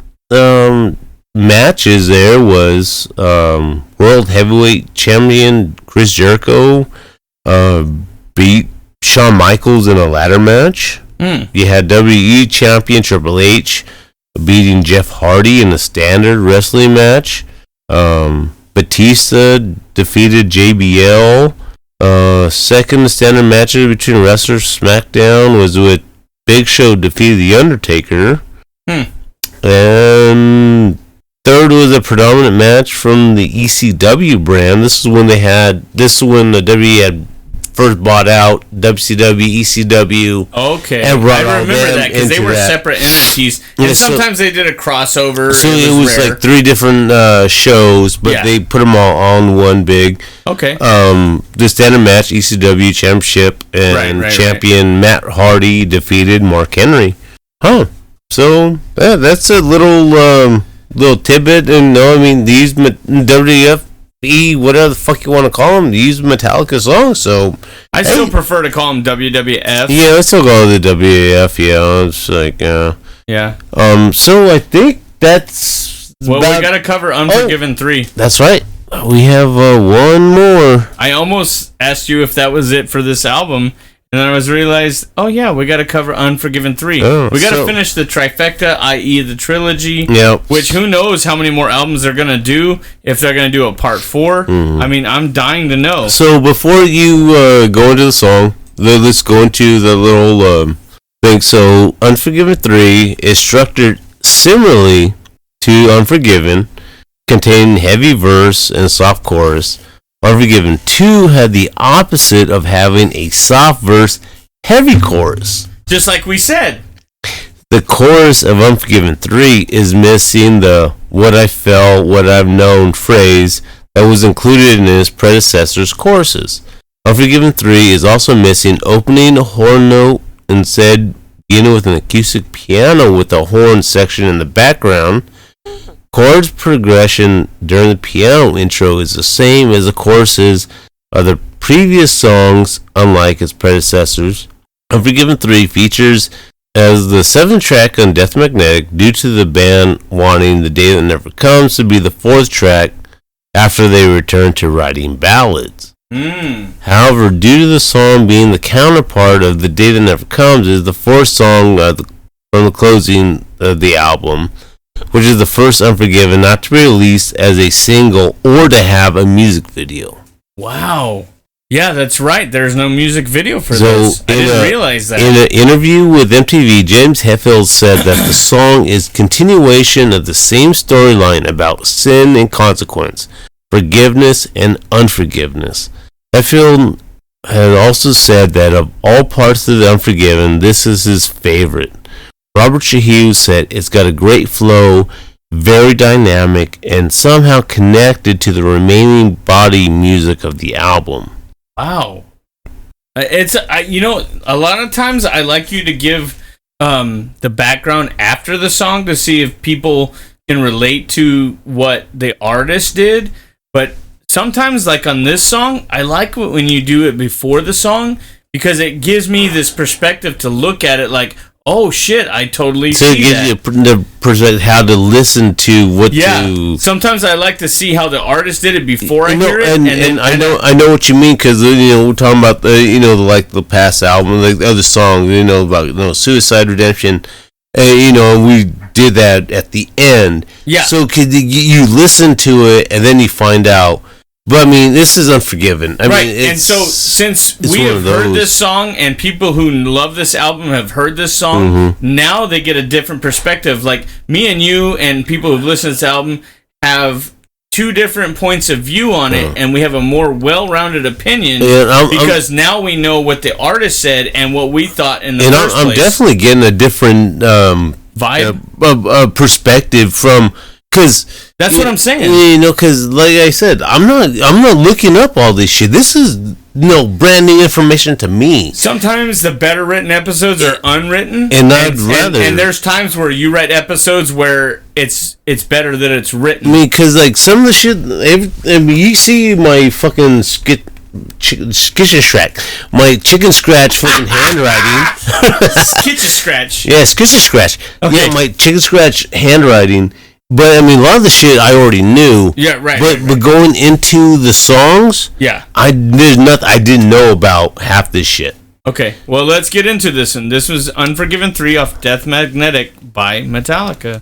matches there was World Heavyweight Champion Chris Jericho beat Shawn Michaels in a ladder match. You had WWE Champion Triple H beating Jeff Hardy in a standard wrestling match. Batista defeated JBL. Second standard match between wrestlers SmackDown was with Big Show defeated The Undertaker. And third was a predominant match from the ECW brand. This is when the WWE had first bought out WCW, ECW. Okay, I remember that because they were separate entities, and sometimes they did a crossover. So it was like 3 different shows, but they put them all on one big. Okay. The standard match, ECW Championship, and champion Matt Hardy defeated Mark Henry. So that's a little tidbit, and I mean these WWF. Whatever the fuck you want to call them, use Metallica songs. So I still prefer to call them WWF. Yeah, I still go the WWF. Yeah, it's like yeah. So I think that's we gotta cover Unforgiven 3. That's right. We have one more. I almost asked you if that was it for this album, And then I was realized, oh yeah, we got to cover Unforgiven 3. We got to finish the trifecta, i.e. the trilogy. Yep. Which who knows how many more albums they're going to do, if they're going to do a part 4. I mean, I'm dying to know. So before you go into the song, let's go into the little thing. So Unforgiven 3 is structured similarly to Unforgiven, containing heavy verse and soft chorus. Unforgiven 2 had the opposite of having a soft verse, heavy chorus. Just like we said. The chorus of Unforgiven 3 is missing the "what I felt, what I've known" phrase that was included in its predecessor's choruses. Unforgiven 3 is also missing opening horn note, instead beginning with an acoustic piano with a horn section in the background. Chords progression during the piano intro is the same as the choruses of the previous songs, unlike its predecessors. Unforgiven 3 features as the 7th track on Death Magnetic due to the band wanting The Day That Never Comes to be the 4th track after they return to writing ballads. However, due to the song being the counterpart of The Day That Never Comes, is the 4th song from the closing of the album, which is the first Unforgiven not to be released as a single or to have a music video. Wow. Yeah, that's right. There's no music video for this. I didn't realize that. In an interview with MTV, James Hetfield said that the song is continuation of the same storyline about sin and consequence, forgiveness and unforgiveness. Hetfield had also said that of all parts of the Unforgiven, this is his favorite. Robert Shaheen said it's got a great flow, very dynamic, and somehow connected to the remaining body music of the album. Wow. It's a lot of times I like you to give the background after the song to see if people can relate to what the artist did, but sometimes, like on this song, I like when you do it before the song because it gives me this perspective to look at it like, oh shit, I totally see that. So it gives you the perspective how to listen to what to... Sometimes I like to see how the artist did it before I hear it. And I know what you mean, because we're talking about the past album, like the other songs, about Suicide Redemption, we did that at the end. Yeah. So you listen to it and then you find out. But I mean, this is Unforgiven. I mean, and so since we have heard this song and people who love this album have heard this song, now they get a different perspective. Like me and you and people who've listened to this album have two different points of view on it, and we have a more well-rounded opinion because now we know what the artist said and what we thought in the first place. I'm definitely getting a different vibe, perspective from. Because that's what I'm saying. Because like I said, I'm not looking up all this shit. This is brand new information to me. Sometimes the better written episodes are unwritten, and I'd rather. And there's times where you write episodes where it's better that it's written. I mean, because like some of the shit, you see my fucking kitchen scratch, my chicken scratch fucking handwriting. Kitchen scratch. Yeah, kitchen scratch. Okay. Yeah, my chicken scratch handwriting. But I mean, a lot of the shit I already knew. Yeah, right. But going into the songs, yeah, I didn't know about half this shit. Okay, well, let's get into this. And this was Unforgiven 3 off Death Magnetic by Metallica.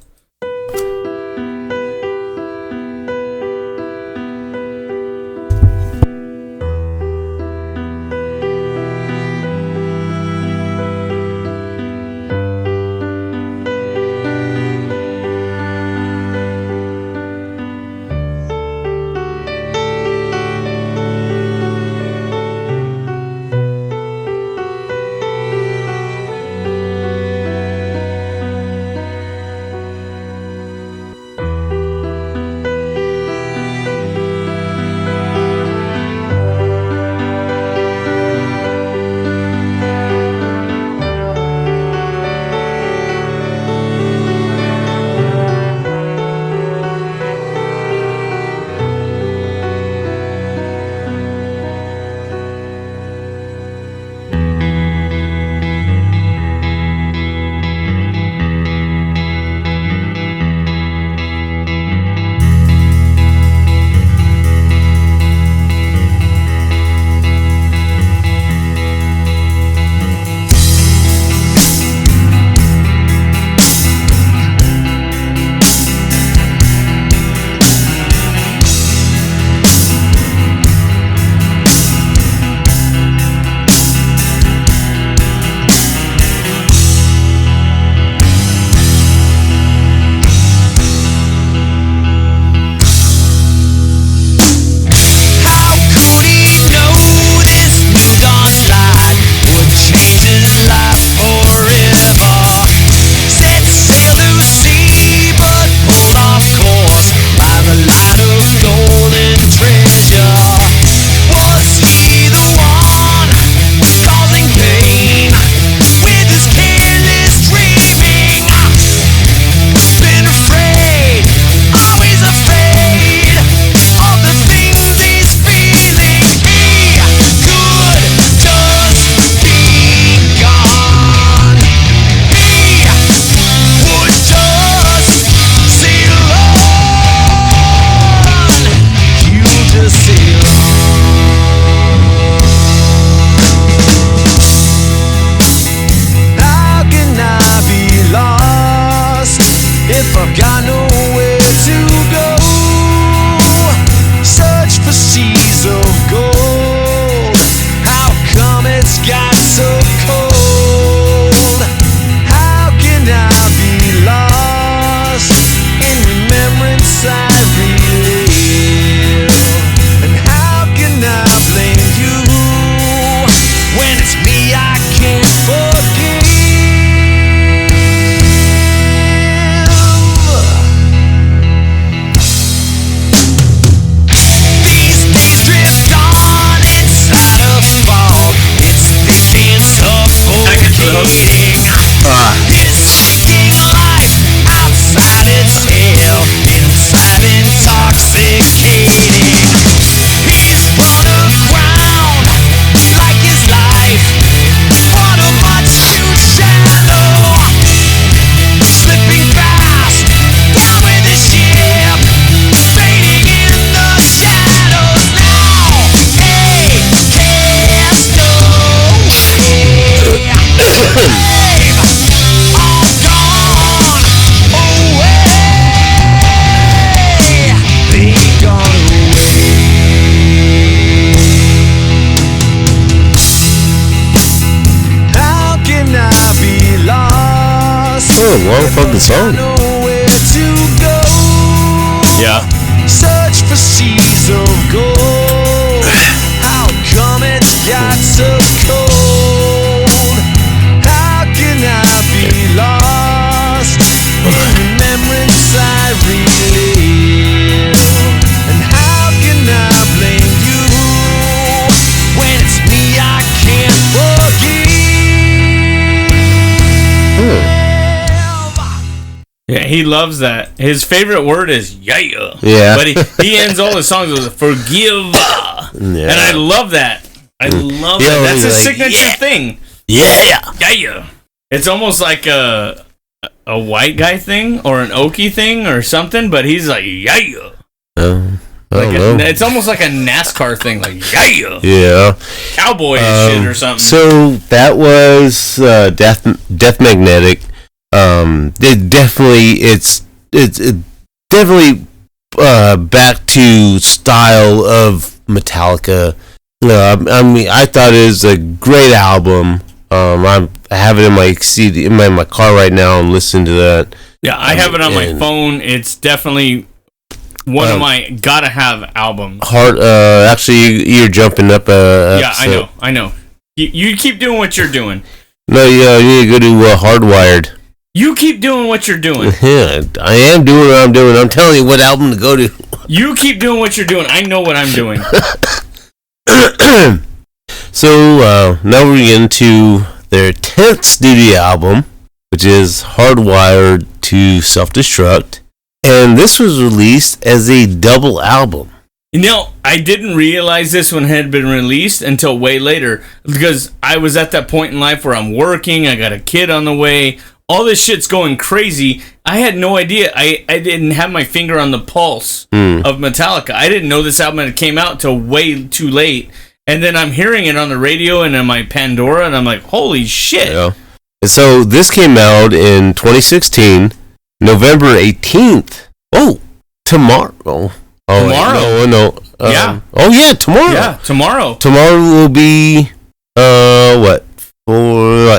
a long fucking song. Yeah. Search for seas of gold. How come it's got so cold? How can I be lost in remembrance I relive? And how can I blame you when it's me I can't forgive? Yeah, he loves that. His favorite word is yeah. Yeah. But he ends all his songs with forgive. And I love that. I love that. That's his signature thing. Yeah. Yeah. It's almost like a white guy thing or an Okie thing or something, but he's like, yeah. I don't know. It's almost like a NASCAR thing, like, yeah. Yeah. Cowboy shit or something. So that was Death Magnetic. It's definitely back to style of Metallica. I mean, I thought it was a great album. I have it in my CD in my car right now. I'm listening to that. Yeah, I have it on my phone. It's definitely one of my gotta have albums. Actually, you're jumping up. Yeah, I know. You keep doing what you're doing. No, you need to go to Hardwired. You keep doing what you're doing. Yeah, I am doing what I'm doing. I'm telling you what album to go to. You keep doing what you're doing. I know what I'm doing. So now we're getting to their 10th studio album, which is Hardwired to Self-Destruct. And this was released as a double album. You know, I didn't realize this one had been released until way later, because I was at that point in life where I'm working, I got a kid on the way, all this shit's going crazy. I had no idea. I didn't have my finger on the pulse of Metallica. I didn't know this album had came out till way too late. And then I'm hearing it on the radio and on my Pandora, and I'm like, holy shit. Yeah. And so this came out in 2016, November 18th. Oh, tomorrow. Oh, tomorrow? No. Yeah. Oh, yeah, tomorrow. Yeah, tomorrow. Tomorrow will be,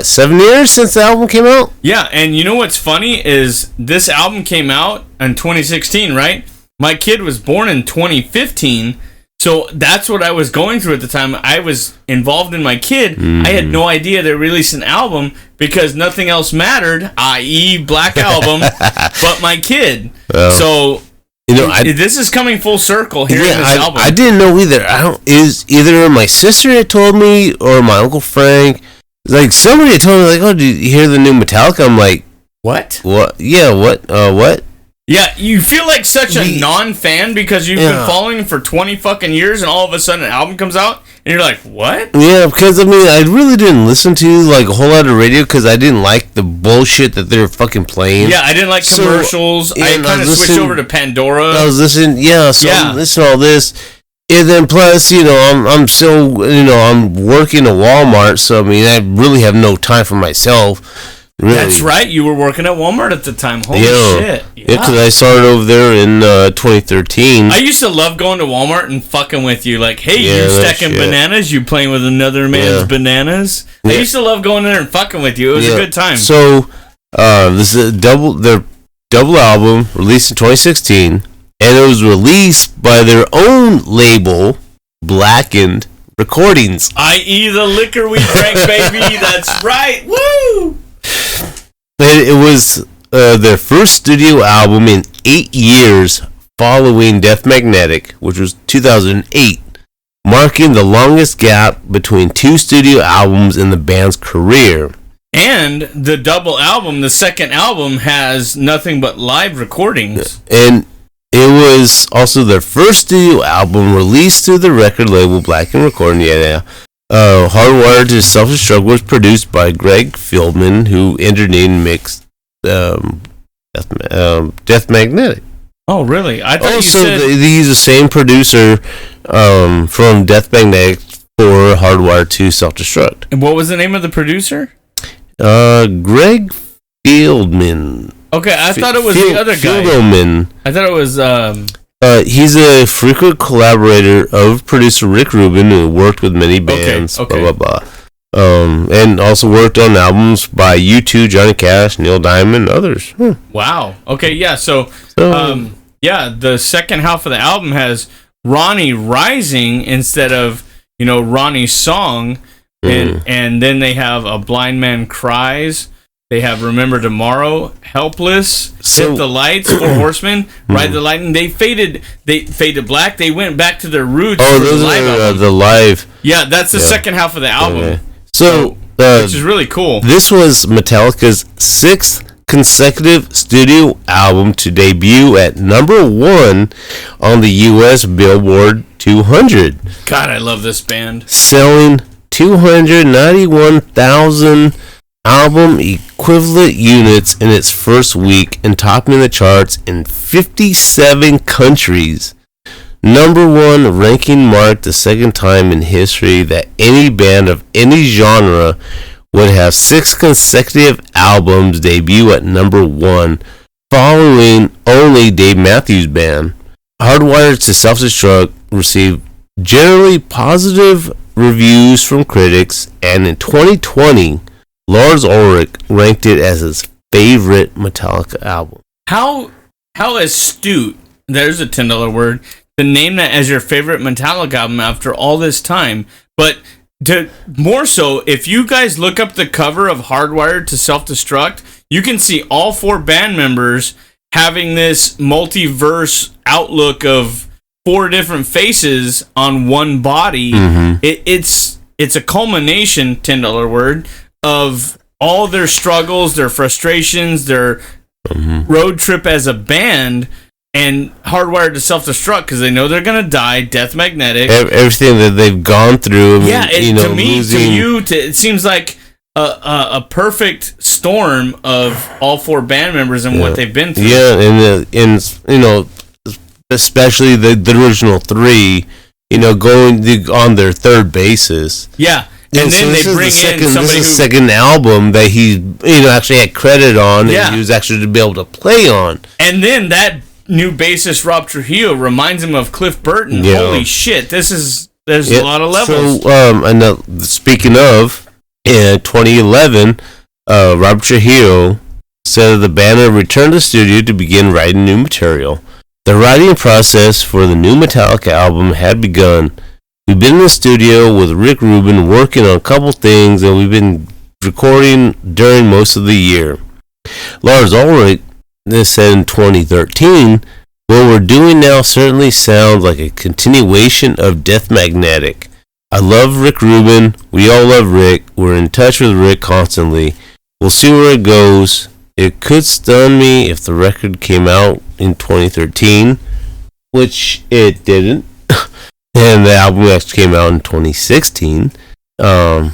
7 years since the album came out? Yeah, and you know what's funny is this album came out in 2016, right? My kid was born in 2015, so that's what I was going through at the time. I was involved in my kid. I had no idea they released an album because nothing else mattered, i.e. Black Album, but my kid. So you know, this is coming full circle here in this album. I didn't know either. Is either my sister had told me or my Uncle Frank. Like, somebody had told me, like, oh, did you hear the new Metallica? I'm like, what? What? Yeah, what? What? Yeah, you feel like such a non-fan because you've been following him for 20 fucking years, and all of a sudden an album comes out, and you're like, what? Yeah, because, I mean, I really didn't listen to, like, a whole lot of radio because I didn't like the bullshit that they were fucking playing. Yeah, I didn't like commercials. I kind of switched over to Pandora. I was listening, I'm listening to all this. And then plus, you know, I'm still, you know, I'm working at Walmart, so I mean, I really have no time for myself. Really. That's right, you were working at Walmart at the time. Holy shit. Yeah, because I started over there in 2013. I used to love going to Walmart and fucking with you. Like, hey, you stacking bananas? You playing with another man's bananas? Yeah. I used to love going there and fucking with you. It was a good time. So, this is their double album, released in 2016. And it was released by their own label, Blackened Recordings. I.e. the liquor we drank, baby. That's right. Woo! And it was their first studio album in 8 years following Death Magnetic, which was 2008, marking the longest gap between two studio albums in the band's career. And the double album, the second album, has nothing but live recordings. And it was also their first studio album released through the record label Blackened Recording. Hardwired to Self-Destruct was produced by Greg Fieldman, who engineered and mixed Death Magnetic. Oh, really? I thought you said they use the same producer from Death Magnetic for Hardwired to Self-Destruct. And what was the name of the producer? Greg Fieldman. Okay, I thought it was the other guy. Fieldman. I thought it was... he's a frequent collaborator of producer Rick Rubin, who worked with many bands, blah, blah, blah. And also worked on albums by U2, Johnny Cash, Neil Diamond, and others. Wow. Okay, yeah. So the second half of the album has Ronnie Rising instead of, Ronnie's Song. And then they have A Blind Man Cries. They have Remember Tomorrow, Helpless, Hit the Lights, Four Horsemen, Ride the Lightning. They faded black. They went back to their roots. Oh, those are the live. Yeah, that's the second half of the album. Okay. So which is really cool. This was Metallica's 6th consecutive studio album to debut at number 1 on the U.S. Billboard 200. God, I love this band. Selling 291,000 album equivalent units in its first week and topping the charts in 57 countries. Number 1 ranking marked the second time in history that any band of any genre would have 6 consecutive albums debut at number 1, following only Dave Matthews Band. Hardwired to Self-Destruct received generally positive reviews from critics, and in 2020, Lars Ulrich ranked it as his favorite Metallica album. How astute, there's a $10 word, to name that as your favorite Metallica album after all this time. But more so, if you guys look up the cover of Hardwired to Self-Destruct, you can see all 4 band members having this multiverse outlook of 4 different faces on one body. Mm-hmm. It's a culmination, $10 word, of all their struggles, their frustrations, their road trip as a band, and Hardwired to Self-Destruct because they know they're gonna die. Death Magnetic, everything that they've gone through. Yeah, it seems like a perfect storm of all 4 band members and what they've been through. Yeah, and especially the original 3, going on their third basis. Yeah. And then they bring in somebody who's the second album that he actually had credit on, and he was actually to be able to play on. And then that new bassist Rob Trujillo reminds him of Cliff Burton. Yeah. Holy shit! There's a lot of levels. So, speaking of, in 2011, Rob Trujillo said the band had returned to the studio to begin writing new material. The writing process for the new Metallica album had begun. We've been in the studio with Rick Rubin working on a couple things, and we've been recording during most of the year. Lars Ulrich said in 2013, what we're doing now certainly sounds like a continuation of Death Magnetic. I love Rick Rubin. We all love Rick. We're in touch with Rick constantly. We'll see where it goes. It could stun me if the record came out in 2013, which it didn't. And the album actually came out in 2016. It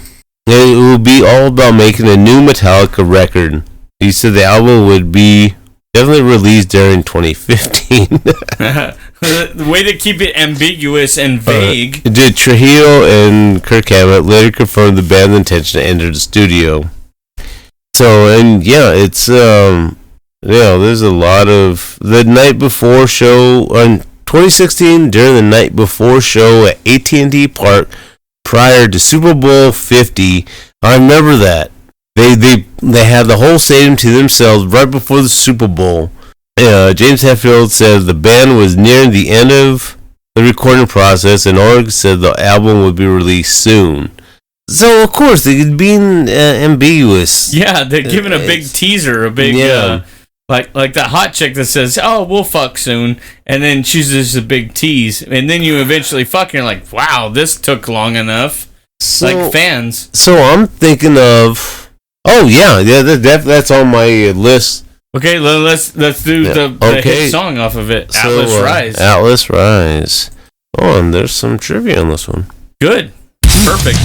would be all about making a new Metallica record. He said the album would be definitely released during 2015. The way to keep it ambiguous and vague. Did Trujillo and Kirk Hammett later confirmed the band's intention to enter the studio. So, and it's there's a lot of the night before show on 2016 during the night before show at AT&T Park prior to Super Bowl 50. I remember that. They had the whole stadium to themselves right before the Super Bowl. James Hetfield said the band was nearing the end of the recording process, and Ulrich said the album would be released soon. So, of course, they're being ambiguous. Yeah, they're giving a big teaser, a big, like that hot chick that says, oh, we'll fuck soon, and then she's just a big tease, and then you eventually fuck, and you're like, wow, this took long enough. Like fans. So, I'm thinking of... Oh, yeah, that's on my list. Okay, let's do the hit song off of it, Atlas Rise. Atlas Rise. Oh, and there's some trivia on this one. Good. Perfect.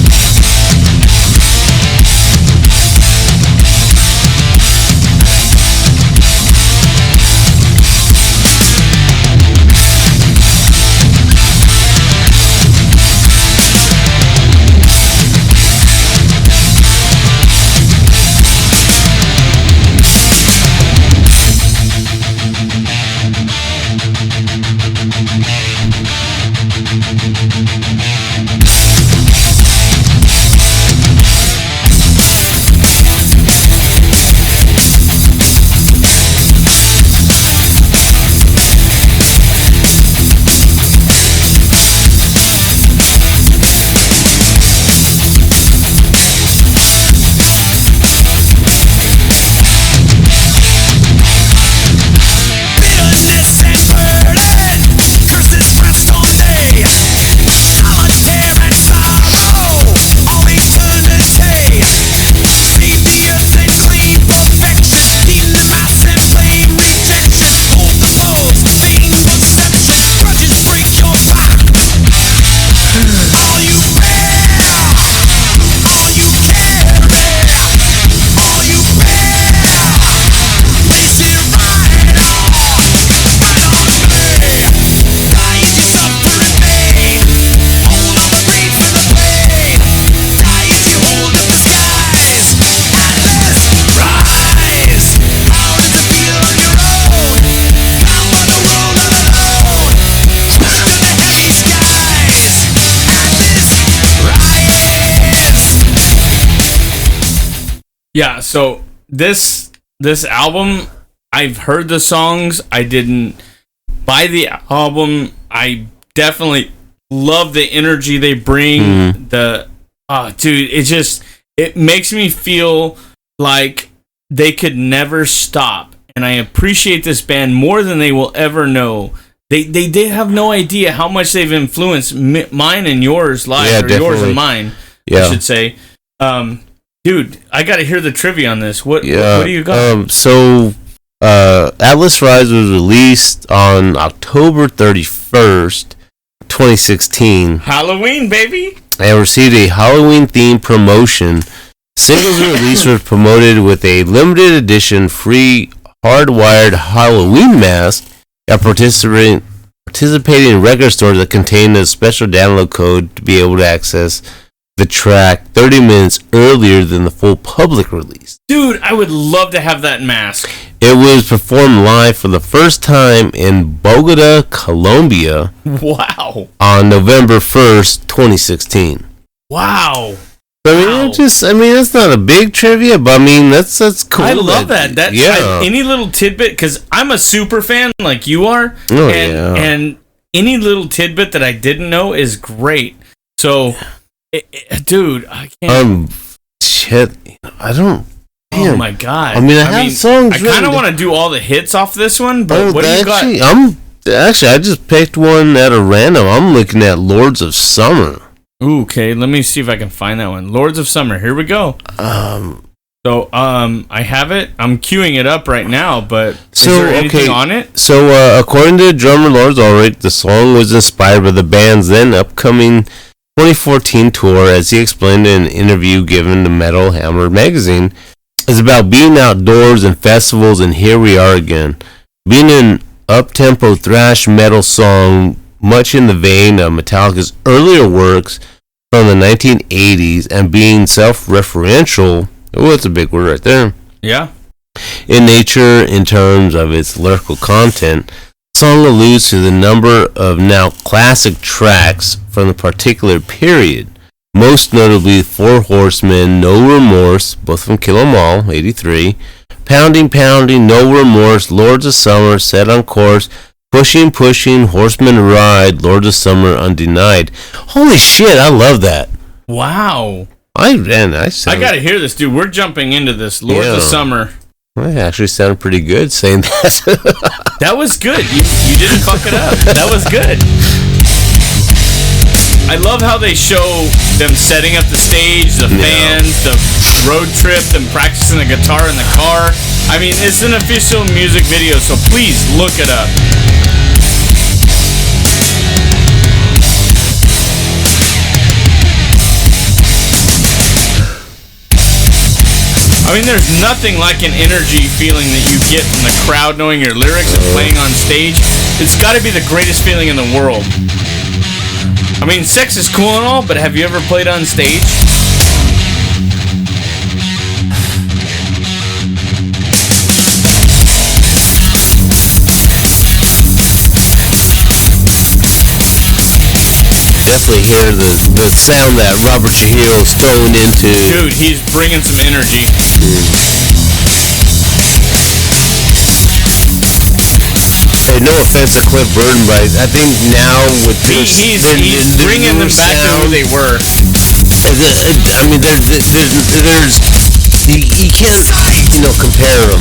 Yeah, so this album, I've heard the songs. I didn't buy the album. I definitely love the energy they bring. Dude, it makes me feel like they could never stop. And I appreciate this band more than they will ever know. They have no idea how much they've influenced mine and yours lives, or definitely. yours and mine, I should say. Dude, I got to hear the trivia on this. What do you got? Atlas Rise was released on October 31st, 2016. Halloween, baby! And received a Halloween-themed promotion. Singles release was promoted with a limited edition free hardwired Halloween mask at participating record stores that contained a special download code to be able to access the track 30 minutes earlier than the full public release. Dude, I would love to have that mask. It was performed live for the first time in Bogota, Colombia. Wow. On November 1st, 2016. Wow. That's not a big trivia, but that's cool. I love that. Any little tidbit, because I'm a super fan like you are. And any little tidbit that I didn't know is great. So, dude, I can't. I don't. Oh my god! I have songs. I kind of want to do all the hits off this one, but what do you got? I just picked one at a random. I'm looking at Lords of Summer. Ooh, okay, let me see if I can find that one. Lords of Summer. Here we go. I have it. I'm queuing it up right now, but is there anything on it? So, according to drummer Lars Ulrich, the song was inspired by the band's then upcoming 2014 tour, as he explained in an interview given to Metal Hammer magazine. It's about being outdoors and festivals, and here we are again. Being an up-tempo thrash metal song, much in the vein of Metallica's earlier works from the 1980s, and being self-referential, that's a big word right there. Yeah. In nature, in terms of its lyrical content, the song alludes to the number of now classic tracks from the particular period. Most notably, Four Horsemen, No Remorse, both from Kill 'Em All, 83, Pounding, Pounding, No Remorse, Lords of Summer, Set on Course, Pushing, Pushing, Horsemen Ride, Lords of Summer, Undenied. Holy shit, I love that. Wow. I gotta hear this, dude. We're jumping into this. Lords of Summer. I actually sounded pretty good saying that. That was good. You didn't fuck it up. That was good. I love how they show them setting up the stage, the fans, the road trip, them practicing the guitar in the car. I mean, it's an official music video, so please look it up. I mean, there's nothing like an energy feeling that you get from the crowd knowing your lyrics and playing on stage. It's got to be the greatest feeling in the world. I mean, sex is cool and all, but have you ever played on stage? Definitely hear the sound that Robert Trujillo's throwing into. Dude, he's bringing some energy. Hey, no offense to Cliff Burton, but I think now with this, he's bringing them back to who they were. I mean, there's you can't compare them.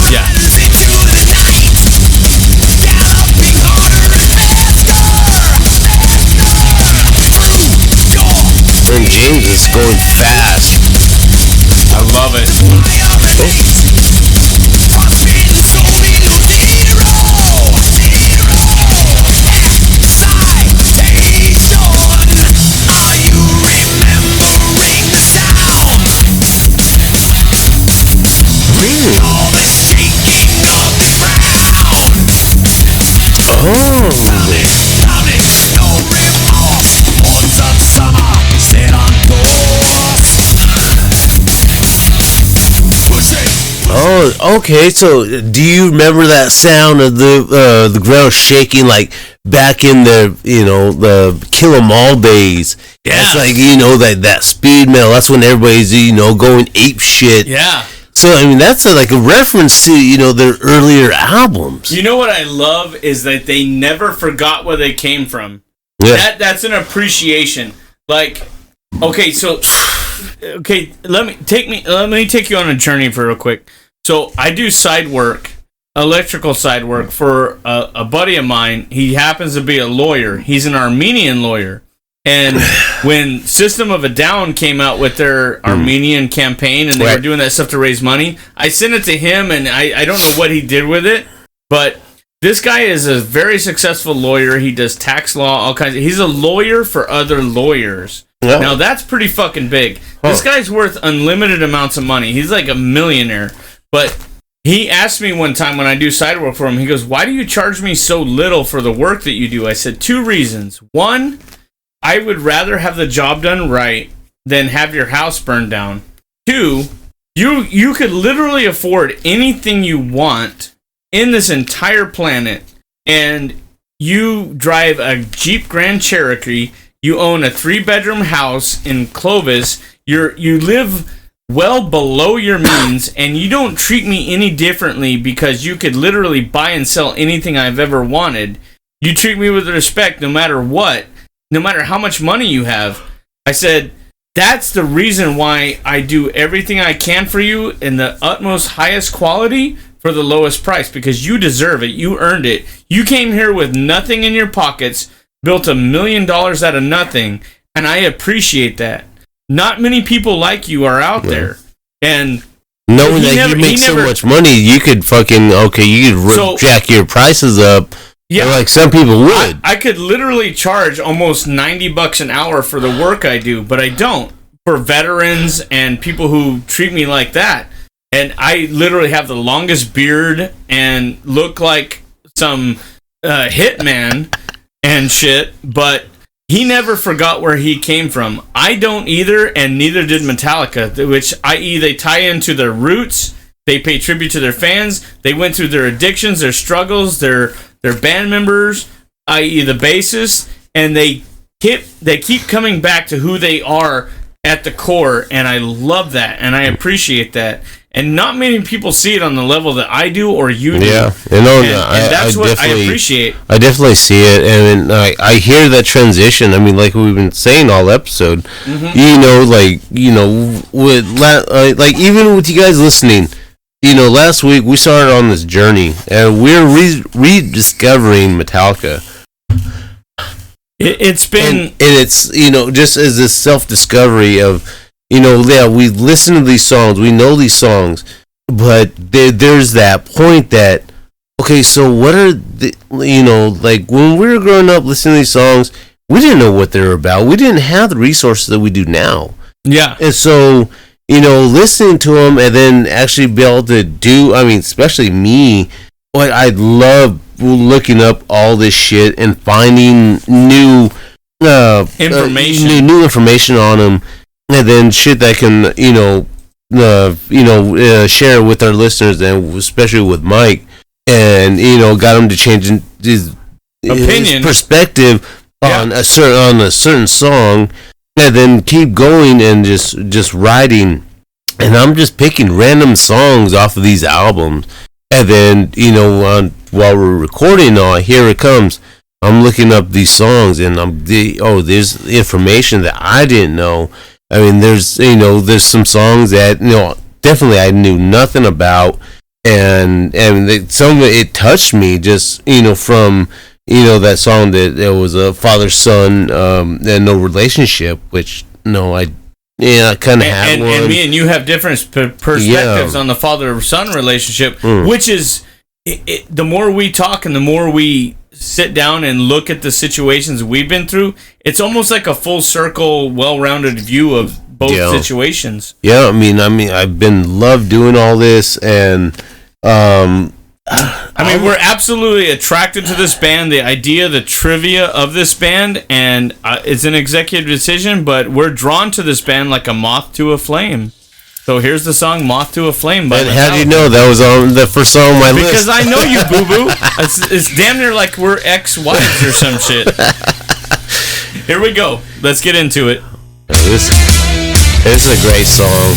Yeah. And James is going fast. I love it. Oh, okay. So, do you remember that sound of the ground shaking like back in the the Kill 'Em All days? Yeah. That's like that speed metal. That's when everybody's going ape shit. Yeah. So I mean that's like a reference to their earlier albums. You know what I love is that they never forgot where they came from. Yeah. That's an appreciation. Like, okay, let me take you on a journey for real quick. So I do electrical side work for a buddy of mine. He happens to be a lawyer. He's an Armenian lawyer. And when System of a Down came out with their Armenian campaign and they were doing that stuff to raise money, I sent it to him, and I don't know what he did with it, but this guy is a very successful lawyer. He does tax law, all kinds. He's a lawyer for other lawyers. Yeah. Now, that's pretty fucking big. Huh. This guy's worth unlimited amounts of money. He's like a millionaire. But he asked me one time when I do side work for him, he goes, "Why do you charge me so little for the work that you do?" I said, 2 reasons. One, I would rather have the job done right than have your house burned down. 2, you could literally afford anything you want in this entire planet, and you drive a Jeep Grand Cherokee, you own a 3-bedroom house in Clovis, you live well below your means, and you don't treat me any differently because you could literally buy and sell anything I've ever wanted. You treat me with respect no matter what. No matter how much money you have. I said, that's the reason why I do everything I can for you in the utmost highest quality for the lowest price, because you deserve it. You earned it. You came here with nothing in your pockets, built $1 million out of nothing, and I appreciate that. Not many people like you are out there. And knowing that you make so much money, you could jack your prices up. Yeah, like some people would. I could literally charge almost $90 an hour for the work I do, but I don't. For veterans and people who treat me like that. And I literally have the longest beard and look like some hitman and shit, but he never forgot where he came from. I don't either, and neither did Metallica, which, i.e., they tie into their roots, they pay tribute to their fans, they went through their addictions, their struggles, their band members, i.e. the bassist, and they keep coming back to who they are at the core, and I love that, and I appreciate that. And not many people see it on the level that I do or you do. Yeah, and that's what I appreciate. I definitely see it, and I hear that transition. I mean, like we've been saying all episode, with like even with you guys listening. Last week we started on this journey, and we're rediscovering Metallica. It's been... And it's, just as this self-discovery of, we listen to these songs, we know these songs, but there's that point that, okay, so what are the, like when we were growing up listening to these songs, we didn't know what they were about. We didn't have the resources that we do now. Yeah. And so... listening to them and then actually be able to do, especially me, I love looking up all this shit and finding new information, new information on them, and then shit that can, share with our listeners, and especially with Mike, and got him to change his perspective on a certain song. And then keep going and just writing, and I'm just picking random songs off of these albums, and then while we're recording, here it comes. I'm looking up these songs, and there's information that I didn't know. I mean, there's some songs that definitely I knew nothing about, and some of it touched me just from. That song that there was a father-son and no relationship, which I kind of have one. And me and you have different perspectives on the father-son relationship, which is the more we talk and the more we sit down and look at the situations we've been through, it's almost like a full circle, well-rounded view of both situations. Yeah, I've been loved doing all this, and we're absolutely attracted to this band, the idea, the trivia of this band, and it's an executive decision, but we're drawn to this band like a moth to a flame. So here's the song "Moth to a Flame" by And Metallica. how do you know that was on the first song on my list? Because I know you, boo boo. It's damn near like we're ex-wives or some shit. Here we go. Let's get into it. This is a great song.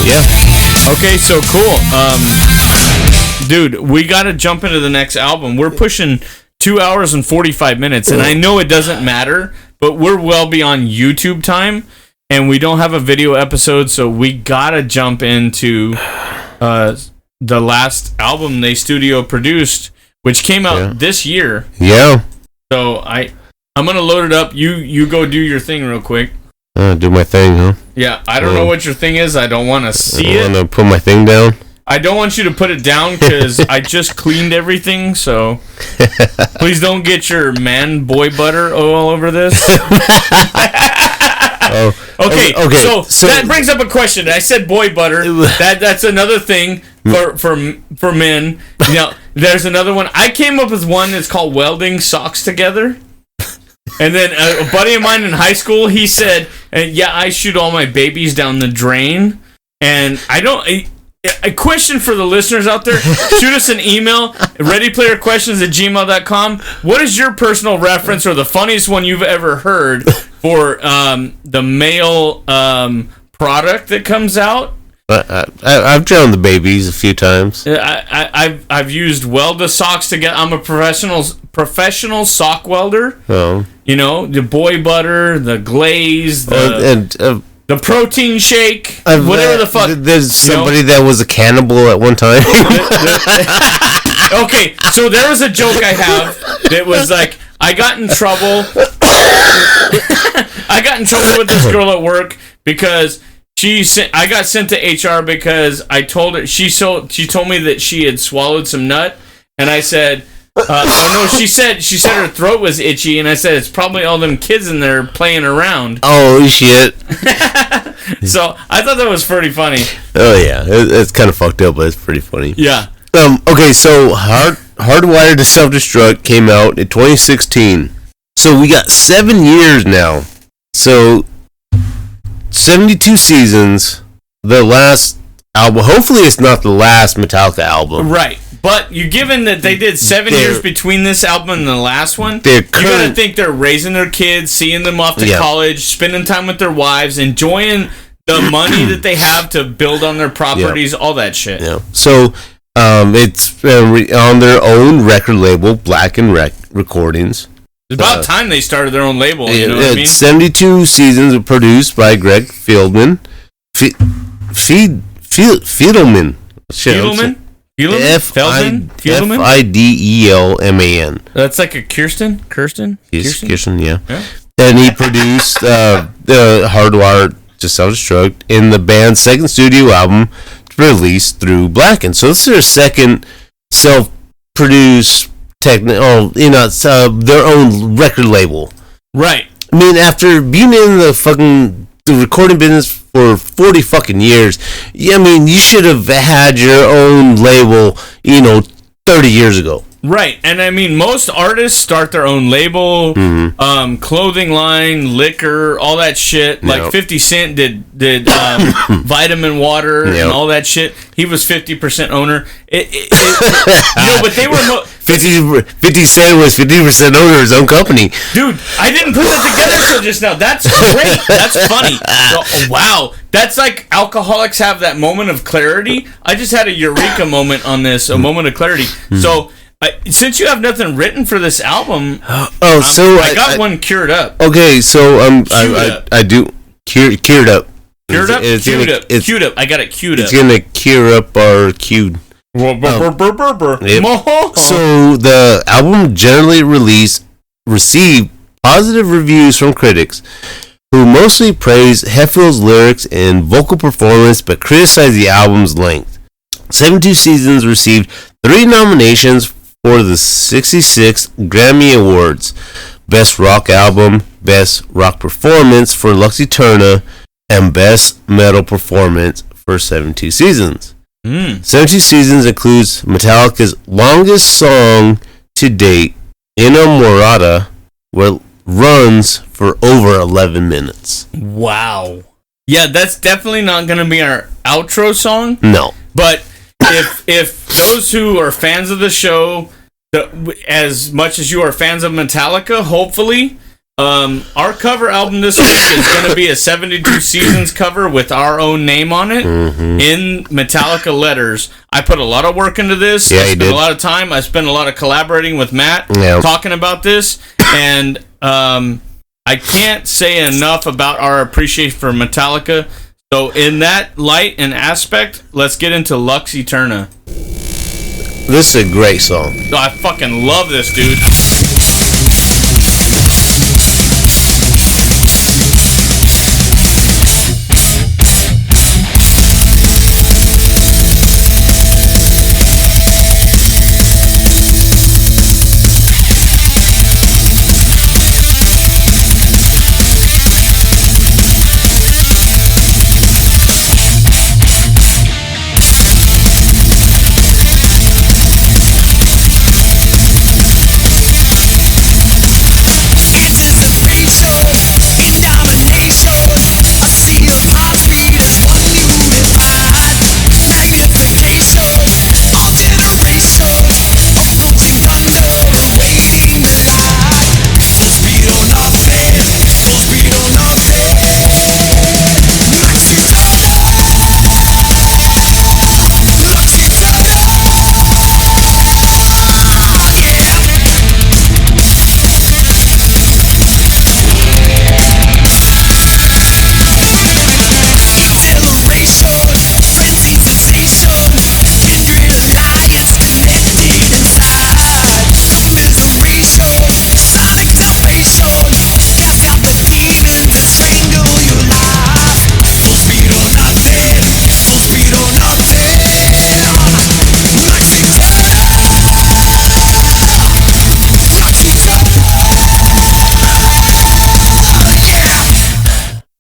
Yeah. Okay, so cool. Dude, we got to jump into the next album. We're pushing 2 hours and 45 minutes, and I know it doesn't matter, but we're well beyond YouTube time, and we don't have a video episode, so we got to jump into the last album they studio produced, which came out this year. Yeah. So I'm going to load it up. You go do your thing real quick. Do my thing, huh? Yeah, I don't know what your thing is. I don't want to see it. I want to put my thing down. I don't want you to put it down because I just cleaned everything, so please don't get your man boy butter all over this. Okay, so that brings up a question. I said boy butter. That's another thing for men. You know, there's another one. I came up with one that's called welding socks together. And then a buddy of mine in high school, he said, yeah, I shoot all my babies down the drain. And I don't... A question for the listeners out there, shoot us an email, readyplayerquestions@gmail.com. What is your personal reference or the funniest one you've ever heard for the male product that comes out? I've drowned the babies a few times. I've used weld the socks to get. I'm a professional sock welder. Oh. You know, the boy butter, the glaze, the protein shake, whatever the fuck. There's somebody that was a cannibal at one time. Okay, so there was a joke I have that was like, I got in trouble. I got in trouble with this girl at work because I got sent to HR because I told her she told me that she had swallowed some nut, and I said, no, she said her throat was itchy, and I said it's probably all them kids in there playing around. Oh shit! So I thought that was pretty funny. Oh yeah, it's kind of fucked up, but it's pretty funny. Yeah. Okay, so Hardwired to Self-Destruct came out in 2016. So we got 7 years now. So 72 seasons. The last album. Hopefully, it's not the last Metallica album. Right. But you given that they did 7 years between this album and the last one, you gotta think they're raising their kids, seeing them off to college, spending time with their wives, enjoying the money that they have to build on their properties, all that shit. Yeah. So it's on their own record label, Black and Recordings. It's about time they started their own label. You know what I mean? 72 seasons were produced by Greg Fiedelman. Fiedelman. Fidelman. That's like a Kirsten, yeah. And he produced the Hardwired to Self-Destruct in the band's second studio album released through Blackened. So this is their second self-produced their own record label. Right. I mean, after being in the recording business for 40 fucking years, I mean, you should have had your own label, 30 years ago. Right, and I mean, most artists start their own label, clothing line, liquor, all that shit. Like 50 Cent did vitamin water and all that shit. He was 50% owner. But they were 50 Cent was 50% owner of his own company. Dude, I didn't put that together till just now. That's great. That's funny. Wow. That's like alcoholics have that moment of clarity. I just had a eureka moment on this, a moment of clarity. So, since you have nothing written for this album, I got one cured up. Okay, so I do cured up. Cured up. I got it queued up. It's gonna cure up our queued. Yep. So the album generally received positive reviews from critics, who mostly praised Hetfield's lyrics and vocal performance, but criticized the album's length. 72 Seasons received 3 nominations for the 66 Grammy Awards: Best Rock Album, Best Rock Performance for Lux Eterna, and Best Metal Performance for 72 Seasons. 72 Seasons includes Metallica's longest song to date, Inamorata, where runs for over 11 minutes. Wow. Yeah, that's definitely not going to be our outro song. No. But if those who are fans of the show, as much as you are fans of Metallica, hopefully, our cover album this week is going to be a 72 Seasons cover with our own name on it in Metallica letters. I put a lot of work into this. Yeah, I spent a lot of time. I spent a lot of collaborating with Matt talking about this. And I can't say enough about our appreciation for Metallica. So in that light and aspect, let's get into Lux Eterna. This is a great song. Oh, I fucking love this, dude.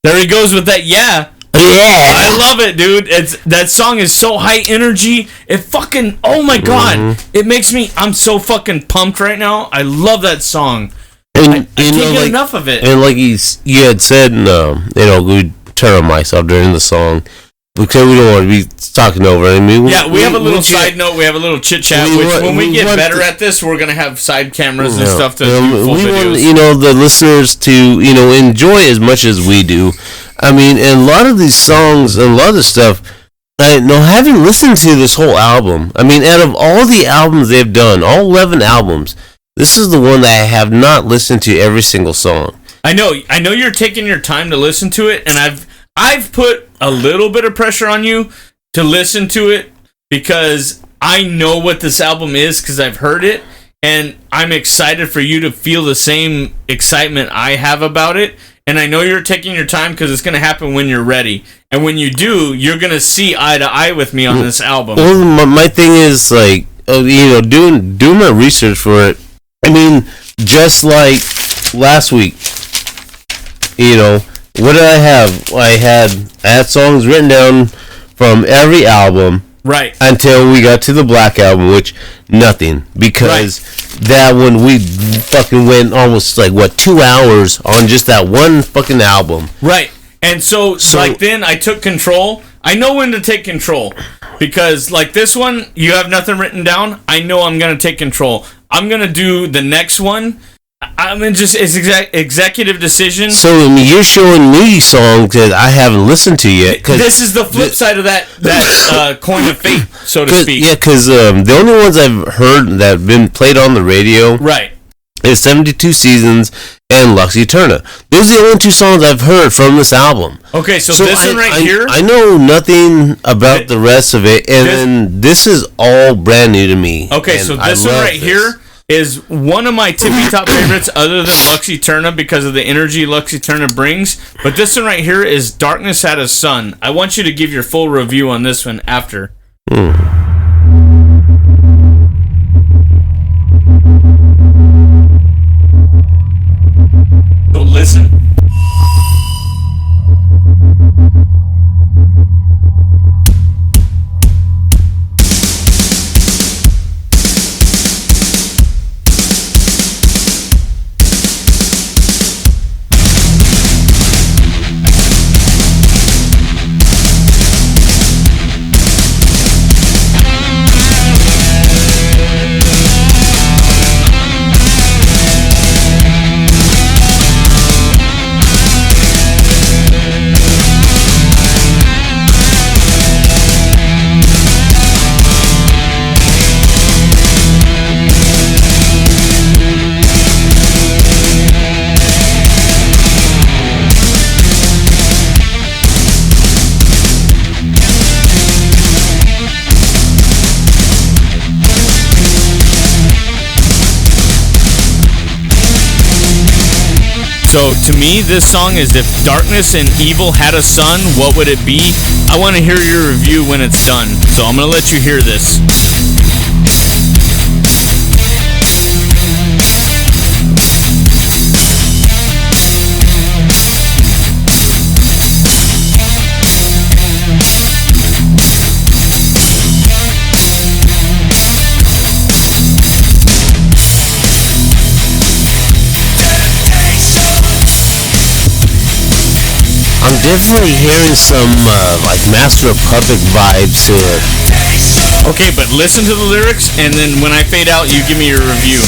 There he goes with that. Yeah. I love it, dude. That song is so high energy. It fucking, oh my god, it makes me. I'm so fucking pumped right now. I love that song. And I can't get enough of it. And like you had said, we turn our mics off during the song because we don't want to be talking over. I mean, we have a little side note. We have a little chit chat. When we get better at this, we're gonna have side cameras and stuff to do full videos. We want, the listeners to enjoy as much as we do. I mean, and a lot of these songs and a lot of this stuff, having listened to this whole album, I mean, out of all the albums they've done, all 11 albums, this is the one that I have not listened to every single song. I know you're taking your time to listen to it, and I've put a little bit of pressure on you to listen to it because I know what this album is because I've heard it, and I'm excited for you to feel the same excitement I have about it. And I know you're taking your time because it's going to happen when you're ready. And when you do, you're going to see eye to eye with me on this album. Well, my thing is, like, doing my research for it. I mean, just like last week, what did I have? I had songs written down from every album. Right. Until we got to the Black Album, which, nothing. Because that one, we fucking went almost, 2 hours on just that one fucking album. Right. And so then I took control. I know when to take control. Because, like this one, you have nothing written down. I know I'm going to take control. I'm going to do the next one. I mean, it's executive decision. So you're showing me songs that I haven't listened to yet. This is the flip side of that coin of fate, so to speak. Yeah, because the only ones I've heard that have been played on the radio, right, is 72 Seasons and Lux Eterna. Those are the only 2 songs I've heard from this album. Okay, so this one right here, I know nothing about the rest of it, and then this is all brand new to me. Okay, so this one right here is one of my tippy top favorites other than Lux Eterna because of the energy Lux Eterna brings. But this one right here is Darkness Had a Sun. I want you to give your full review on this one after. So listen. So to me, this song is if darkness and evil had a sun, what would it be? I want to hear your review when it's done. So I'm going to let you hear this. I'm definitely hearing some Master of Puppet vibes to it. Okay, but listen to the lyrics, and then when I fade out, you give me your review.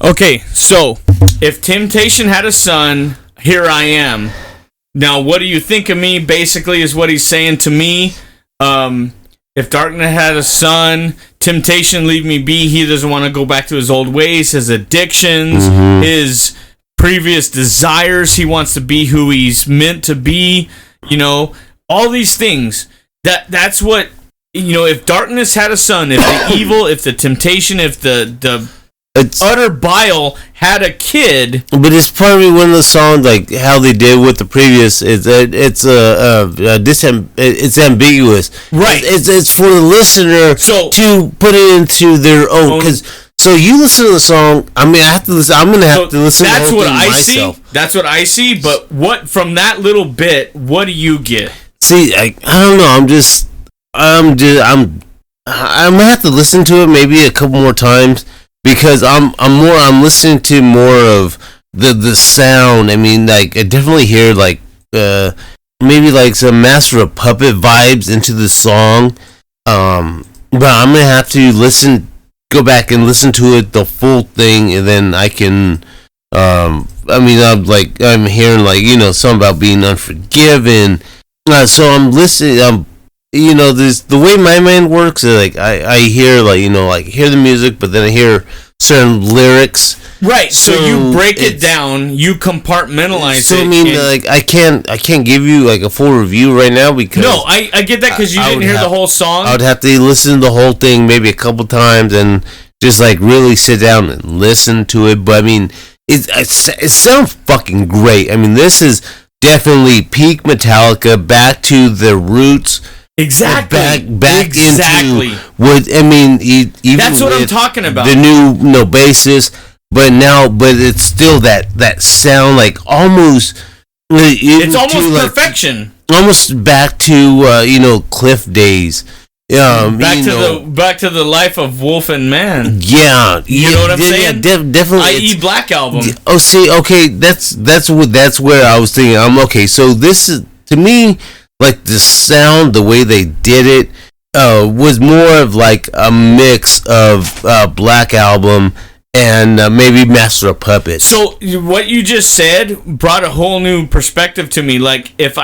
Okay, so if Temptation had a son, here I am. Now, what do you think of me? Basically, is what he's saying to me. If Darkness had a son, Temptation, leave me be. He doesn't want to go back to his old ways, his addictions, his previous desires. He wants to be who he's meant to be. You know, all these things. That's what, you know, if Darkness had a son, if the evil, if the temptation, if the utter bile had a kid. But it's probably one of the songs, like how they did with the previous. It's ambiguous, right? It's for the listener to put it into their own. Because so you listen to the song. I mean, I have to listen. I'm gonna have to listen. That's to the whole what thing I myself. see. That's what I see. But what from that little bit? What do you get? See, I don't know. I'm gonna have to listen to it maybe a couple more times. Because I'm listening to more of the sound. I mean, like I definitely hear like maybe like some Master of Puppet vibes into the song. But I'm gonna have to go back and listen to it the full thing, and then I can. I mean, I'm hearing like, you know, something about being unforgiven. So I'm listening. You know, this the way my mind works is like I hear like, you know, like hear the music, but then I hear certain lyrics. Right. So you break it down, you compartmentalize it. So I mean, like I can't give you like a full review right now because I get that because you didn't hear the whole song. I would have to listen to the whole thing maybe a couple times and just like really sit down and listen to it. But I mean, it sounds fucking great. I mean, this is definitely peak Metallica, back to the roots. Exactly. Back into what I mean. Even that's what I'm talking about. The new bassist, but it's still that sound like almost. It's almost perfection. Like, almost back to you know, Cliff days. Back to the life of Wolf and Man. Yeah, you know what I'm saying. Definitely. I.e. Black Album. Oh, see, okay, that's where I was thinking. Okay, so this is to me. Like the sound, the way they did it, was more of like a mix of Black Album and maybe Master of Puppets. So what you just said brought a whole new perspective to me. Like if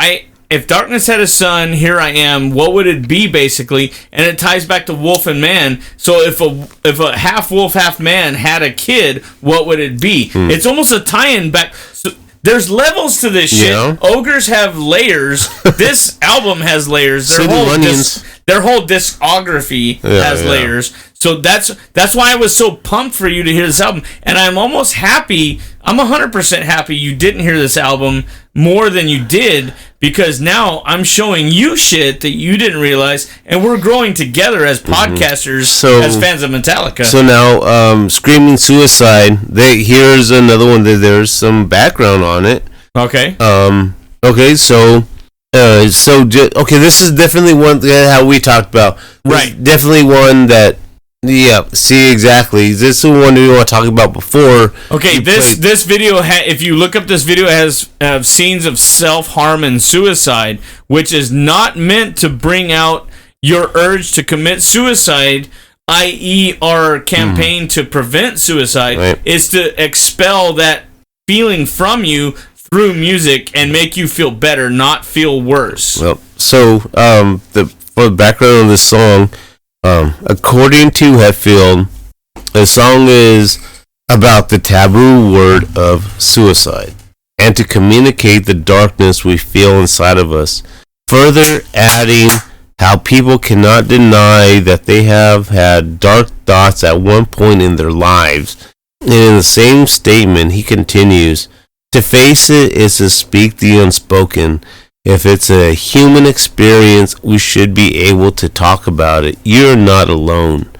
Darkness had a son, here I am. What would it be basically? And it ties back to Wolf and Man. So if a half wolf, half man had a kid, what would it be? It's almost a tie-in back. So, there's levels to this shit. Yeah. Ogres have layers. This album has layers. Their whole discography has layers. So that's why I was so pumped for you to hear this album. And I'm almost happy. I'm 100% happy you didn't hear this album more than you did, because now I'm showing you shit that you didn't realize, and we're growing together as podcasters, as fans of Metallica. So now, Screaming Suicide, here's another one that there's some background on it. Okay. Okay, so this is definitely one how we talked about. Right. Definitely one that. Yeah, see, exactly. This is the one we want to talk about before. Okay, this video, if you look up this video, it has scenes of self-harm and suicide, which is not meant to bring out your urge to commit suicide, i.e. our campaign to prevent suicide. Right. It's to expel that feeling from you through music and make you feel better, not feel worse. Well, so for the background of this song, according to Hetfield, the song is about the taboo word of suicide and to communicate the darkness we feel inside of us. Further adding how people cannot deny that they have had dark thoughts at one point in their lives. And in the same statement, he continues, to face it is to speak the unspoken. If it's a human experience, we should be able to talk about it. You're not alone.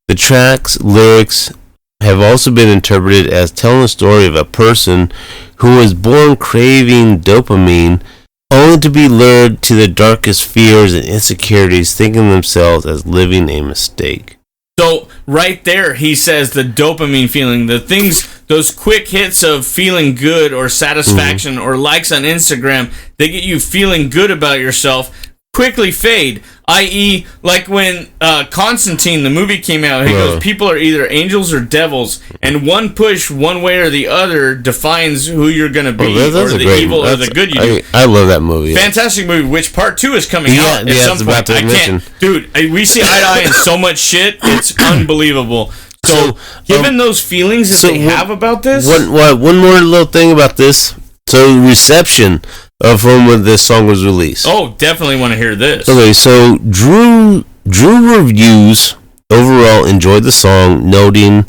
The track's lyrics have also been interpreted as telling the story of a person who was born craving dopamine, only to be lured to the darkest fears and insecurities, thinking themselves as living a mistake. So right there, he says the dopamine feeling, the things, those quick hits of feeling good or satisfaction or likes on Instagram, they get you feeling good about yourself. quickly fade. I.e., like when Constantine, the movie, came out, he goes, people are either angels or devils, and one push one way or the other defines who you're going to be, or the evil or the good you do. I love that movie. Fantastic movie, which part 2 is coming out at some point. I can't, dude, we see eye to eye in so much shit, it's unbelievable. So given those feelings that they have about this... One more little thing about this. So, reception of when this song was released. Oh, definitely want to hear this. Okay, so Drew Reviews overall enjoyed the song, noting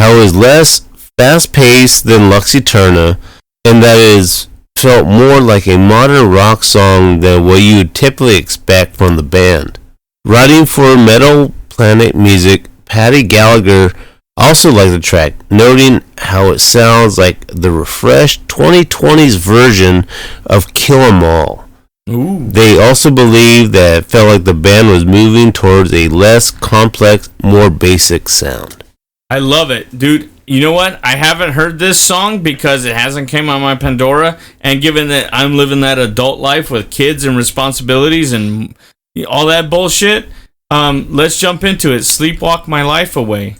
how it is less fast-paced than Lux Eterna, and that it felt more like a modern rock song than what you would typically expect from the band. Writing for Metal Planet Music, Patty Gallagher also liked the track, noting how it sounds like the refreshed 2020s version of Kill 'Em All. Ooh. They also believe that it felt like the band was moving towards a less complex, more basic sound. I love it, dude. You know what? I haven't heard this song because it hasn't came on my Pandora, and given that I'm living that adult life with kids and responsibilities and all that bullshit, let's jump into it. Sleepwalk My Life Away.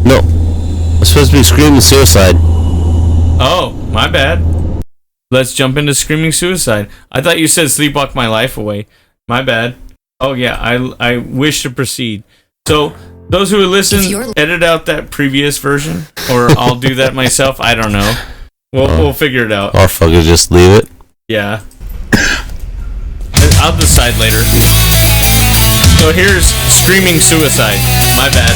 No, it's supposed to be Screaming Suicide. Oh, my bad. Let's jump into Screaming Suicide. I thought you said Sleepwalk My Life Away. My bad. Oh, yeah, I wish to proceed. So, those who listen, edit out that previous version, or I'll do that myself. I don't know. We'll figure it out. Or fucking just leave it. Yeah. I'll decide later. So here's Screaming Suicide. My bad.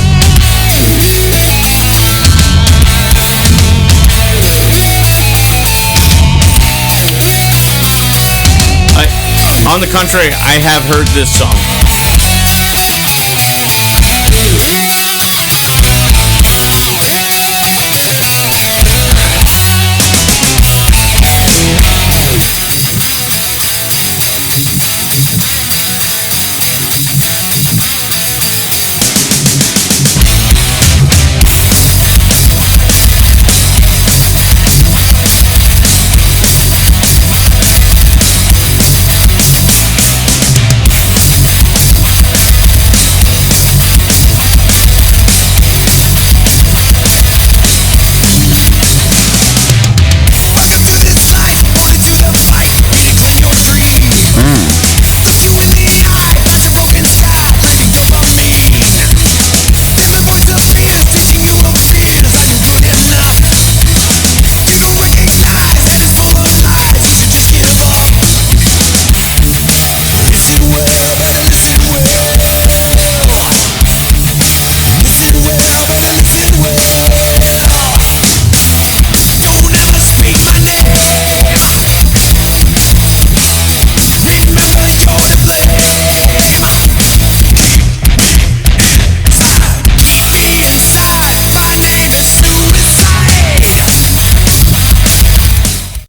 On the contrary, I have heard this song.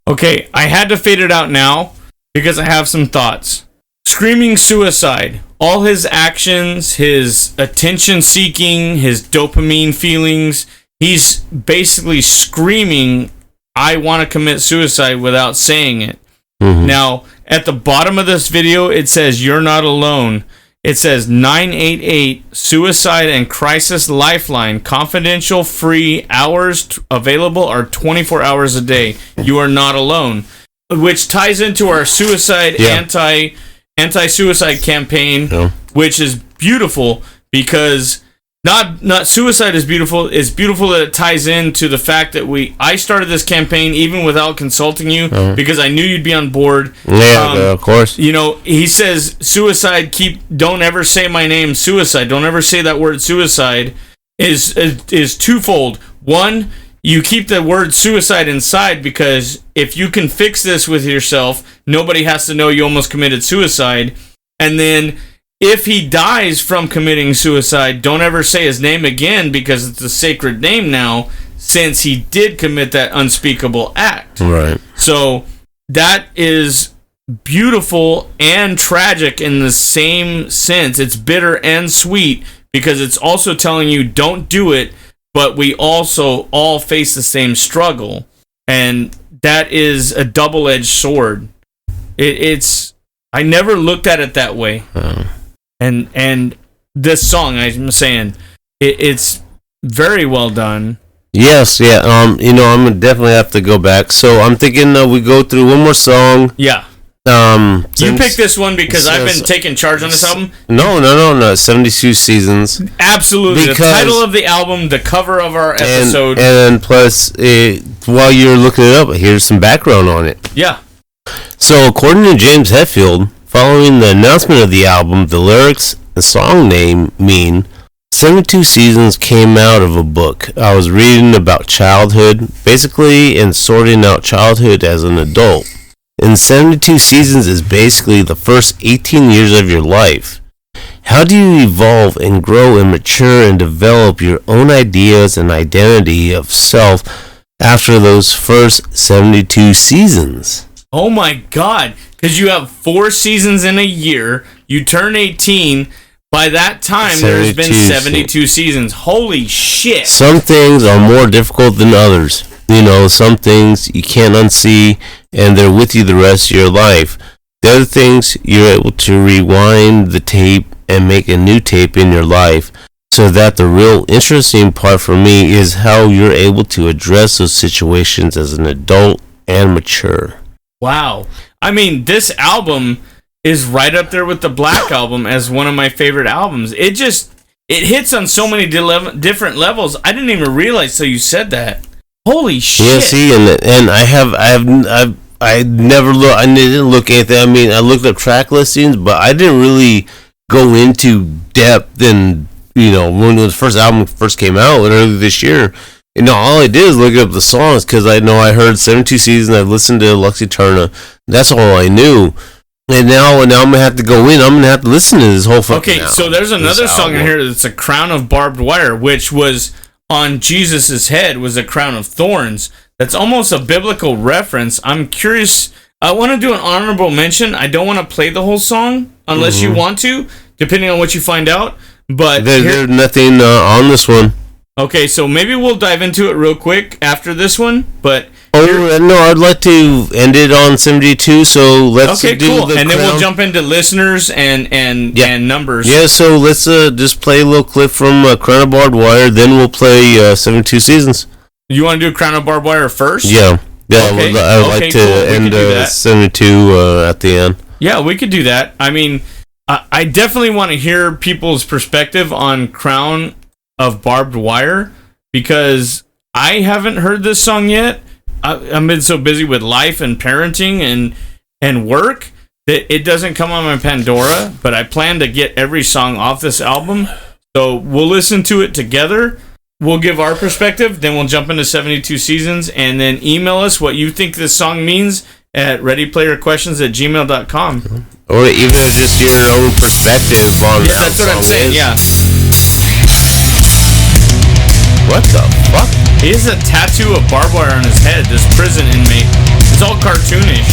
Okay, I had to fade it out now because I have some thoughts. Screaming Suicide. All his actions, his attention seeking, his dopamine feelings, he's basically screaming, I want to commit suicide without saying it. Mm-hmm. Now, at the bottom of this video, it says, you're not alone. It says 988 Suicide and Crisis Lifeline. Confidential, free, hours available are 24 hours a day. You are not alone. Which ties into our suicide anti-suicide campaign, which is beautiful because not suicide is beautiful. It's beautiful that it ties into the fact that I started this campaign even without consulting you because I knew you'd be on board. Yeah, of course. You know, he says suicide. Don't ever say my name. Suicide. Don't ever say that word. Suicide is twofold. One, you keep the word suicide inside because if you can fix this with yourself, nobody has to know you almost committed suicide. And then if he dies from committing suicide, don't ever say his name again because it's a sacred name now since he did commit that unspeakable act. Right. So that is beautiful and tragic in the same sense. It's bitter and sweet because it's also telling you don't do it, but we also all face the same struggle. And that is a double-edged sword. It's I never looked at it that way. And this song, I'm saying, it's very well done. Yes, yeah. I'm gonna definitely have to go back. So I'm thinking we go through one more song. Yeah. You picked this one because I've been taking charge on this album. No. 72 Seasons. Absolutely. The title of the album, the cover of our episode. And plus, while you're looking it up, here's some background on it. Yeah. So according to James Hetfield, following the announcement of the album, the lyrics and song name mean 72 Seasons came out of a book I was reading about childhood, basically, and sorting out childhood as an adult. And 72 Seasons is basically the first 18 years of your life. How do you evolve and grow and mature and develop your own ideas and identity of self after those first 72 seasons? Oh my God, because you have 4 seasons in a year, you turn 18, by that time there's been 72 seasons. Holy shit. Some things are more difficult than others. Some things you can't unsee, and they're with you the rest of your life. The other things, you're able to rewind the tape and make a new tape in your life. So that the real interesting part for me is how you're able to address those situations as an adult and mature. Wow. I mean, this album is right up there with the Black Album as one of my favorite albums. It hits on so many different levels. I didn't even realize till you said that. Holy shit! Yeah, see, and I didn't look at that. I mean, I looked up track listings, but I didn't really go into depth. And when the first album first came out earlier this year, all I did is look up the songs because I heard 72 Seasons. I've listened to Lux Eterna. That's all I knew. And now I'm gonna have to go in. I'm gonna have to listen to this whole fucking album. So there's another song in here that's a crown of barbed wire, which was on Jesus' head was a crown of thorns. That's almost a biblical reference. I'm curious. I want to do an honorable mention. I don't want to play the whole song unless you want to, depending on what you find out. But there's nothing on this one. Okay, so maybe we'll dive into it real quick after this one. But no, I'd like to end it on 72. So let's do cool. the and crown. Then we'll jump into listeners and numbers. Yeah, so let's just play a little clip from Crown of Barbed Wire. Then we'll play 72 Seasons. You want to do Crown of Barbed Wire first? Yeah. Okay. I would like to end 72 at the end. Yeah, we could do that. I mean, I definitely want to hear people's perspective on Crown of Barbed Wire because I haven't heard this song yet. I've been so busy with life and parenting and work that it doesn't come on my Pandora, but I plan to get every song off this album. So we'll listen to it together. We'll give our perspective, then we'll jump into 72 Seasons, and then email us what you think this song means at readyplayerquestions@gmail.com. Or even just your own perspective on Yeah, that's what I'm saying, yeah. What the fuck? He has a tattoo of barbed wire on his head, this prison inmate. It's all cartoonish.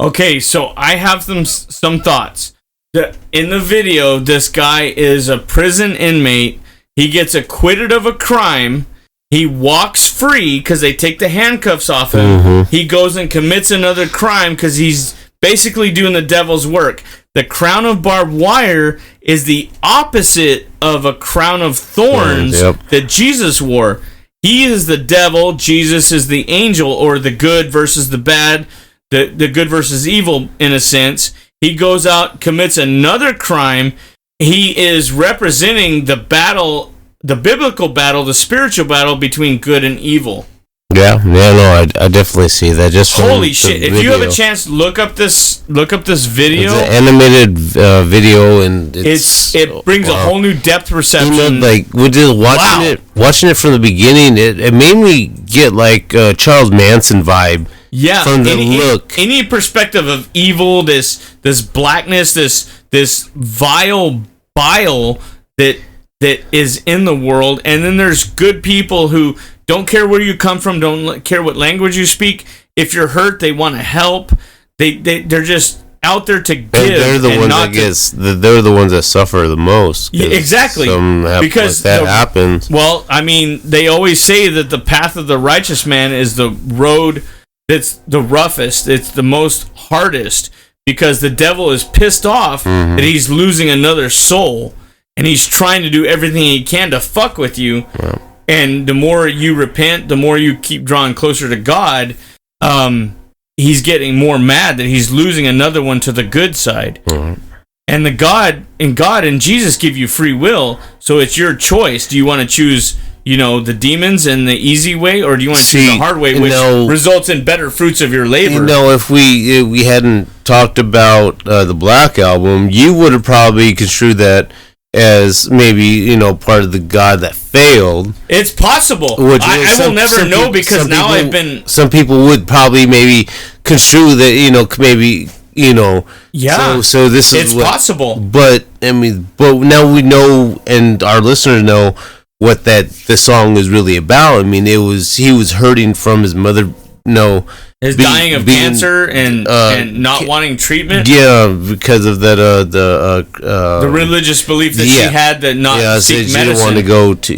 Okay, so I have some thoughts. In the video, this guy is a prison inmate. He gets acquitted of a crime. He walks free because they take the handcuffs off him. He goes and commits another crime because he's basically doing the devil's work. The crown of barbed wire is the opposite of a crown of thorns that Jesus wore. He is the devil. Jesus is the angel, or the good versus the bad, the good versus evil, in a sense. He goes out, commits another crime. He is representing the battle, the biblical battle, the spiritual battle between good and evil. I definitely see that. Just holy shit! If you have a chance, look up this video. It's an animated video, and it brings a whole new depth perception. You know, like we're just watching it from the beginning. It made me get like Charles Manson vibe. Yeah, from the look. Any perspective of evil, this blackness, this vile bile that is in the world, and then there's good people who don't care where you come from, don't care what language you speak. If you're hurt, they want to help. They're just out there to give. They're the ones they're the ones that suffer the most. Yeah, exactly, because that happens. Well, I mean, they always say that the path of the righteous man is the road that's the roughest. It's the most hardest, because the devil is pissed off that he's losing another soul, and he's trying to do everything he can to fuck with you. Yeah. And the more you repent, the more you keep drawing closer to God, he's getting more mad that he's losing another one to the good side. And God and Jesus give you free will, so it's your choice. Do you want to choose, the demons and the easy way, or do you want to choose the hard way, which results in better fruits of your labor? If we hadn't talked about the Black Album, you would have probably construed that as maybe, part of the God that failed. It's possible. I will never know, because now I've been... Some people would probably maybe construe that, maybe, Yeah. So this is possible. But now we know, and our listeners know, what the song is really about. I mean, he was hurting from his mother, dying of cancer and not wanting treatment. Yeah, because of that the religious belief that she had that not seek medicine. She didn't want to go to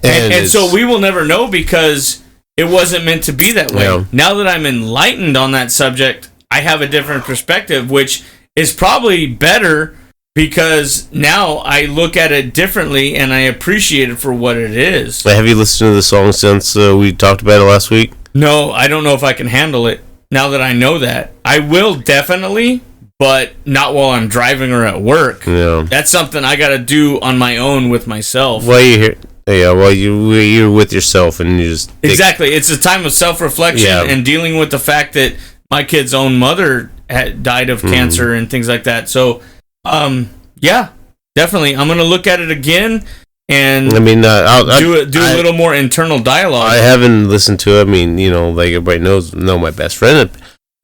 and so we will never know, because it wasn't meant to be that way. Yeah. Now that I'm enlightened on that subject, I have a different perspective, which is probably better, because now I look at it differently and I appreciate it for what it is. Have you listened to the song since we talked about it last week? No, I don't know if I can handle it now that I know that. I will definitely, but not while I'm driving or at work. Yeah. That's something I got to do on my own with myself. While you're here, while you're with yourself, and you just... Exactly. It's a time of self-reflection and dealing with the fact that my kid's own mother had died of cancer and things like that. So, definitely. I'm going to look at it again. And I'll do a little more internal dialogue. I haven't listened to it. I mean, like everybody knows, my best friend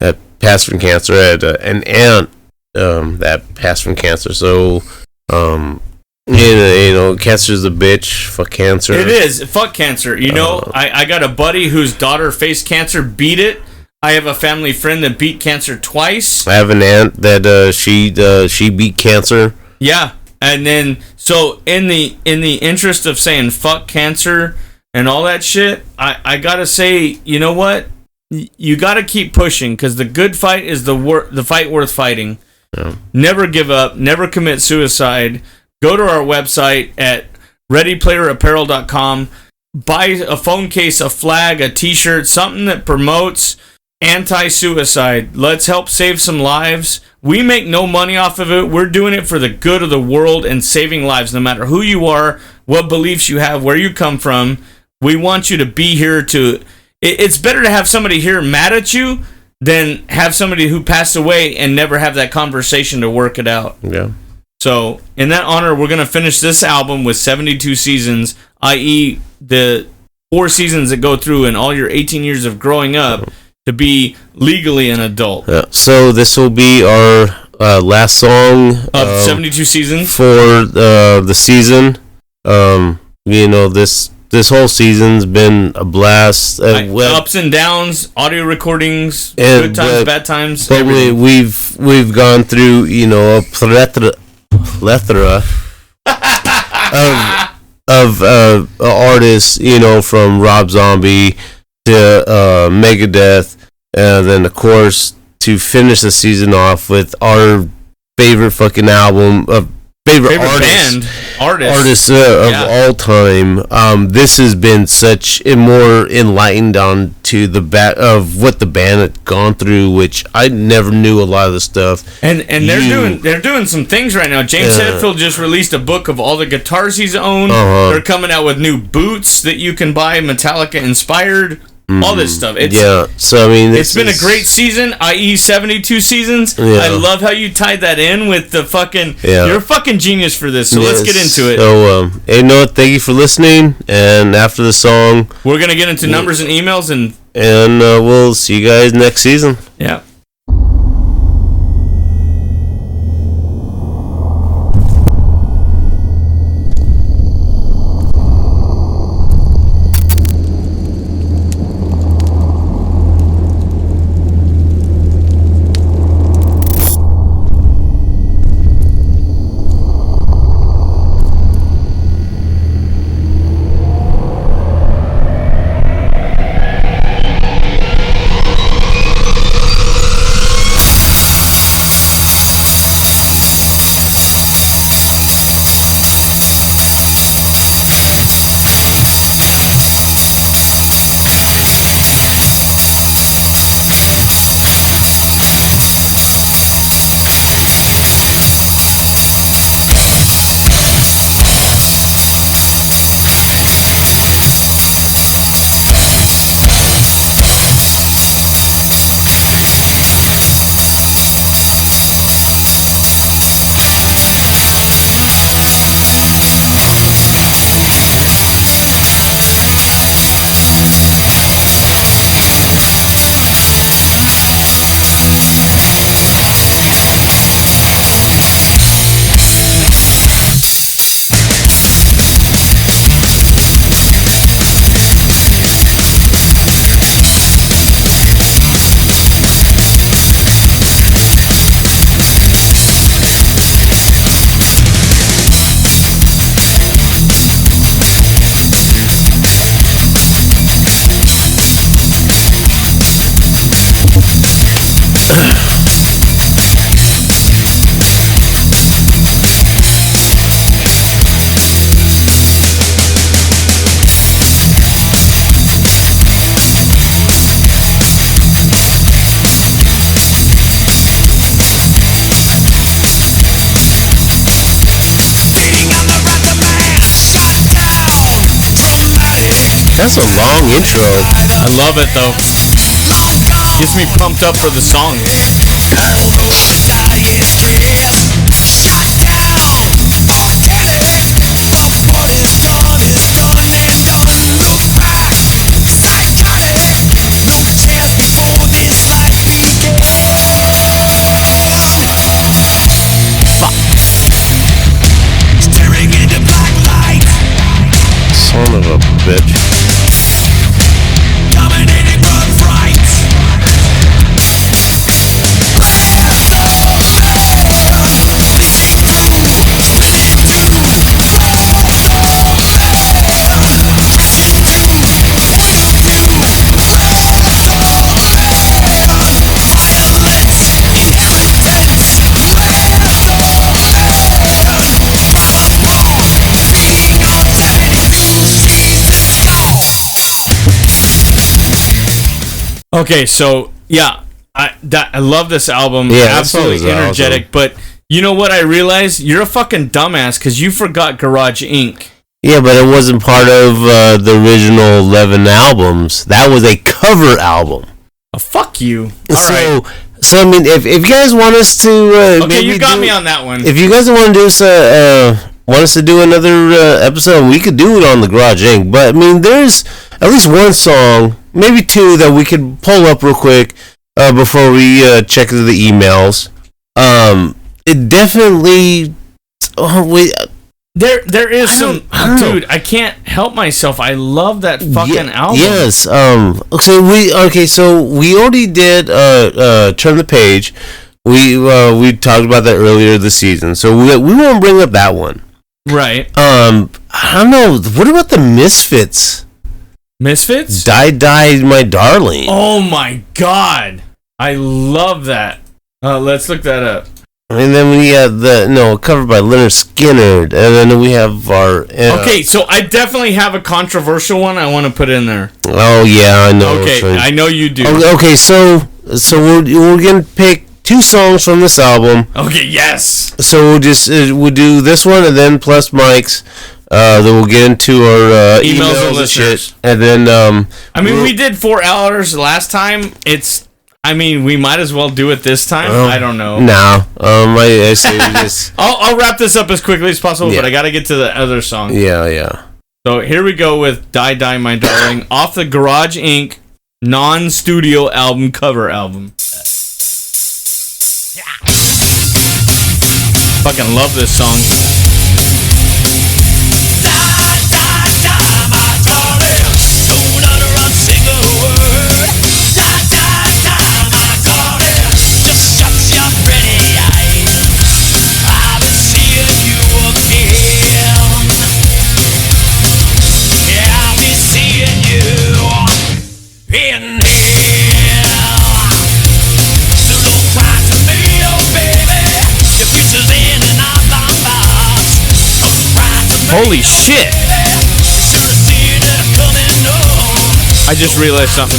that passed from cancer. I had an aunt that passed from cancer. So, cancer's a bitch. Fuck cancer. It is. Fuck cancer. I got a buddy whose daughter faced cancer, beat it. I have a family friend that beat cancer twice. I have an aunt that she beat cancer. Yeah. And then, so in the interest of saying fuck cancer and all that shit, I gotta say, you know what? You gotta keep pushing, because the good fight is the fight worth fighting. Yeah. Never give up. Never commit suicide. Go to our website at readyplayerapparel.com. Buy a phone case, a flag, a t-shirt, something that promotes anti-suicide. Let's help save some lives. We make no money off of it. We're doing it for the good of the world and saving lives, no matter who you are, what beliefs you have, where you come from. We want you to be here to... It's better to have somebody here mad at you than have somebody who passed away and never have that conversation to work it out. Yeah. So, in that honor, we're going to finish this album with 72 seasons, i.e. the 4 seasons that go through in all your 18 years of growing up to be legally an adult. Yeah. So this will be our last song of 72 seasons for the season. This this whole season's been a blast. Ups and downs, audio recordings, good times, bad times. But we've gone through, a plethora of artists, from Rob Zombie to Megadeth, and then of course to finish the season off with our favorite fucking album of favorite artists of all time. This has been such a more enlightened on to the of what the band had gone through, which I never knew a lot of the stuff. And they're doing some things right now. James Hetfield just released a book of all the guitars he's owned. They're coming out with new boots that you can buy, Metallica inspired. All this stuff. So I mean, it's been a great season, i.e. 72 seasons. I love how you tied that in with the fucking... You're a fucking genius for this, so let's get into it. So, hey, Noah, thank you for listening, and after the song... We're going to get into numbers and emails, and we'll see you guys next season. Yeah. That's a long intro. I love it though. Gets me pumped up for the song. Son of a bitch. Okay, so yeah, I love this album. Yeah, absolutely energetic. Awesome. But you know what? I realized you're a fucking dumbass because you forgot Garage Inc. Yeah, but it wasn't part of the original 11 albums. That was a cover album. Oh, fuck you. All right. So I mean, if you guys want us to, okay, you got me on that one. If you guys want us to do another episode, we could do it on the Garage Inc. But I mean, there's at least one song, maybe two, that we could pull up real quick before we check the emails. It definitely. There is some dude. I can't help myself. I love that fucking album. Yes. So we already did Turn the Page. We talked about that earlier this season. So we won't bring up that one. Right. I don't know. What about the Misfits? Misfits? Die, my darling. Oh my god. I love that. Let's look that up. And then we have covered by Leonard Skinner, and then we have our. Okay, so I definitely have a controversial one I want to put in there. Oh yeah, I know. Okay, I know you do. Okay, so we're gonna pick 2 songs from this album. Okay, yes. So we'll do this one, and then plus Mike's. Then we'll get into our emails and listeners. shit, and then we did 4 hours last time. We might as well do it this time. I don't know. No. I say this. I'll wrap this up as quickly as possible, but I got to get to the other song. Yeah. So here we go with Die, My Darling off the Garage Inc. non-studio album cover album. Fucking love this song. Holy shit! I just realized something.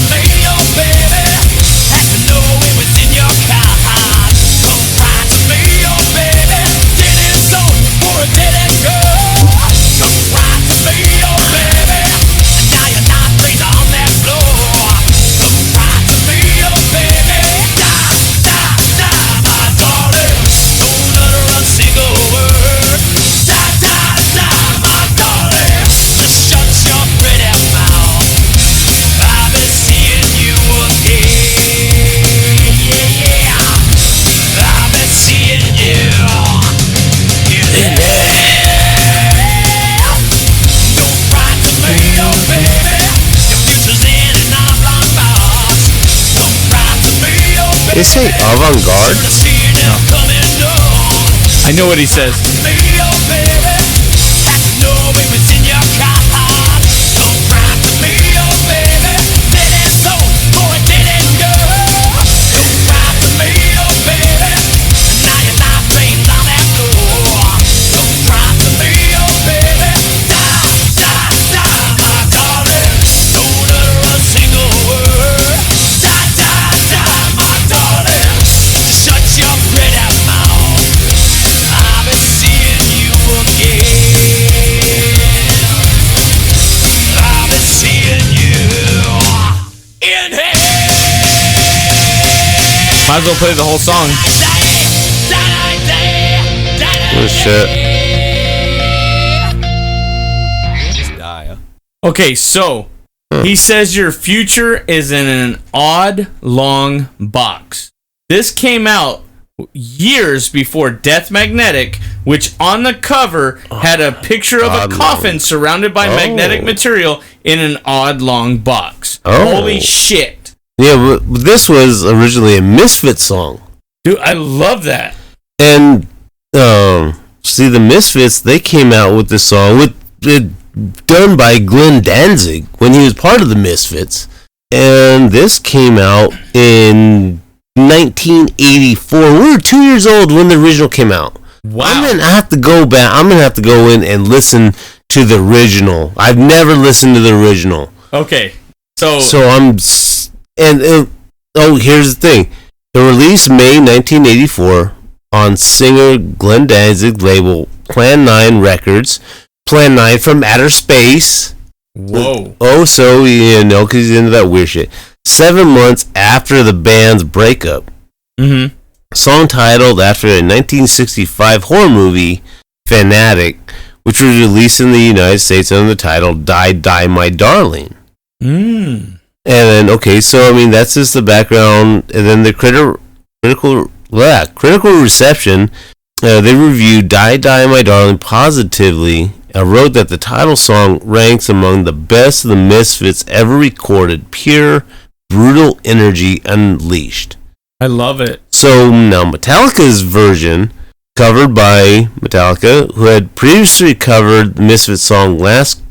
They say avant-garde? No. I know what he says. Might as well play the whole song. Oh shit. Okay, so he says your future is in an odd, long box. This came out years before Death Magnetic, which on the cover had a picture of a coffin surrounded by magnetic material in an odd, long box. Holy shit. Yeah, but this was originally a Misfits song. Dude, I love that. And, see, the Misfits, they came out with this song done by Glenn Danzig when he was part of the Misfits. And this came out in 1984. We were 2 years old when the original came out. Wow. I'm going to have to go back. I'm going to have to go in and listen to the original. I've never listened to the original. Okay. So I'm... here's the thing. It released May 1984 on singer Glenn Danzig label Plan 9 Records. Plan 9 from Outer Space. Whoa. Because he's into that weird shit. 7 months after the band's breakup. Mm-hmm. Song titled after a 1965 horror movie, Fanatic, which was released in the United States under the title Die, My Darling. And then, that's just the background. And then the critical reception they reviewed Die Die My Darling positively and wrote that the title song ranks among the best of the Misfits ever recorded. Pure, brutal energy unleashed. I love it. So now Metallica's version, covered by Metallica, who had previously covered the Misfits song Last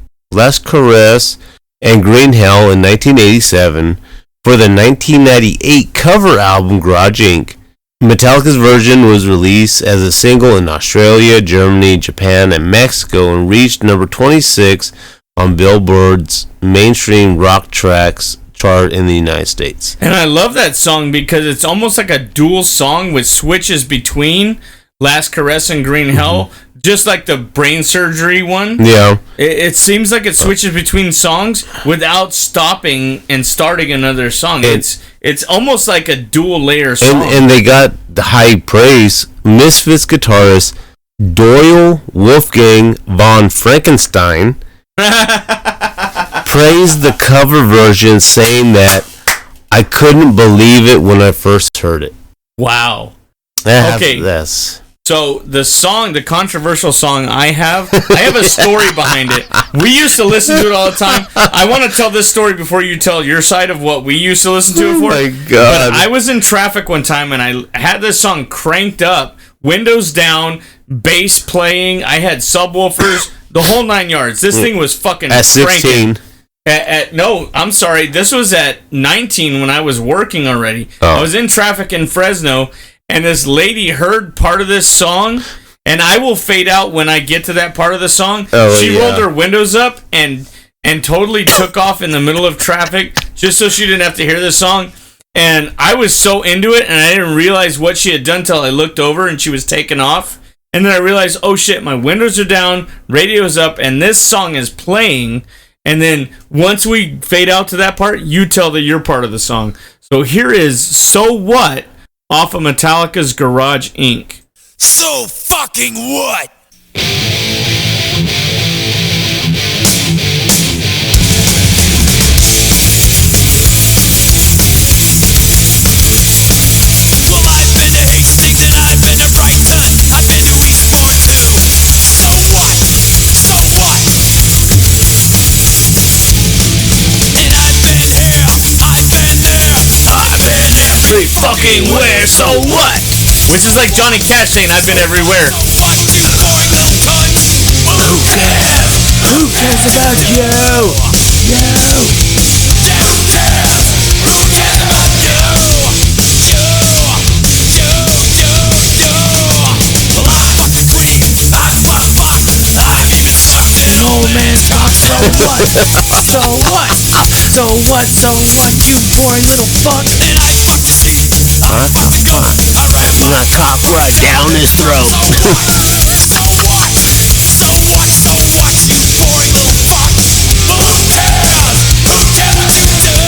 Caress and Green Hell in 1987 for the 1998 cover album Garage Inc. Metallica's version was released as a single in Australia, Germany, Japan, and Mexico and reached number 26 on Billboard's mainstream rock tracks chart in the United States. And I love that song because it's almost like a dual song with switches between Last Caress and Green Hell, just like the brain surgery one. Yeah. It seems like it switches between songs without stopping and starting another song. It's almost like a dual layer song. And they got the high praise. Misfits guitarist Doyle Wolfgang von Frankenstein praised the cover version, saying that I couldn't believe it when I first heard it. Wow. Okay. So the song, the controversial song I have a story behind it. We used to listen to it all the time. I want to tell this story before you tell your side of what we used to listen to it for. Oh my God. But I was in traffic one time and I had this song cranked up, windows down, bass playing. I had subwoofers, the whole 9 yards. This thing was fucking at 16. No, I'm sorry. This was at 19 when I was working already. Oh. I was in traffic in Fresno. And this lady heard part of this song, and I will fade out when I get to that part of the song. She rolled her windows up and totally took off in the middle of traffic just so she didn't have to hear this song. And I was so into it, and I didn't realize what she had done till I looked over and she was taking off. And then I realized, oh shit, my windows are down, radio's up, and this song is playing. And then once we fade out to that part, you tell that you're part of the song. So here is So What? Off of Metallica's Garage Inc. So fucking what? Well, I've been to Hastings and I've been to Brighton. I've been to Eastbourne too. So what? So what? And I've been here. I've been there. I've been every fucking where. So what? Which is like Johnny Cash saying, I've been everywhere. So what, you boring little cunt? Who cares? Who cares about you? Who cares? Who cares about you? Well, I fuck the queen. I fuck. I've even sucked an old man's cock. So what? So what? So what? So what? You boring little fuck. And I fuck the sheep. I fuck the goat. I ram my cock right down his throat. So what? So what? So what? You boring little fuck. But who cares? Who cares what you do?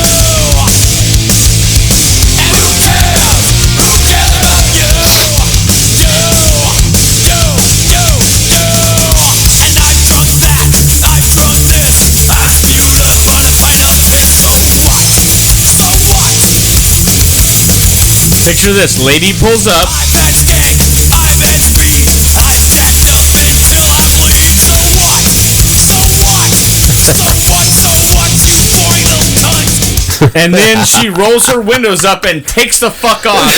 And who cares? Who cares about you? And I've drunk that. I've drunk this. I spewed upon a pint of piss. So what? So what? Picture this, lady pulls up. I've had steak, I've had speed, I've jacked up until I bleed. So what? So what? So what? So what? You boring little cunt. And then she rolls her windows up and takes the fuck off.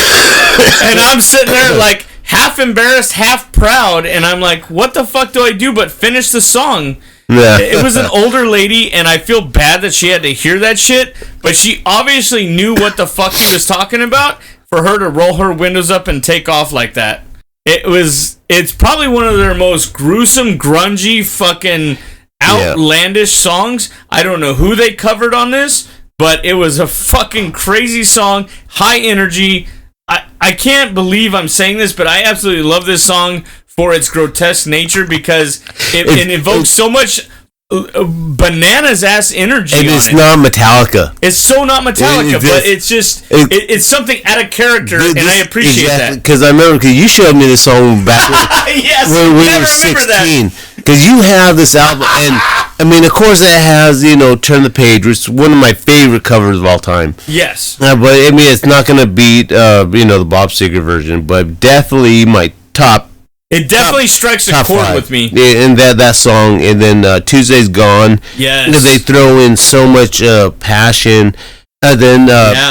And I'm sitting there like half embarrassed, half proud. And I'm like, what the fuck do I do but finish the song? Yeah. It was an older lady, and I feel bad that she had to hear that shit. But she obviously knew what the fuck he was talking about for her to roll her windows up and take off like that. It's probably one of their most gruesome, grungy, fucking outlandish songs. I don't know who they covered on this, but it was a fucking crazy song, high energy. I can't believe I'm saying this, but I absolutely love this song for its grotesque nature because it evokes so much bananas ass energy. And it's not Metallica. It's so not Metallica, but it's just it's something out of character, and I appreciate that. Because I remember, because you showed me this song back yes, when we were 16. Because you have this album, and I mean, of course, it has "Turn the Page," which is one of my favorite covers of all time. Yes, but I mean, it's not gonna beat the Bob Seger version, but definitely my top It definitely strikes a chord 5. with me. Yeah, and that song, and then Tuesday's Gone. Yes. They throw in so much passion. And then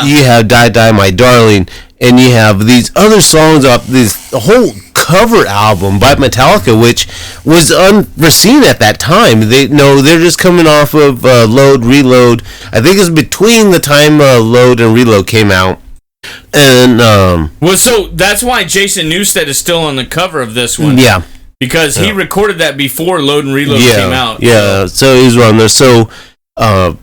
you have Die Die My Darling, and you have these other songs off this whole cover album by Metallica, which was unforeseen at that time. They're just coming off of Load Reload. I think it's between the time Load and Reload came out. And well, so that's why Jason Newsted is still on the cover of this one. Yeah, because he recorded that before Load and Reload came out. Yeah, so he's on there. So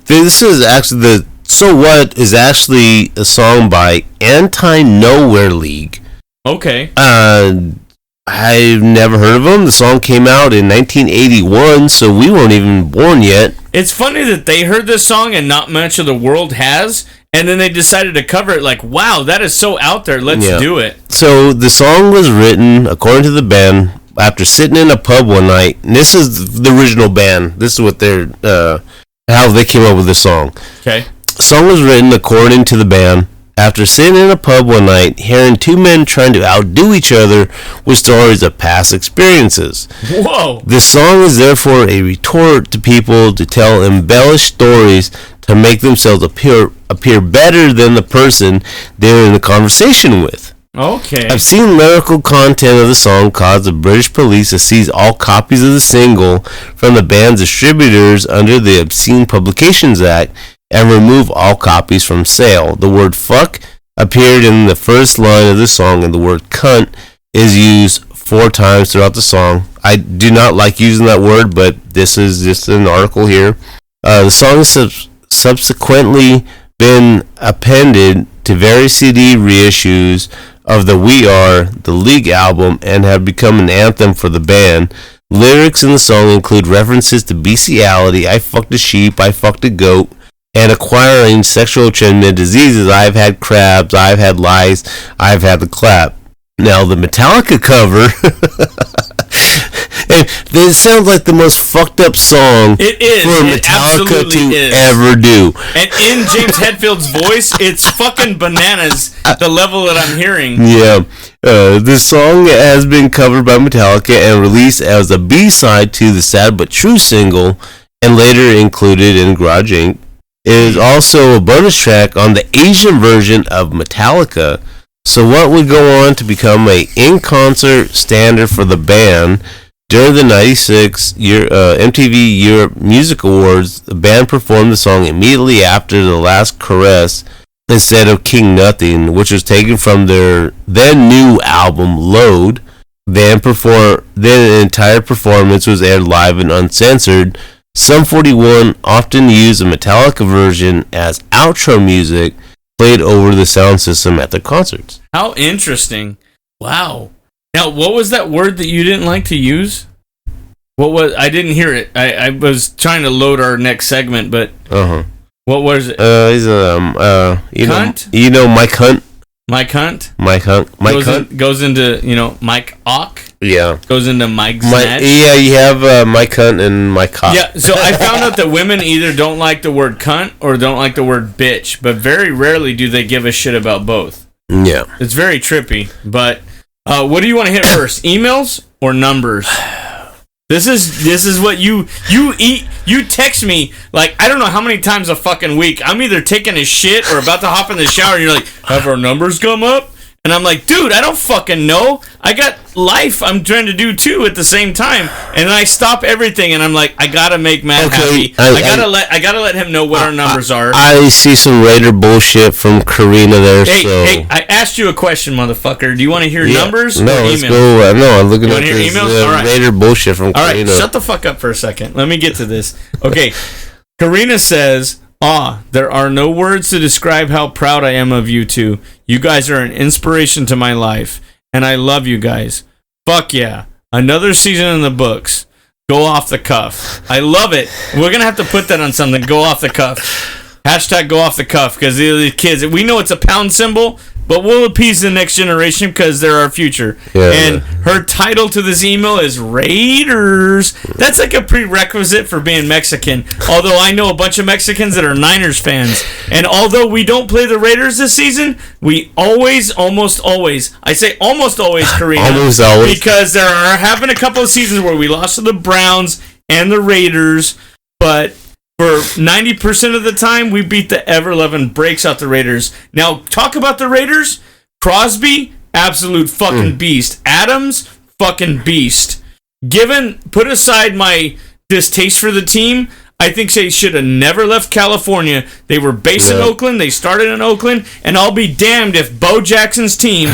this is actually the So What is actually a song by Anti-Nowhere League. Okay. I've never heard of them. The song came out in 1981, so we weren't even born yet. It's funny that they heard this song and not much of the world has, and then they decided to cover it like, wow, that is so out there, let's do it. So the song was written, according to the band, after sitting in a pub one night. And this is the original band. This is what they're, how they came up with the song. Okay. The song was written, according to the band, after sitting in a pub one night, hearing two men trying to outdo each other with stories of past experiences. Whoa! This song is therefore a retort to people to tell embellished stories to make themselves appear better than the person they're in a conversation with. Okay. I've seen lyrical content of the song cause the British police to seize all copies of the single from the band's distributors under the Obscene Publications Act and remove all copies from sale. The word fuck appeared in the first line of the song, and the word cunt is used 4 times throughout the song. I do not like using that word, but this is just an article here. The song has subsequently been appended to various CD reissues of the We Are the League album and have become an anthem for the band. Lyrics in the song include references to bestiality, I fucked a sheep, I fucked a goat, and acquiring sexual transmitted diseases. I've had crabs, I've had lice, I've had the clap. Now the Metallica cover, it sounds like the most fucked up song it is. for It Metallica to is. ever do. And in James Hetfield's voice, it's fucking bananas, the level that I'm hearing. Yeah. This song has been covered by Metallica and released as a B-side to the Sad But True single and later included in Garage Inc. It is also a bonus track on the Asian version of Metallica. So What would go on to become a in-concert standard for the band. During the 96 MTV Europe Music Awards, the band performed the song immediately after The Last Caress instead of King Nothing, which was taken from their then new album Load. Then the entire performance was aired live and uncensored. Sum 41 often used a Metallica version as outro music played over the sound system at their concerts. How interesting. Wow. Now, what was that word that you didn't like to use? What was? I didn't hear it. I was trying to load our next segment, but what was it? He's cunt? Mike Hunt. Mike Hunt? Mike Hunt. Mike Hunt goes into, Mike Ock? Yeah. Goes into Mike Snatch? Yeah, you have Mike Hunt and Mike Hawk. Yeah, so I found out that women either don't like the word cunt or don't like the word bitch, but very rarely do they give a shit about both. Yeah. It's very trippy, but what do you want to hit first? Emails or numbers? This is what you text me like I don't know how many times a fucking week. I'm either taking a shit or about to hop in the shower and you're like, have our numbers come up? And I'm like, dude, I don't fucking know. I got life I'm trying to do too at the same time. And then I stop everything and I'm like, I gotta make Matt happy. I gotta let him know what our numbers are. I see some Raider bullshit from Karina there. Hey, I asked you a question, motherfucker. Do you want to hear numbers or let's emails? go. No, I'm looking at this Raider bullshit from Karina. All right, shut the fuck up for a second. Let me get to this. Okay, Karina says, there are no words to describe how proud I am of you two. You guys are an inspiration to my life, and I love you guys. Fuck yeah. Another season in the books. Go off the cuff. I love it. We're going to have to put that on something. Go off the cuff. Hashtag go off the cuff, because the kids, we know it's a pound symbol, but we'll appease the next generation because they're our future. Yeah, and her title to this email is Raiders. That's like a prerequisite for being Mexican. Although I know a bunch of Mexicans that are Niners fans. And although we don't play the Raiders this season, we almost always, I say almost always, Karina. Almost always. Because there are having a couple of seasons where we lost to the Browns and the Raiders, but for 90% of the time, we beat the ever-loving breaks out the Raiders. Now, talk about the Raiders. Crosby, absolute fucking beast. Adams, fucking beast. Put aside my distaste for the team, I think they should have never left California. They were based in Oakland. They started in Oakland. And I'll be damned if Bo Jackson's team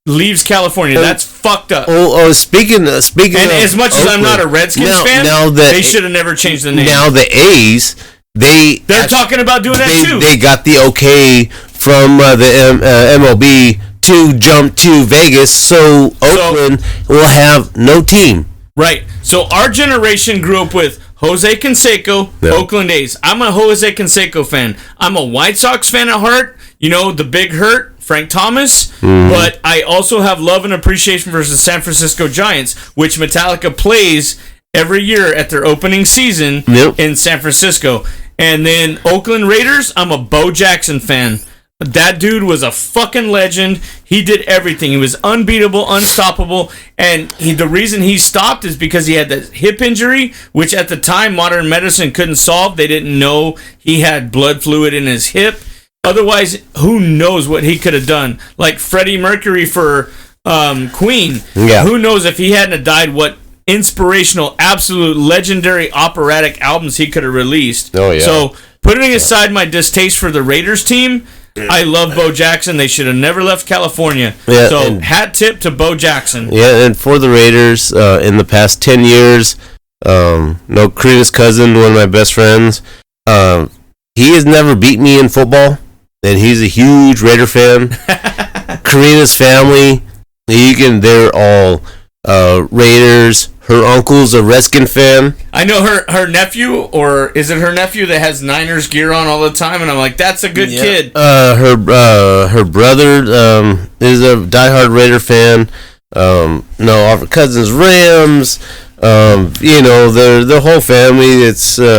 leaves California. That's fucked up. Speaking and of as much as I'm not a Redskins fan, they should have never changed the name. Now the A's, they're talking about doing that too. They got the okay from the MLB to jump to Vegas, so Oakland will have no team. Right. So our generation grew up with Jose Canseco, Oakland A's. I'm a Jose Canseco fan. I'm a White Sox fan at heart. You know, the Big Hurt, Frank Thomas, but I also have love and appreciation for the San Francisco Giants, which Metallica plays every year at their opening season in San Francisco. And then Oakland Raiders, I'm a Bo Jackson fan. That dude was a fucking legend. He did everything. He was unbeatable, unstoppable, and the reason he stopped is because he had that hip injury, which at the time modern medicine couldn't solve. They didn't know he had blood fluid in his hip. Otherwise, who knows what he could have done? Like Freddie Mercury for Queen. Yeah. Who knows if he hadn't died, what inspirational, absolute, legendary operatic albums he could have released. Oh, yeah. So, putting aside my distaste for the Raiders team, I love Bo Jackson. They should have never left California. Yeah, so, hat tip to Bo Jackson. Yeah, and for the Raiders, in the past 10 years, Karina's cousin, one of my best friends, he has never beat me in football. And he's a huge Raider fan. Karina's family, they're all Raiders. Her uncle's a Redskin fan. I know her nephew, or is it her nephew that has Niners gear on all the time? And I'm like, that's a good kid. Her brother is a diehard Raider fan. Our cousin's Rams. The whole family,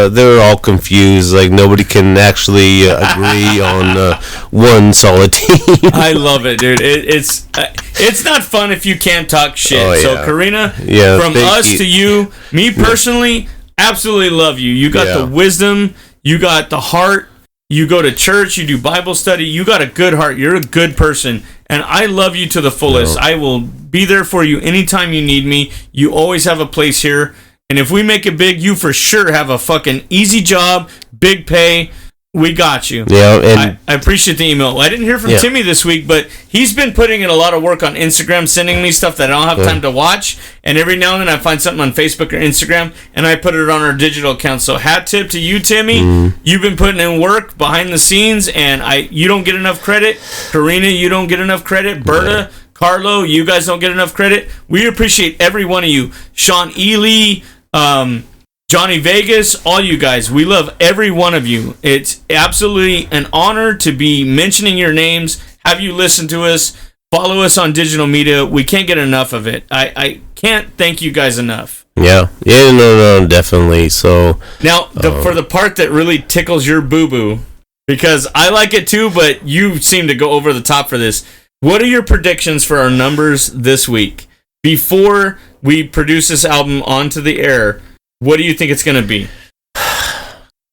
they're all confused. Like, nobody can actually agree on one solid team. I love it, dude. It's not fun if you can't talk shit. Oh, yeah. So, Karina, from us to you, me personally, absolutely love you. You got the wisdom. You got the heart. You go to church. You do Bible study. You got a good heart. You're a good person. And I love you to the fullest. I will be there for you anytime you need me. You always have a place here. And if we make it big, you for sure have a fucking easy job, big pay. We got you. Yeah, and I appreciate the email. I didn't hear from Timmy this week, but he's been putting in a lot of work on Instagram, sending me stuff that I don't have time to watch. And every now and then I find something on Facebook or Instagram, and I put it on our digital account. So hat tip to you, Timmy. You've been putting in work behind the scenes, and you don't get enough credit. Karina, you don't get enough credit. Berta, Carlo, you guys don't get enough credit. We appreciate every one of you. Sean Ely, Johnny Vegas, all you guys, we love every one of you. It's absolutely an honor to be mentioning your names, have you listen to us, follow us on digital media. We can't get enough of it. I can't thank you guys enough. Yeah, no, definitely. So now, for the part that really tickles your boo-boo, because I like it too, but you seem to go over the top for this. What are your predictions for our numbers this week? Before we produce this album onto the air, what do you think it's going to be?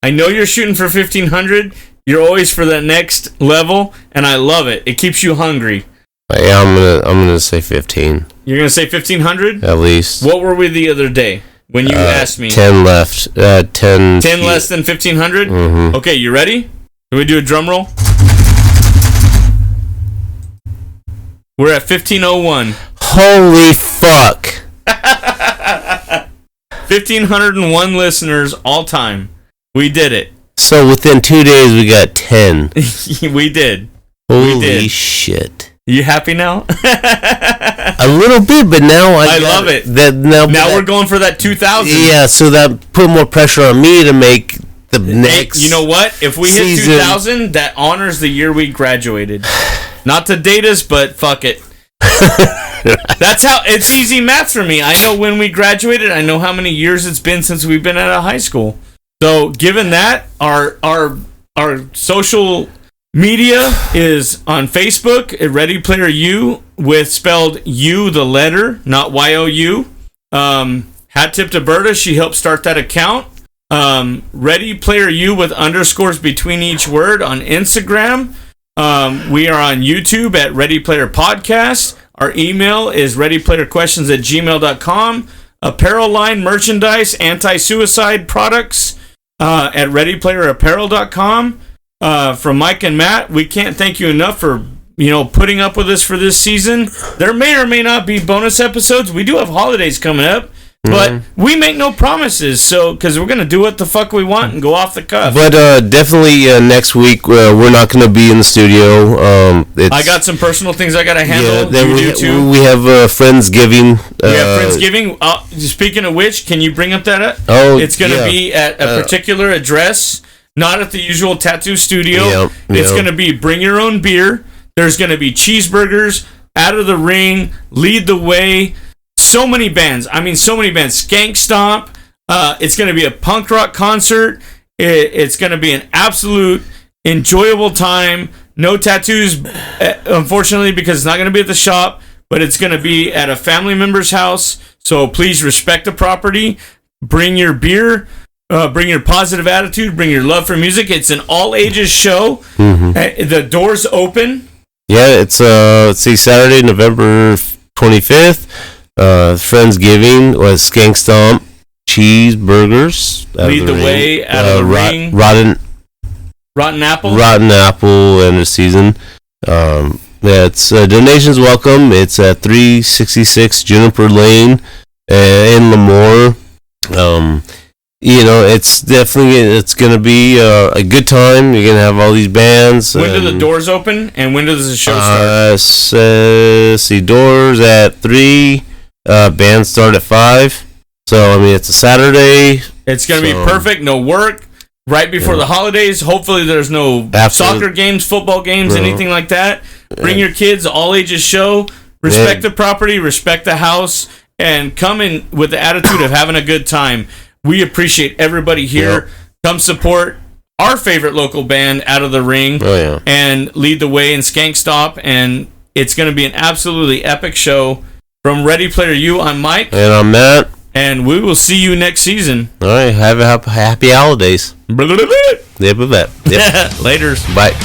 I know you're shooting for 1,500. You're always for that next level, and I love it. It keeps you hungry. Yeah, I'm gonna say 15. You're gonna say 1,500 at least. What were we the other day when you asked me? 10 left. 10 less than 1,500. Mm-hmm. Okay, you ready? Can we do a drum roll? We're at 1,501. Holy fuck! 1,501 listeners all time. We did it. So within 2 days, we got 10. We did. Holy shit! You happy now? A little bit, but now I love it. Now we're going for that 2,000. Yeah, so that put more pressure on me to make the next. You know what? If we hit 2,000, that honors the year we graduated. Not to date us, but fuck it. That's how it's easy math for me. I know when we graduated. I know how many years it's been since we've been out of high school. So, given that, our social media is on Facebook at Ready Player U with spelled U the letter, not YOU. Hat tip to Berta. She helped start that account. Ready Player U with underscores between each word on Instagram. We are on YouTube at Ready Player Podcast. Our email is readyplayerquestions@gmail.com. Apparel line, merchandise, anti-suicide products at readyplayerapparel.com. From Mike and Matt, we can't thank you enough for putting up with us for this season. There may or may not be bonus episodes. We do have holidays coming up. But we make no promises, because we're going to do what the fuck we want and go off the cuff. But definitely next week, we're not going to be in the studio. I got some personal things I got to handle. Yeah, then we have Friendsgiving. We have Friendsgiving. Speaking of which, can you bring up that? It's going to be at a particular address, not at the usual tattoo studio. It's going to be bring your own beer. There's going to be cheeseburgers, Out of the Ring, Lead the Way. So many bands. Skank Stomp. It's going to be a punk rock concert. It's going to be an absolute enjoyable time. No tattoos, unfortunately, because it's not going to be at the shop, but it's going to be at a family member's house. So please respect the property. Bring your beer. Bring your positive attitude. Bring your love for music. It's an all-ages show. The doors open. Yeah, it's Saturday, November 25th. Friendsgiving was Skank Stomp, cheeseburgers, Lead the Way, Out of the Ring, Rotten Apple, end of season. It's donations welcome. It's at 366 Juniper Lane in Lemoore. It's gonna be a good time. You're gonna have all these bands. When do the doors open and when does the show start? Doors at 3. Bands start at 5. So it's a Saturday. It's gonna be perfect. No work. Right before the holidays. Hopefully there's no soccer games, football games, anything like that. Bring your kids. All ages show. Respect the property. Respect the house. And come in with the attitude of having a good time. We appreciate everybody here. Come support our favorite local band, Out of the Ring, and Lead the Way and Skank Stomp. And it's going to be an absolutely epic show. From Ready Player U, I'm Mike. And I'm Matt. And we will see you next season. All right. Have a happy holidays. Laters. Bye.